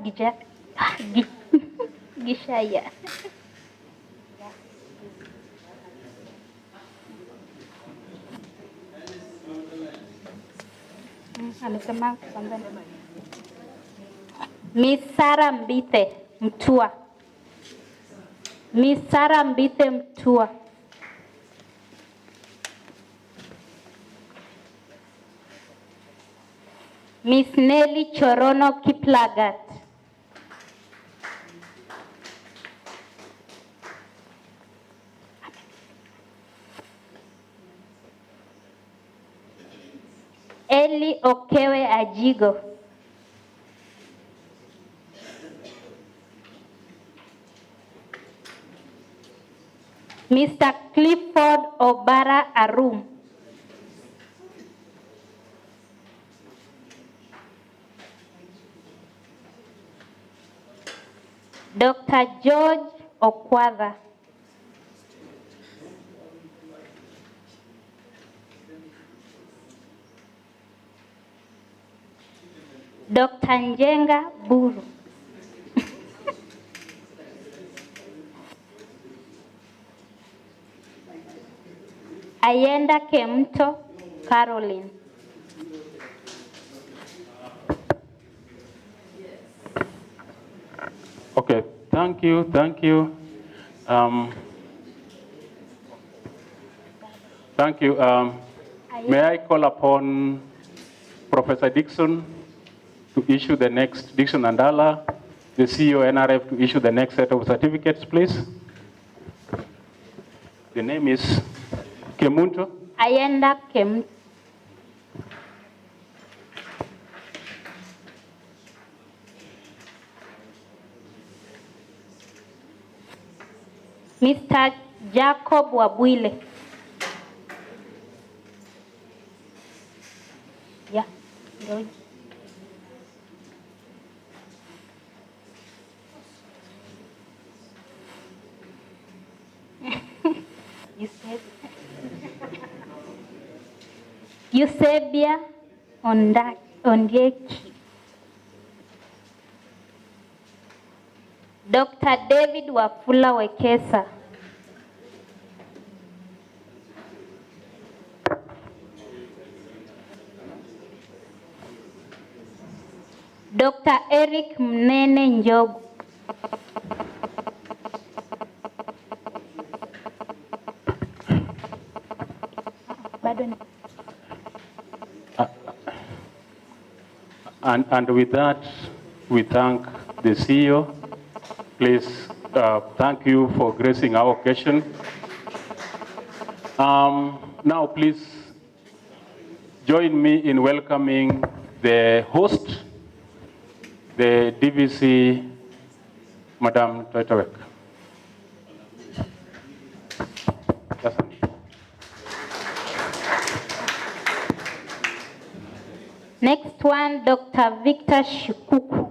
Gishaya. Amesema kwanza. Miss Sarah Mbithe Mtua. Miss Sarah Mbithe Mtua. Miss Nelly Chorono Kiplagat. Eli Okewe Ajigo. Mr. Clifford Obara Arum. Dr. George Okwadha. Dr. Njenga Buru. Ayenda Kemto Caroline. Okay, thank you, thank you. Thank you. May I call upon Professor Dixon to issue the next, Dixon Andala, the CEO NRF, to issue the next set of certificates, please. The name is Kemunto. Ayenda Kemto. Mr. Jacob Wabwile. Yeah. Eusebia Ondieki. Dr. David Wafula Wekesa. Dr. Eric Mnene Njogu. And with that, we thank the CEO. Please, thank you for gracing our occasion. Now, please join me in welcoming the host, the DVC, Madam Toitowek. Next one, Dr. Victor Shikuku.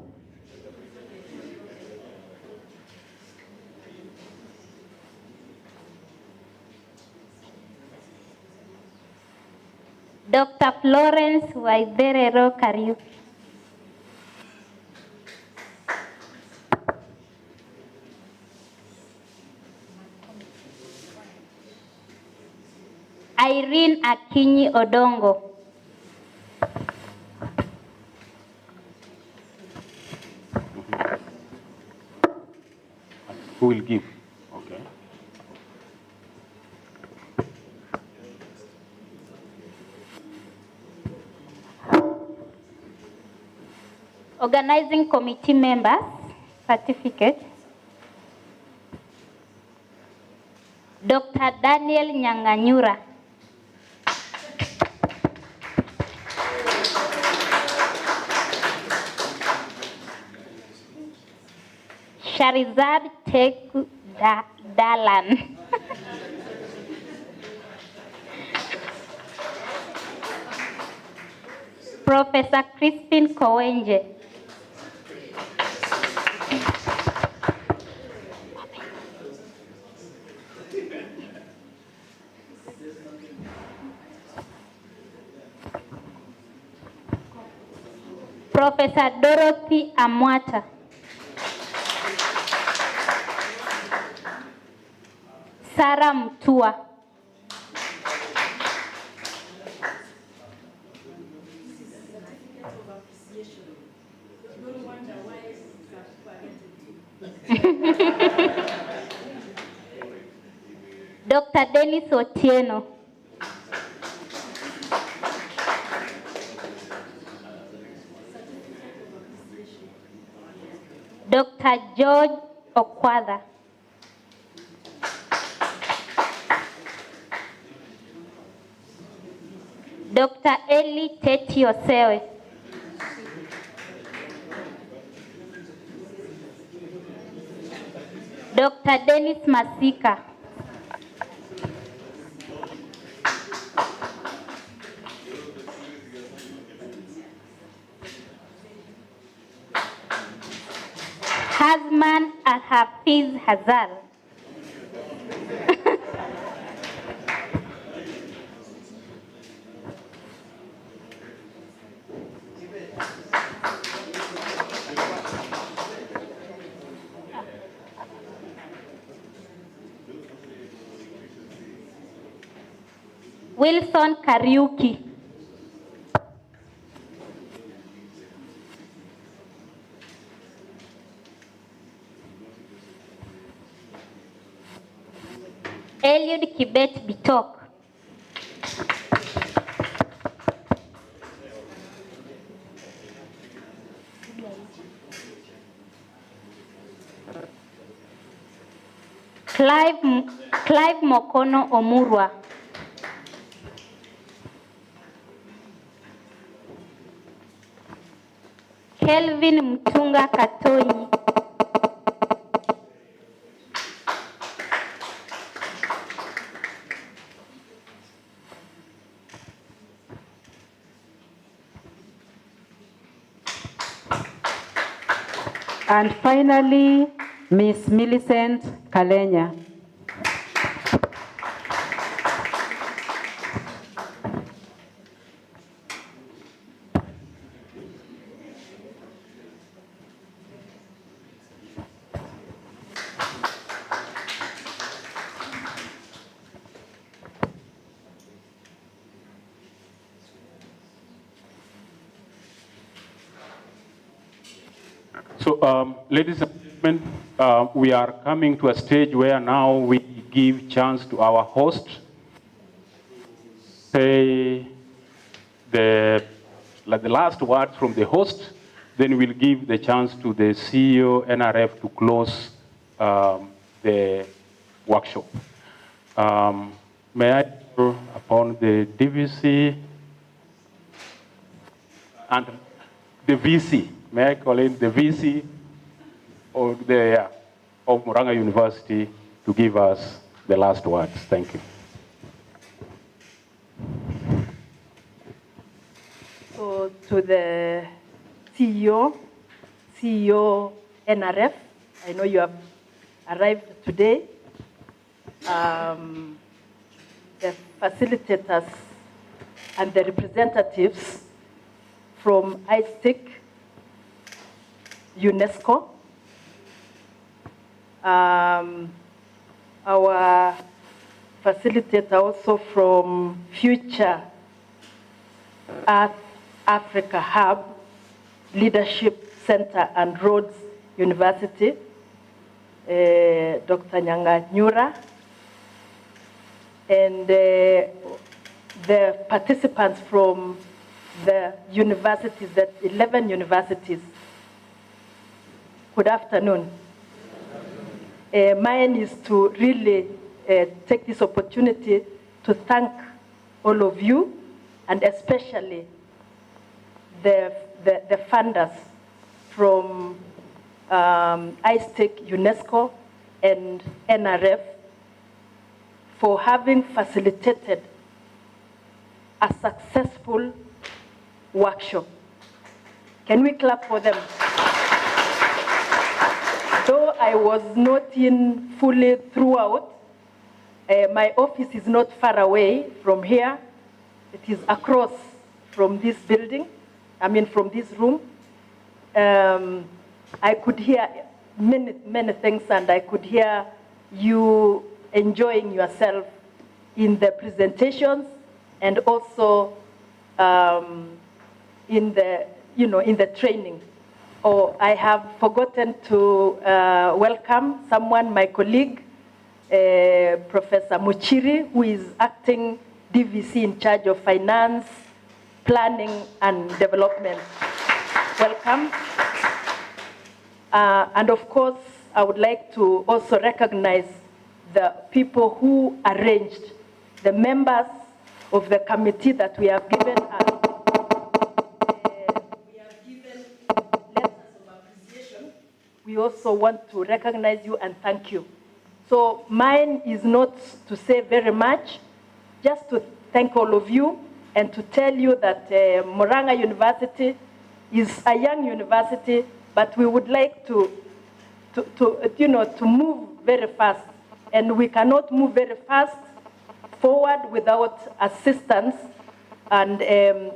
Dr. Florence Waiderero Kariuki. Irene Akinyi Odongo. Who will give? Okay. Organizing committee members, certificate. Dr. Daniel Nyanganyura. Sharizad Teku Dalan. Professor Crispin Kowenje. Professor Dorothy Amwata. Sarah Mtua. Dr. Dennis Otieno. Dr. George Okwada. Dr. Eli Teti Osewe. Dr. Dennis Masika. Hazman Al-Hafiz Hazal. Wilson Kariuki. Eliud Kibet Bitok. Clive Mokono Omurwa. Kelvin Mtunga Katonyi. And finally, Miss Millicent Kalenya. So, ladies and gentlemen, we are coming to a stage where now we give chance to our host say the last word from the host, then we'll give the chance to the CEO NRF to close the workshop. May I call upon the DVC and the VC? May I call in the VC of Murang'a University to give us the last words? Thank you. So to the CEO NRF, I know you have arrived today. The facilitators and the representatives from ISTIC, UNESCO, our facilitator also from Future Earth Africa Hub, Leadership Center and Rhodes University, Dr. Nyura, and the participants from the universities, the 11 universities. Good afternoon. Mine is to really take this opportunity to thank all of you, and especially the funders from ISTIC, UNESCO, and NRF for having facilitated a successful workshop. Can we clap for them? Though I was not in fully throughout, my office is not far away from here. It is across from this building, from this room. I could hear many things, and I could hear you enjoying yourself in the presentations and also in the, in the training. Oh, I have forgotten to welcome someone, my colleague, Professor Muchiri, who is acting DVC in charge of finance, planning, and development. Welcome. And of course, I would like to also recognize the people who arranged, the members of the committee that we have given letters of appreciation. We also want to recognize you and thank you. So mine is not to say very much, just to thank all of you and to tell you that Murang'a University is a young university, but we would like to move very fast. And we cannot move very fast forward without assistance and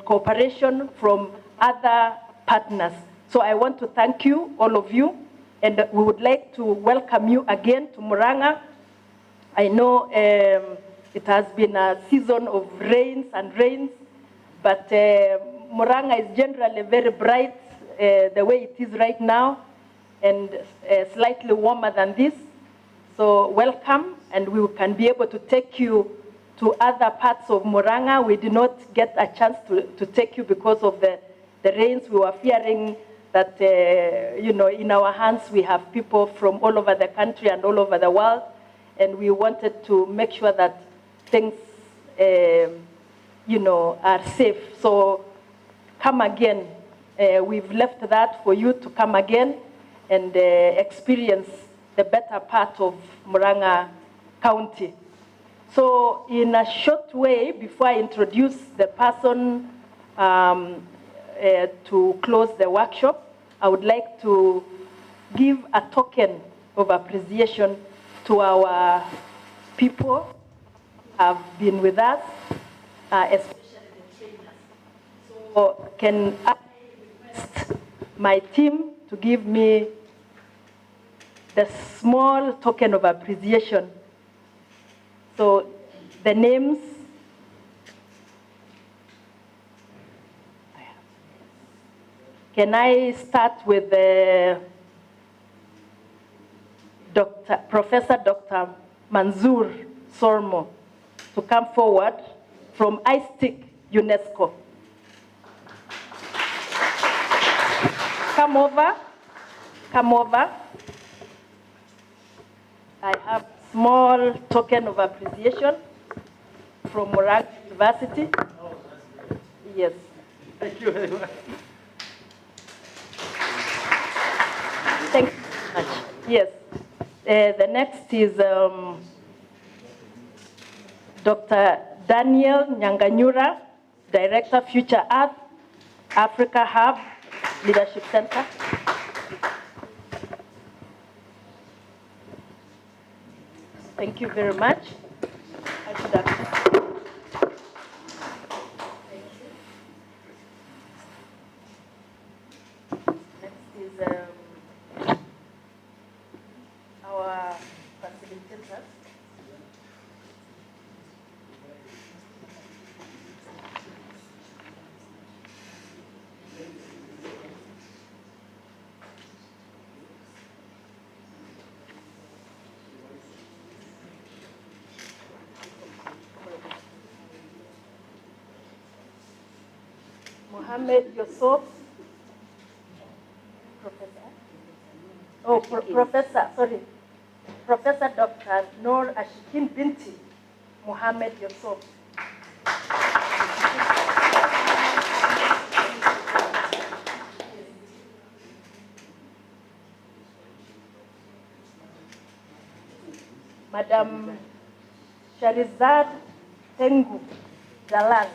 cooperation from other partners. So I want to thank you, all of you, and we would like to welcome you again to Murang'a. I know it has been a season of rains, but Murang'a is generally very bright the way it is right now, and slightly warmer than this. So welcome, and we can be able to take you to other parts of Murang'a. We did not get a chance to take you because of the rains. We were fearing that, in our hands we have people from all over the country and all over the world, and we wanted to make sure that things, are safe. So come again. We've left that for you to come again and experience the better part of Murang'a County. So in a short way, before I introduce the person to close the workshop, I would like to give a token of appreciation to our people who have been with us, especially the trainers. So can I request my team to give me the small token of appreciation? So the names, can I start with Professor Dr. Manzoor Sormo to come forward from ISTIC UNESCO. Come over. I have small token of appreciation from Murang'a University. Yes. Thank you very much. Thank you very much. Yes. The next is Dr. Daniel Nyanganyura, Director, Future Earth, Africa Hub Leadership Center. Thank you very much. I should have... Next is our facilitators. Mohammed Yusuf, Professor Dr. Noor Ashikin Binti Mohammed Yusuf. Madam Sharizad Tengu Jalan.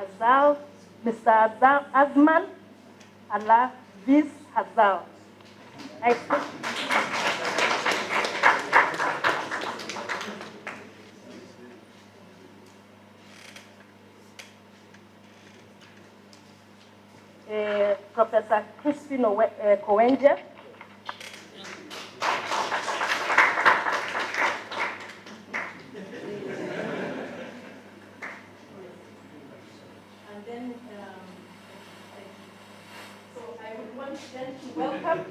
Hazal, Mr. Hazal Azman, Allah Viz Hazal. Nice to Professor Crispin Kowenje. And then, so I would want then to welcome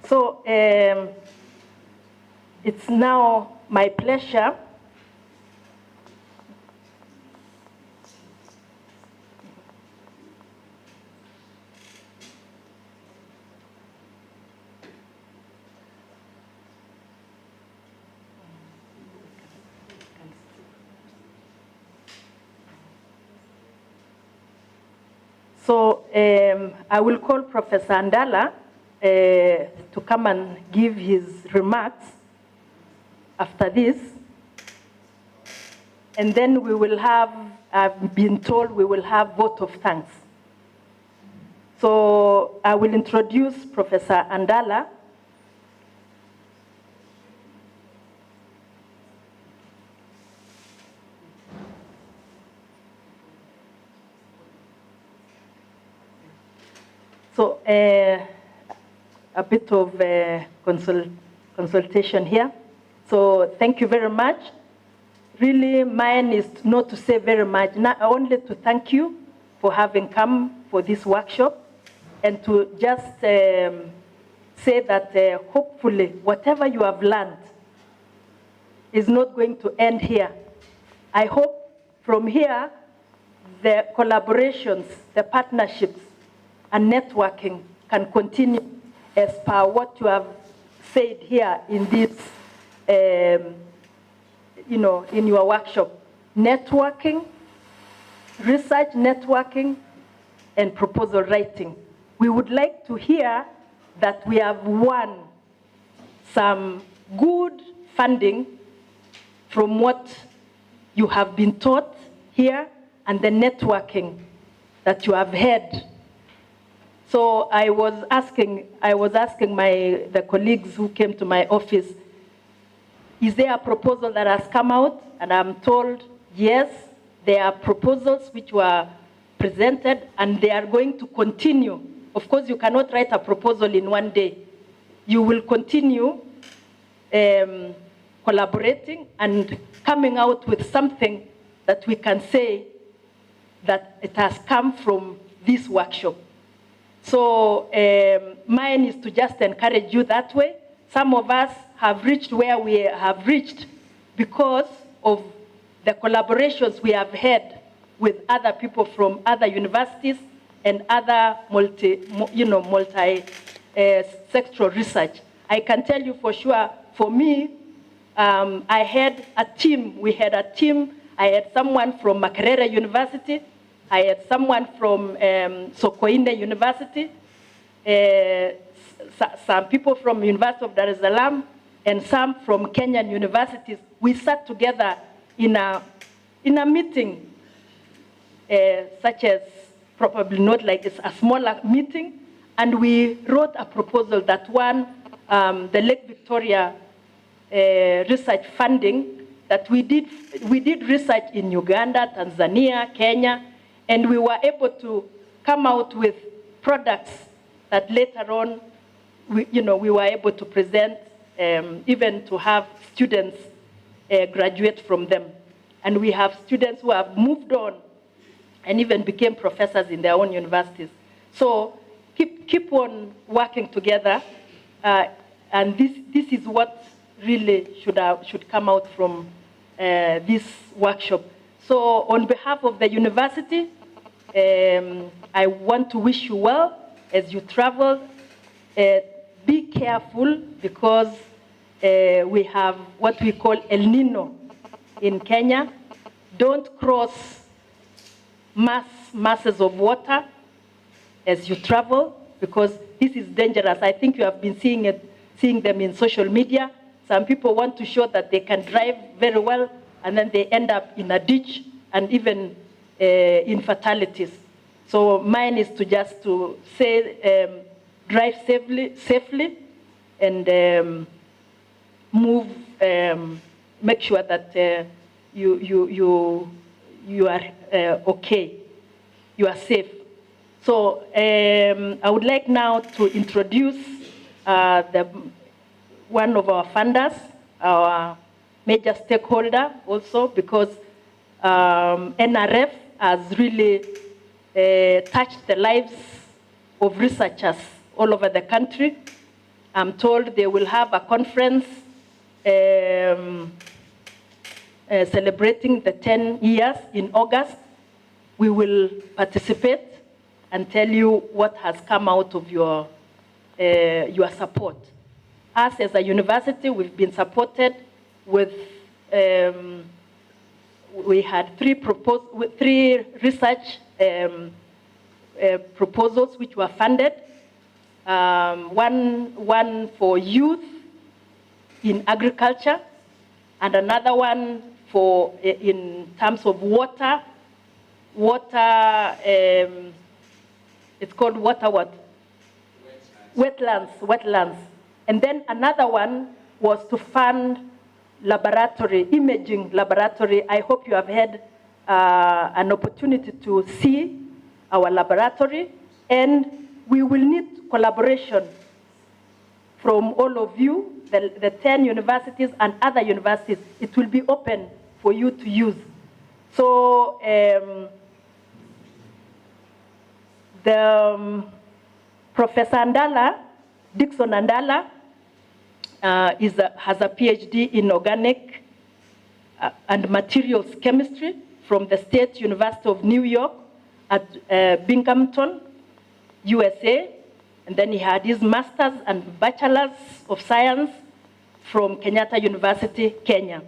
So it's now my pleasure I will call Professor Andala to come and give his remarks after this. And then we will have, I've been told we will have vote of thanks. So I will introduce Professor Andala. So a bit of consultation here. So thank you very much. Really, mine is not to say very much, not only to thank you for having come for this workshop and to just say that hopefully whatever you have learned is not going to end here. I hope from here the collaborations, the partnerships, and networking can continue as per what you have said here in this, in your workshop. Networking, research networking, and proposal writing. We would like to hear that we have won some good funding from what you have been taught here and the networking that you have had. So I was asking the colleagues who came to my office, is there a proposal that has come out? And I'm told, yes, there are proposals which were presented and they are going to continue. Of course, you cannot write a proposal in one day. You will continue collaborating and coming out with something that we can say that it has come from this workshop. So mine is to just encourage you that way. Some of us have reached where we have reached because of the collaborations we have had with other people from other universities and other multi-sectoral research. I can tell you for sure, for me, I had a team. We had a team. I had someone from Makerere University. I had someone from Sokoine University, some people from University of Dar es Salaam, and some from Kenyan universities. We sat together in a meeting, such as probably not like it's a smaller meeting, and we wrote a proposal that won the Lake Victoria research funding. That we did research in Uganda, Tanzania, Kenya. And we were able to come out with products that later on, we were able to present, even to have students graduate from them. And we have students who have moved on and even became professors in their own universities. So keep on working together. And this is what really should come out from this workshop. So on behalf of the university, I want to wish you well as you travel. Be careful because we have what we call El Nino in Kenya. Don't cross masses of water as you travel, because this is dangerous. I think you have been seeing them in social media. Some people want to show that they can drive very well, and then they end up in a ditch and even in fatalities. So mine is to just to say, drive safely and move, make sure that you are okay, you are safe. So I would like now to introduce one of our funders, our major stakeholder also, because NRF has really touched the lives of researchers all over the country. I'm told they will have a conference celebrating the 10 years in August. We will participate and tell you what has come out of your support. Us as a university, we've been supported with, we had three research proposals which were funded. One for youth in agriculture, and another one for in terms of water. It's called water what? Wetlands. And then another one was to fund imaging laboratory. I hope you have had an opportunity to see our laboratory, and we will need collaboration from all of you, the 10 universities and other universities. It will be open for you to use. So Professor Andala, Dixon Andala, has a PhD in organic and materials chemistry from the State University of New York at Binghamton, USA. And then he had his master's and bachelor's of science from Kenyatta University, Kenya.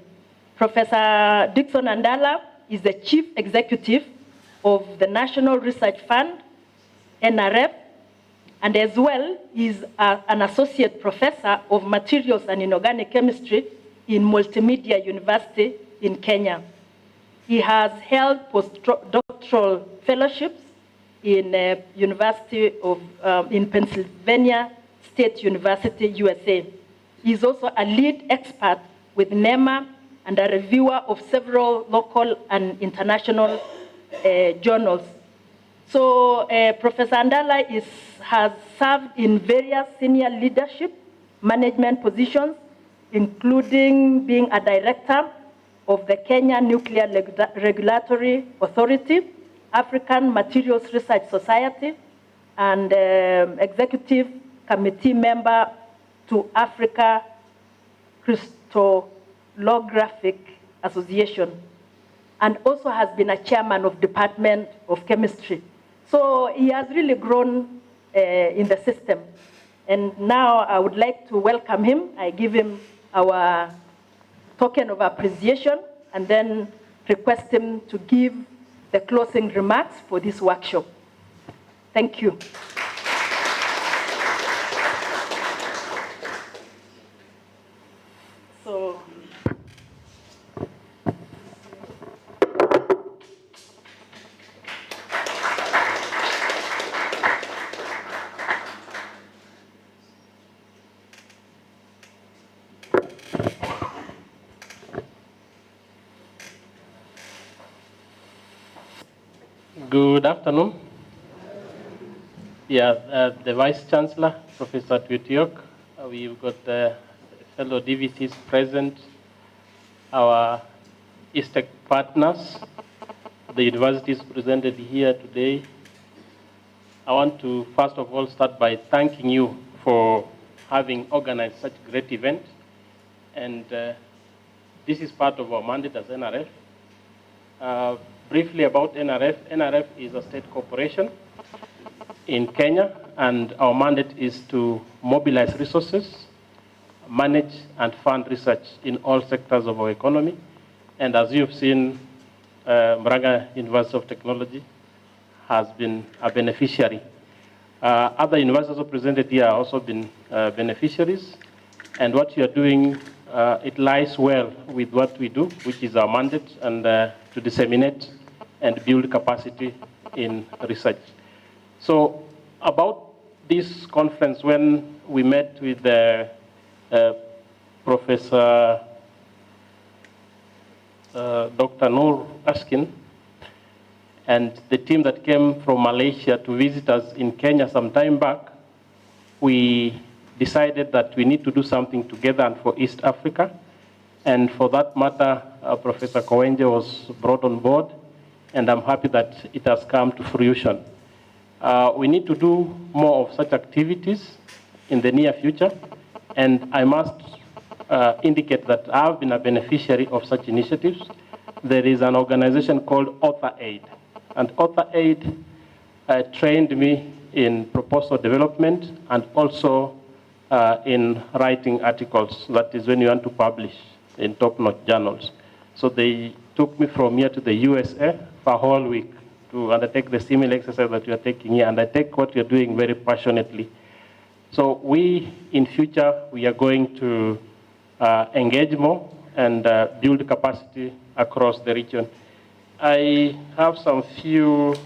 Professor Dixon Andala is the chief executive of the National Research Fund, NRF, and as well is an associate professor of materials and inorganic chemistry in Multimedia University in Kenya. He has held postdoctoral fellowships in University of in Pennsylvania State University, USA. He is also a lead expert with NEMA and a reviewer of several local and international journals. So Professor Andala has served in various senior leadership management positions, including being a director of the Kenya Nuclear Regulatory Authority, African Materials Research Society, and executive committee member to Africa Crystallographic Association, and also has been a chairman of Department of Chemistry. So he has really grown in the system. And now I would like to welcome him. I give him our token of appreciation and then request him to give the closing remarks for this workshop. Thank you. So, good afternoon. Yeah, the Vice Chancellor, Professor Tuitiok. We've got the fellow DVCs present, our ISTEC partners, the universities presented here today. I want to first of all start by thanking you for having organized such a great event. And this is part of our mandate as NRF. Briefly about NRF. NRF is a state corporation in Kenya, and our mandate is to mobilize resources, manage and fund research in all sectors of our economy. And as you've seen, Murang'a University of Technology has been a beneficiary. Other universities represented here have also been beneficiaries. And what you are doing, it lies well with what we do, which is our mandate, and to disseminate and build capacity in research. So about this conference, when we met with Professor Dr. Noor Ashkin, and the team that came from Malaysia to visit us in Kenya some time back, we decided that we need to do something together and for East Africa. And for that matter, Professor Kowenje was brought on board, and I'm happy that it has come to fruition. We need to do more of such activities in the near future, and I must indicate that I've been a beneficiary of such initiatives. There is an organization called Author Aid, and Author Aid trained me in proposal development and also in writing articles. That is when you want to publish in top-notch journals. So they took me from here to the USA for a whole week to undertake the similar exercise that you are taking here, and I take what you're doing very passionately. So we, in future, we are going to engage more and build capacity across the region. I have some few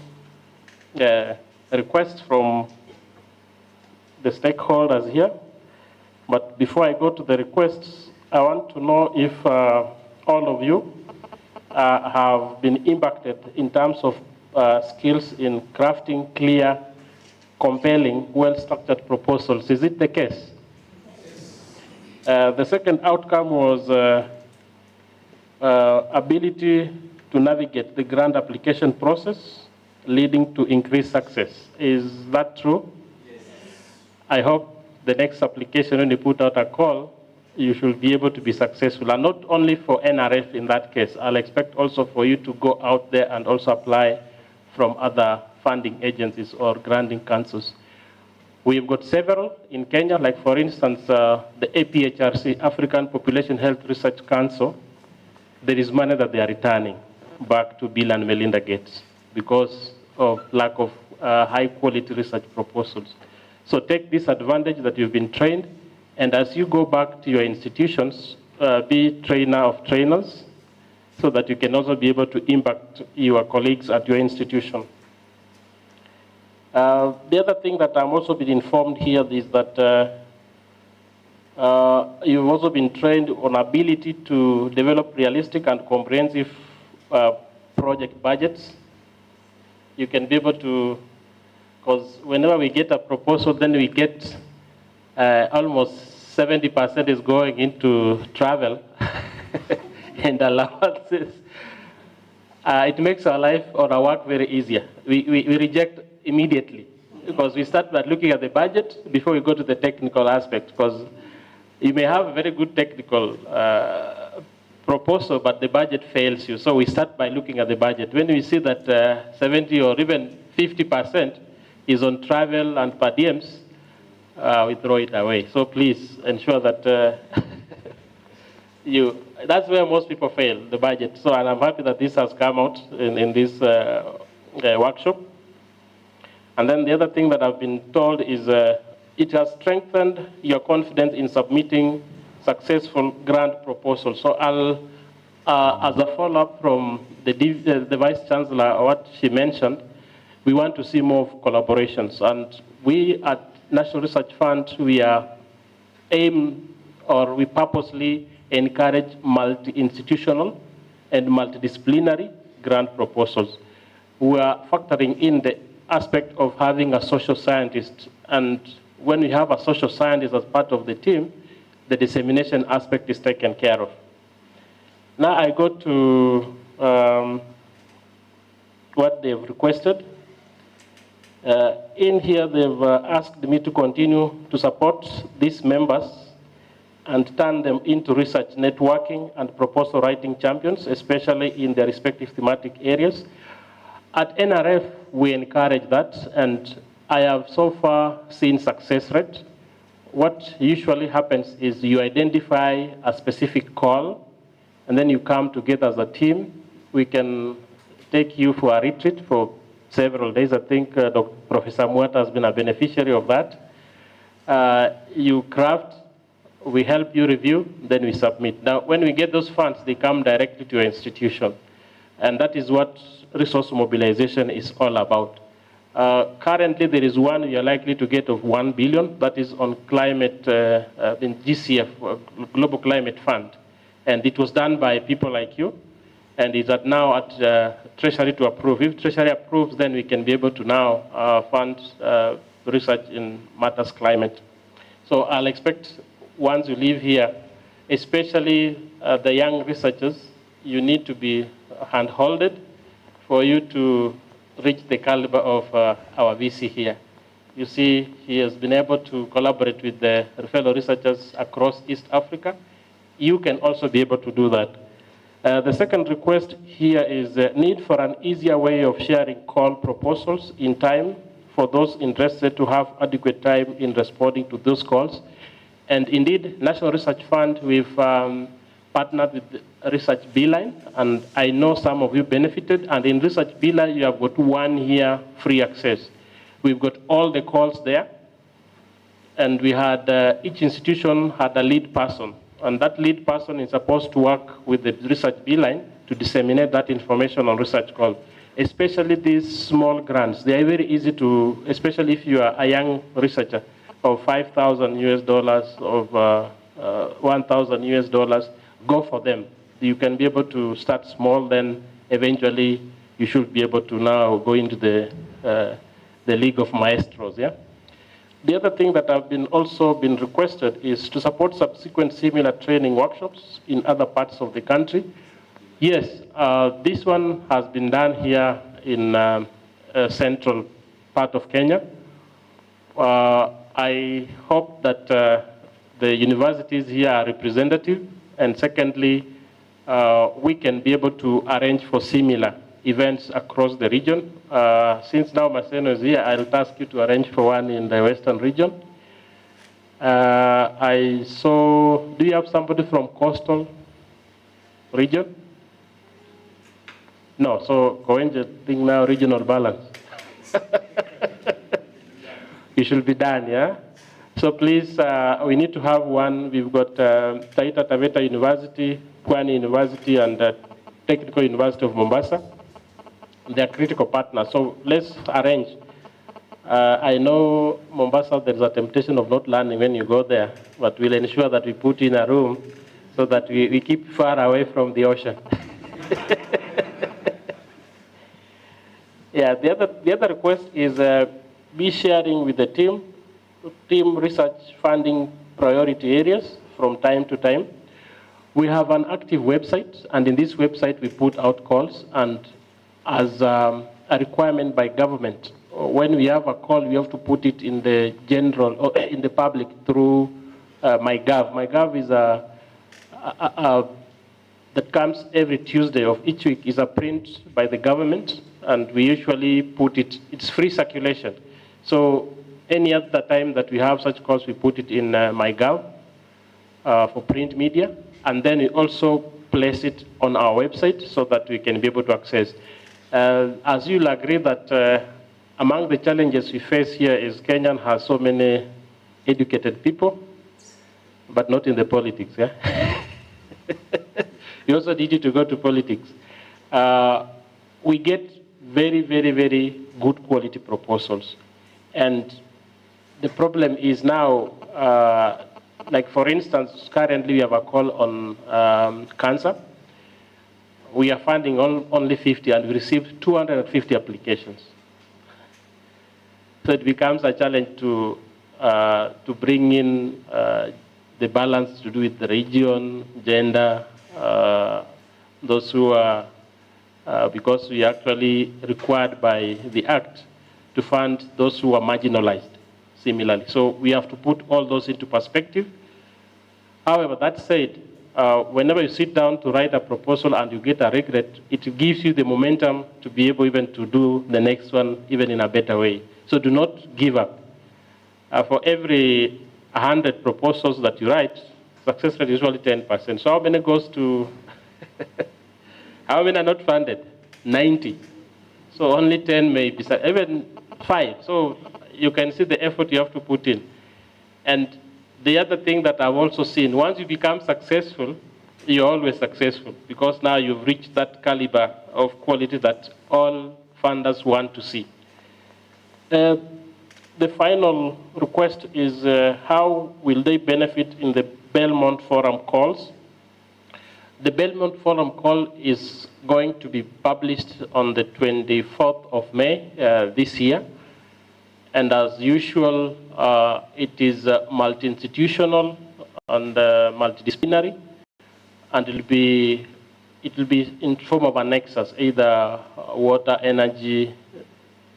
requests from the stakeholders here, but before I go to the requests, I want to know if all of you have been impacted in terms of skills in crafting clear, compelling, well-structured proposals. Is it the case? The second outcome was ability to navigate the grant application process, leading to increased success. Is that true? Yes. I hope the next application, when you put out a call, you should be able to be successful. And not only for NRF in that case, I'll expect also for you to go out there and also apply from other funding agencies or granting councils. We've got several in Kenya, like for instance, the APHRC, African Population Health Research Council. There is money that they are returning back to Bill and Melinda Gates because of lack of high quality research proposals. So take this advantage that you've been trained, and as you go back to your institutions, be trainer of trainers so that you can also be able to impact your colleagues at your institution. The other thing that I'm also been informed here is that you've also been trained on ability to develop realistic and comprehensive project budgets. You can be able to, because whenever we get a proposal, then we get almost 70% is going into travel and allowances. It makes our life or our work very easier. We reject immediately because we start by looking at the budget before we go to the technical aspect, because you may have a very good technical proposal, but the budget fails you. So we start by looking at the budget. When we see that 70 or even 50% is on travel and per diems, we throw it away. So please ensure that that's where most people fail, the budget. So, and I'm happy that this has come out in this workshop. And then the other thing that I've been told is it has strengthened your confidence in submitting successful grant proposals. So I'll, as a follow-up from the Vice Chancellor, what she mentioned, we want to see more collaborations. And we at National Research Fund, we purposely encourage multi-institutional and multidisciplinary grant proposals. We are factoring in the aspect of having a social scientist, and when we have a social scientist as part of the team, the dissemination aspect is taken care of. Now I go to what they've requested. In here, they've asked me to continue to support these members and turn them into research networking and proposal writing champions, especially in their respective thematic areas. At NRF, we encourage that, and I have so far seen success rate. What usually happens is you identify a specific call, and then you come together as a team. We can take you for a retreat for several days. I think Professor Muata has been a beneficiary of that. You craft, we help you review, then we submit. Now, when we get those funds, they come directly to your institution. And that is what resource mobilization is all about. Currently, there is one we are likely to get of 1 billion. That is on climate, in GCF, Global Climate Fund. And it was done by people like you. And is now at Treasury to approve. If Treasury approves, then we can be able to now fund research in matters climate. So I'll expect once you leave here, especially the young researchers, you need to be hand-holded for you to reach the caliber of our VC here. You see, he has been able to collaborate with the fellow researchers across East Africa. You can also be able to do that. The second request here is the need for an easier way of sharing call proposals in time for those interested to have adequate time in responding to those calls. And indeed, National Research Fund, we've partnered with Research Beeline, and I know some of you benefited, and in Research Beeline, you have got 1 year free access. We've got all the calls there, and we had, each institution had a lead person, and that lead person is supposed to work with the Research Beeline to disseminate that information on research calls, especially these small grants. They are very easy to, especially if you are a young researcher, of $5,000 of 1,000 US dollars, go for them. You can be able to start small, then eventually you should be able to now go into the League of Maestros, yeah? The other thing that I've also been requested is to support subsequent similar training workshops in other parts of the country. Yes, this one has been done here in central part of Kenya. I hope that the universities here are representative, and secondly, we can be able to arrange for similar events across the region. Since now Maseno is here, I'll task you to arrange for one in the Western region. I saw, do you have somebody from coastal region? No, so Koenje think now regional balance. It should be done, yeah? So please, we need to have one. We've got Taita Taveta University, Pwani University, and Technical University of Mombasa. They are critical partners, so let's arrange. I know Mombasa, there's a temptation of not learning when you go there, but we'll ensure that we put in a room so that we keep far away from the ocean. Yeah, the other request is be sharing with the team research funding priority areas from time to time. We have an active website, and in this website we put out calls, and as a requirement by government, when we have a call, we have to put it in the general, or in the public through MyGov. MyGov is that comes every Tuesday of each week, is a print by the government, and we usually put it, it's free circulation. So any other time that we have such calls, we put it in MyGov for print media, and then we also place it on our website so that we can be able to access. As you'll agree that among the challenges we face here is Kenyan has so many educated people, but not in the politics, yeah? You also need to go to politics. We get very, very, very good quality proposals. And the problem is now, like for instance, currently we have a call on cancer. We are funding only 50, and we received 250 applications. So it becomes a challenge to bring in the balance to do with the region, gender, those who are, because we are actually required by the Act to fund those who are marginalized similarly. So we have to put all those into perspective. However, that said, whenever you sit down to write a proposal and you get a regret, it gives you the momentum to be able even to do the next one even in a better way. So do not give up. For every 100 proposals that you write, success rate is usually 10%. So how many goes to, how many are not funded? 90. So only 10 may be, even 5. So you can see the effort you have to put in. And the other thing that I've also seen, once you become successful, you're always successful because now you've reached that caliber of quality that all funders want to see. The final request is how will they benefit in the Belmont Forum calls? The Belmont Forum call is going to be published on the 24th of May this year. And as usual, it is multi-institutional and multidisciplinary, and it will be in form of a nexus, either water, energy,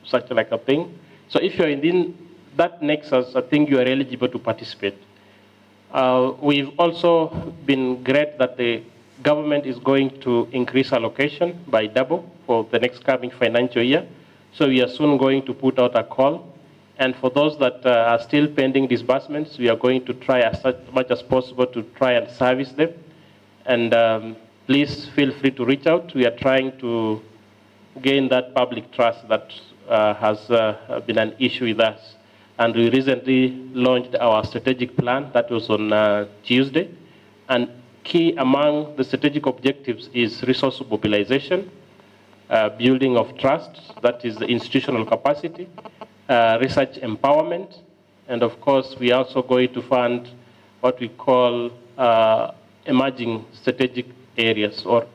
such like a thing. So if you're in that nexus, I think you are eligible to participate. We've also been great that the government is going to increase allocation by double for the next coming financial year. So we are soon going to put out a call. And for those that are still pending disbursements, we are going to try as much as possible to try and service them. And please feel free to reach out. We are trying to gain that public trust that has been an issue with us. And we recently launched our strategic plan. That was on Tuesday. And key among the strategic objectives is resource mobilization, building of trust, that is the institutional capacity, research empowerment, and of course we are also going to fund what we call emerging strategic areas or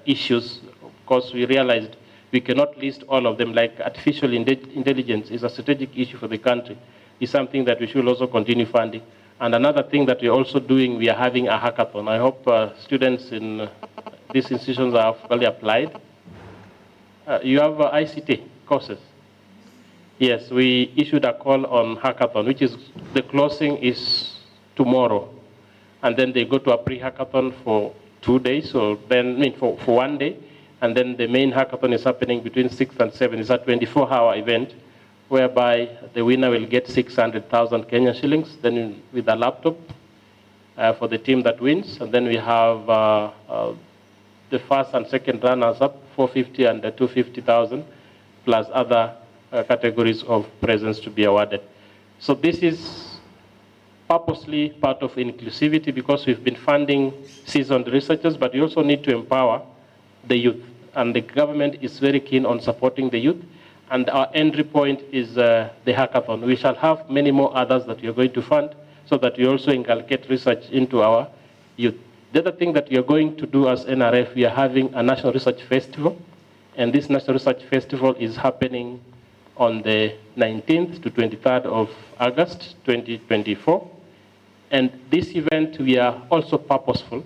issues. Of course we realized we cannot list all of them, like artificial intelligence is a strategic issue for the country. It's something that we should also continue funding. And another thing that we're also doing, we are having a hackathon. I hope students in these institutions have fully applied. You have ICT courses. Yes, we issued a call on hackathon, which is the closing is tomorrow. And then they go to a pre-hackathon for 2 days, or then for 1 day. And then the main hackathon is happening between 6 and 7. It's a 24-hour event, whereby the winner will get 600,000 Kenyan shillings, then with a laptop for the team that wins. And then we have the first and second runners up, 450 and 250,000, plus other categories of presents to be awarded. So this is purposely part of inclusivity because we've been funding seasoned researchers, but we also need to empower the youth. And the government is very keen on supporting the youth. And our entry point is the hackathon. We shall have many more others that we are going to fund so that we also inculcate research into our youth. The other thing that we are going to do as NRF, we are having a National Research Festival. And this National Research Festival is happening on the 19th to 23rd of August 2024. And this event, we are also purposeful.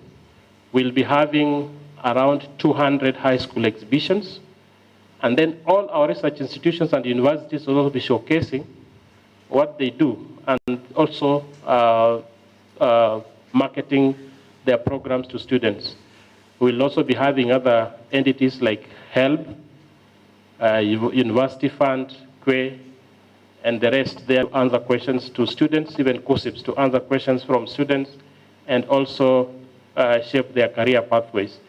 We'll be having around 200 high school exhibitions. And then all our research institutions and universities will also be showcasing what they do and also marketing their programs to students. We'll also be having other entities like HELB, University Fund, QUE, and the rest there to answer questions to students, even COSIPs to answer questions from students, and also shape their career pathways.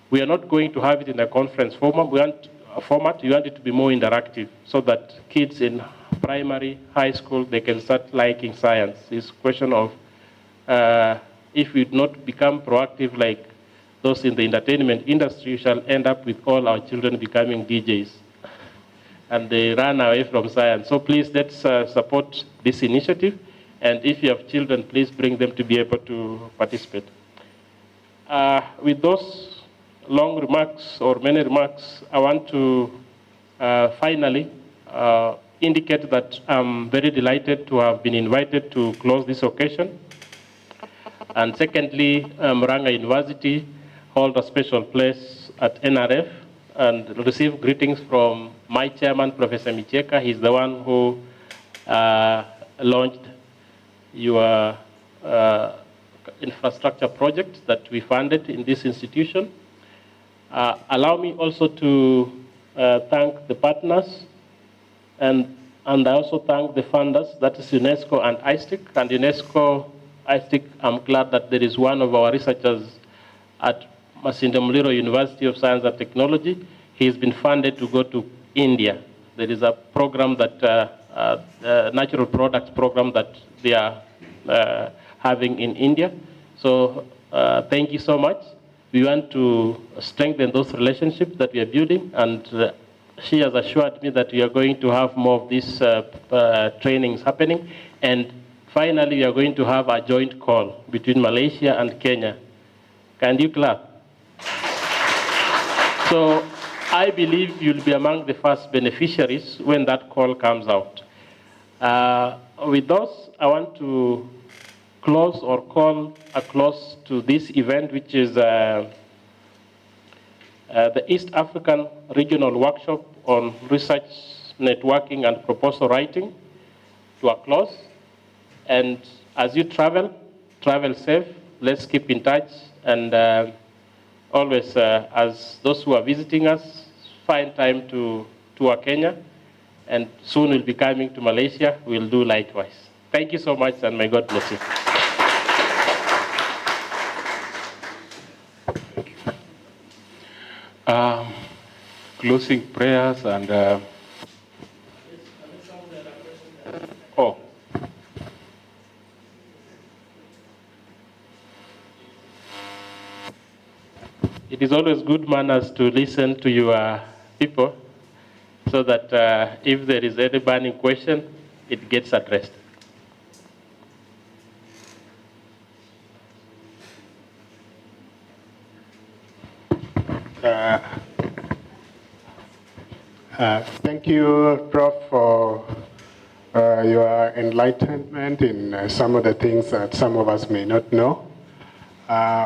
We are not going to have it in a conference format. We want it to be more interactive so that kids in primary, high school, they can start liking science. It's a question of if we do not become proactive like those in the entertainment industry, we shall end up with all our children becoming DJs. And they run away from science. So please, let's support this initiative. And if you have children, please bring them to be able to participate. With those long remarks or many remarks, I want to finally indicate that I'm very delighted to have been invited to close this occasion. And secondly, Murang'a University hold a special place at NRF and receive greetings from my chairman, Professor Micheka. He's the one who launched your infrastructure project that we funded in this institution. Allow me also to thank the partners, and I also thank the funders, that is UNESCO and ISTIC. And UNESCO, ISTIC, I'm glad that there is one of our researchers at Masinde Muliro University of Science and Technology. he's been funded to go to India. There is a program that, natural products program that they are having in India. So thank you so much. We want to strengthen those relationships that we are building, and she has assured me that we are going to have more of these trainings happening. And finally, we are going to have a joint call between Malaysia and Kenya. Can you clap? So I believe you'll be among the first beneficiaries when that call comes out. With those, I want to close or call a close to this event, which is the East African Regional Workshop on Research, Networking, and Proposal Writing, to a close. And as you travel safe. Let's keep in touch, and always, as those who are visiting us, find time to tour Kenya, and soon we'll be coming to Malaysia. We'll do likewise. Thank you so much, and may God bless you. Closing prayers and oh. It is always good manners to listen to your people so that if there is any burning question, it gets addressed. Thank you, Prof, for your enlightenment in some of the things that some of us may not know.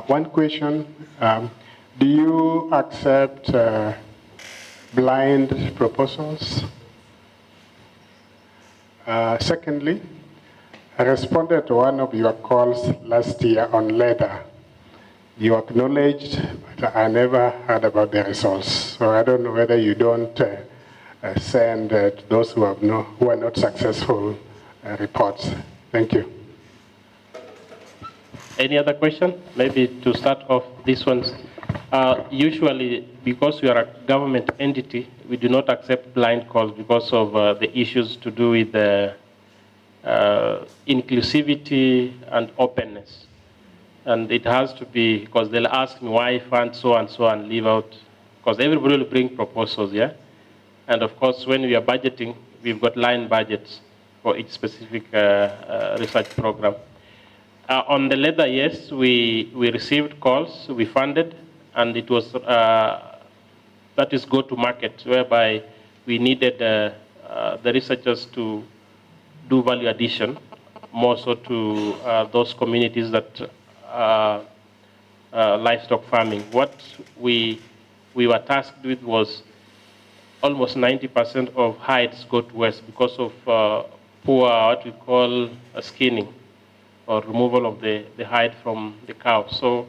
One question, do you accept blind proposals? Secondly, I responded to one of your calls last year on leather. You acknowledged, but I never heard about the results. So I don't know whether you don't send to those who are not successful reports. Thank you. Any other question? Maybe to start off these ones. Usually, because we are a government entity, we do not accept blind calls because of the issues to do with inclusivity and openness. And it has to be, because they'll ask me why fund so and so and leave out, because everybody will bring proposals, yeah? And of course, when we are budgeting, we've got line budgets for each specific research program. On the leather, yes, we received calls, we funded, and it was, that is go-to-market, whereby we needed the researchers to do value addition, more so to those communities that livestock farming. What we were tasked with was almost 90% of hides go to waste because of poor, what we call skinning, or removal of the hide from the cow. So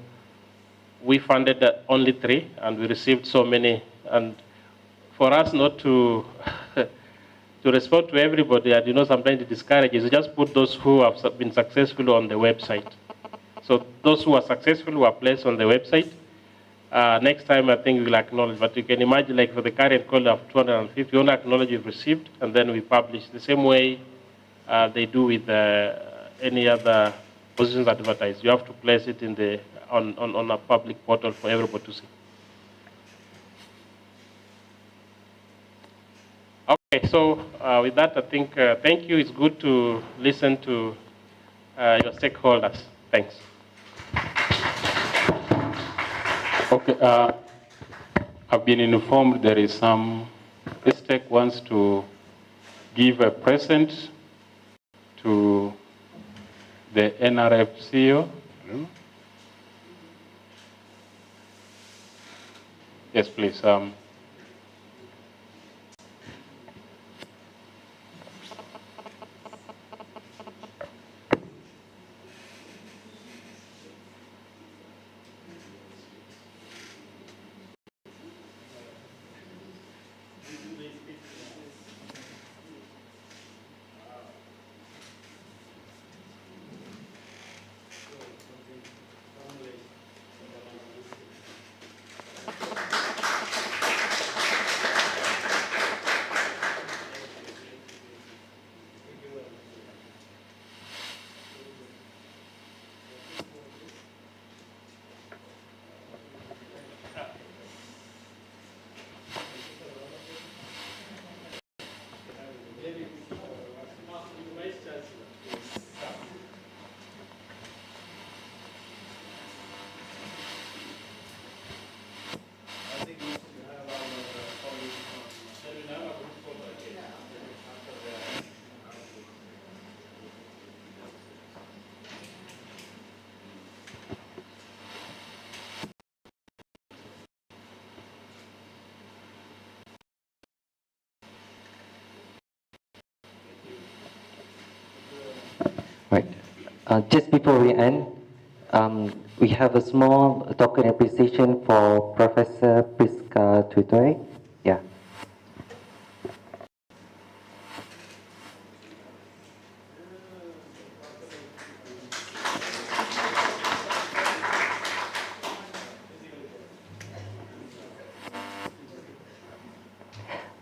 we funded only 3, and we received so many. And for us not to to respond to everybody, and sometimes it discourages, we just put those who have been successful on the website. So those who are successful were placed on the website. Next time, I think we'll acknowledge, but you can imagine, like for the current call of 250, we only acknowledge you've received, and then we publish the same way they do with any other positions advertised. You have to place it in the on a public portal for everybody to see. Okay, so with that, I think thank you. It's good to listen to your stakeholders. Thanks. Okay, I've been informed there is some STEC wants to give a present to the NRF CEO. Yes, please. Just before we end, we have a small token appreciation for Professor Priska Tuitoy. Yeah.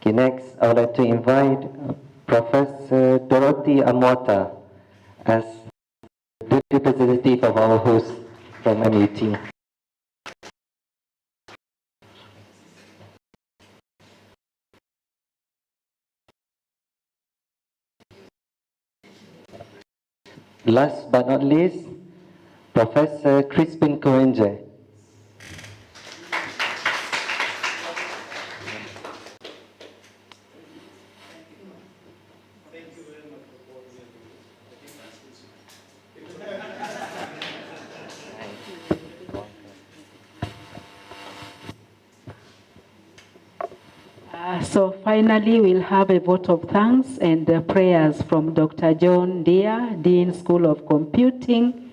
Okay, next I would like to invite Professor Dorothy Amota as the representative of our host from MUT. Last but not least, Professor Crispin Koenje. So finally, we'll have a vote of thanks and prayers from Dr. John Deere, Dean School of Computing,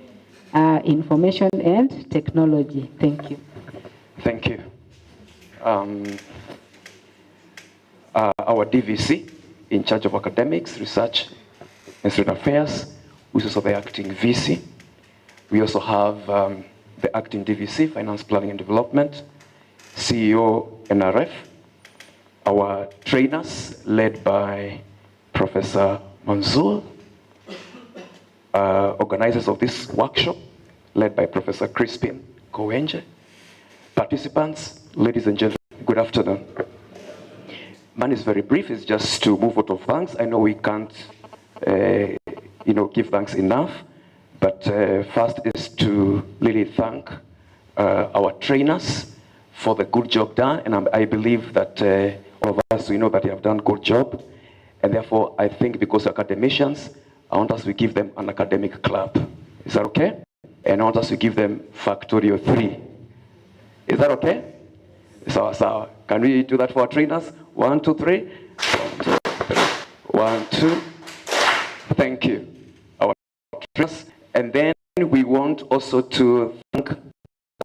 Information and Technology. Thank you. Thank you. Our DVC, in charge of academics, research, and student affairs, who is also the acting VC. We also have the acting DVC, Finance Planning and Development, CEO NRF, our trainers led by Professor Manzoor, organizers of this workshop led by Professor Crispin Koenje, participants, ladies and gentlemen, good afternoon. Mine is very brief, it's just to move out of thanks. I know we can't give thanks enough, but first is to really thank our trainers for the good job done, and I believe that all of us, we know that they have done a good job, and therefore I think because we're academicians, I want us to give them an academic clap. Is that okay? And I want us to give them Factorio 3. Is that okay? So, can we do that for our trainers? 1, 2, 3. 1, 2. Thank you. Our trainers. And then we want also to thank the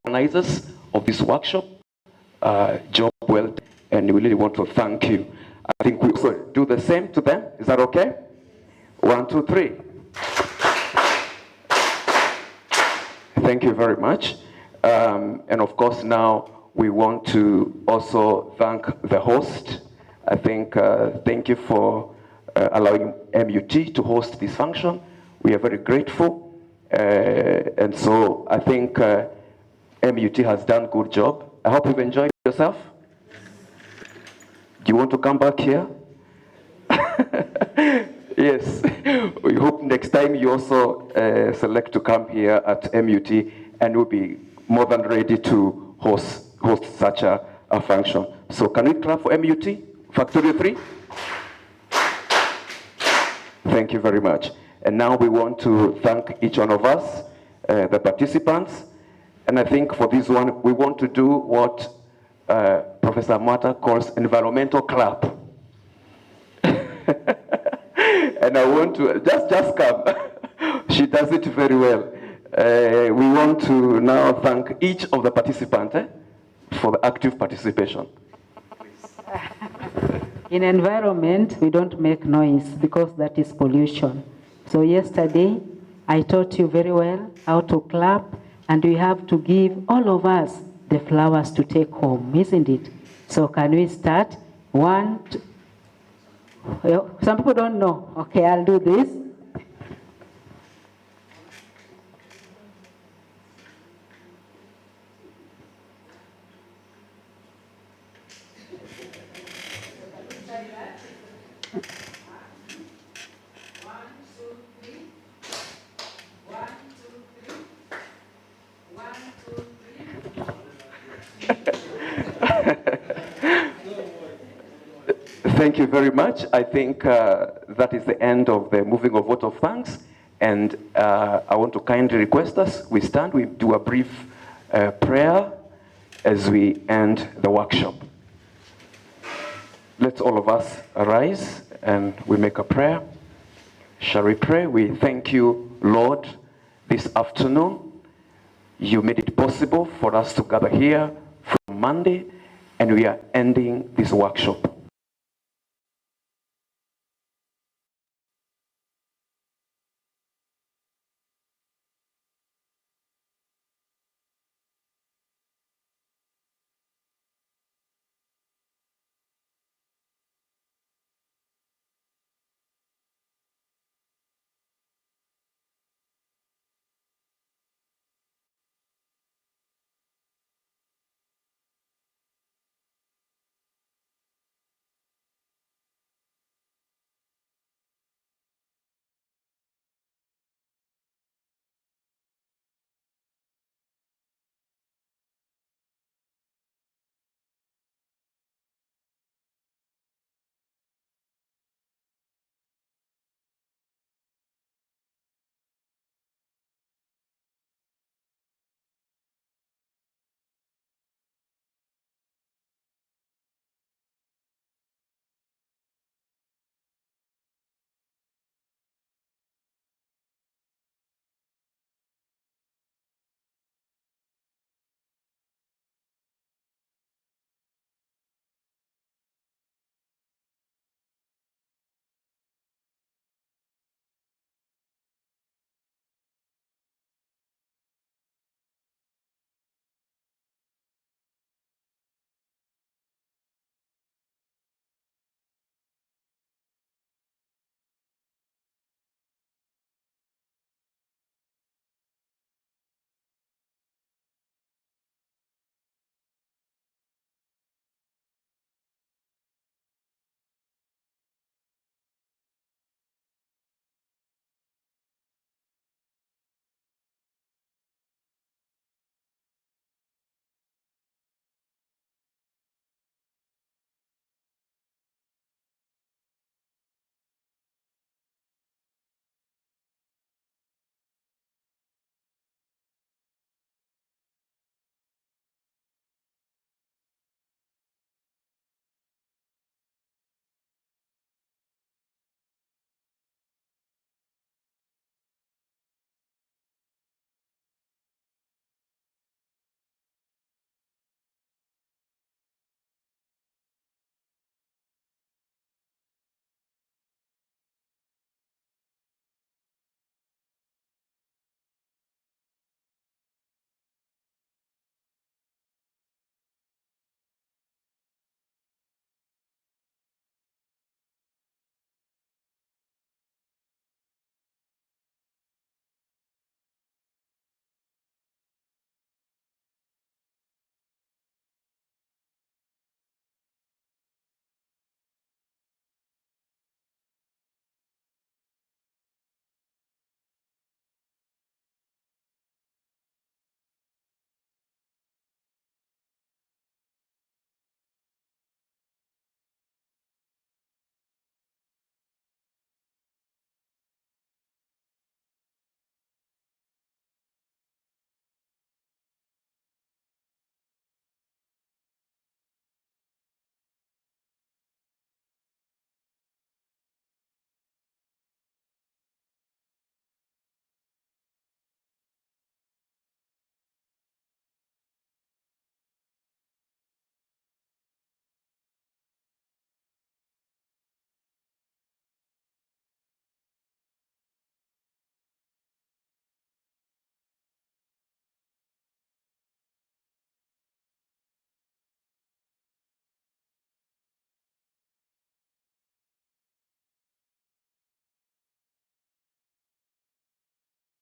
organizers of this workshop. Job well done, and we really want to thank you. I think we also do the same to them. Is that okay? 1, 2, 3. Thank you very much. And of course, now we want to also thank the host. I think, thank you for allowing MUT to host this function. We are very grateful. And so I think MUT has done a good job. I hope you've enjoyed yourself. Do you want to come back here? Yes. We hope next time you also select to come here at MUT, and we'll be more than ready to host such a function. So can we clap for MUT? Factorio 3? Thank you very much. And now we want to thank each one of us, the participants. And I think for this one, we want to do what Professor Mata calls environmental clap. And I want to, just come. She does it very well. We want to now thank each of the participants for the active participation. In environment, we don't make noise because that is pollution. So yesterday, I taught you very well how to clap, and we have to give all of us the flowers to take home, isn't it? So can we start? 1, 2. Some people don't know. Okay, I'll do this. Thank you very much. I think that is the end of the moving of vote of thanks. And I want to kindly request us, we stand, we do a brief prayer as we end the workshop. Let's all of us arise and we make a prayer. Shall we pray? We thank you, Lord, this afternoon. You made it possible for us to gather here from Monday, and we are ending this workshop.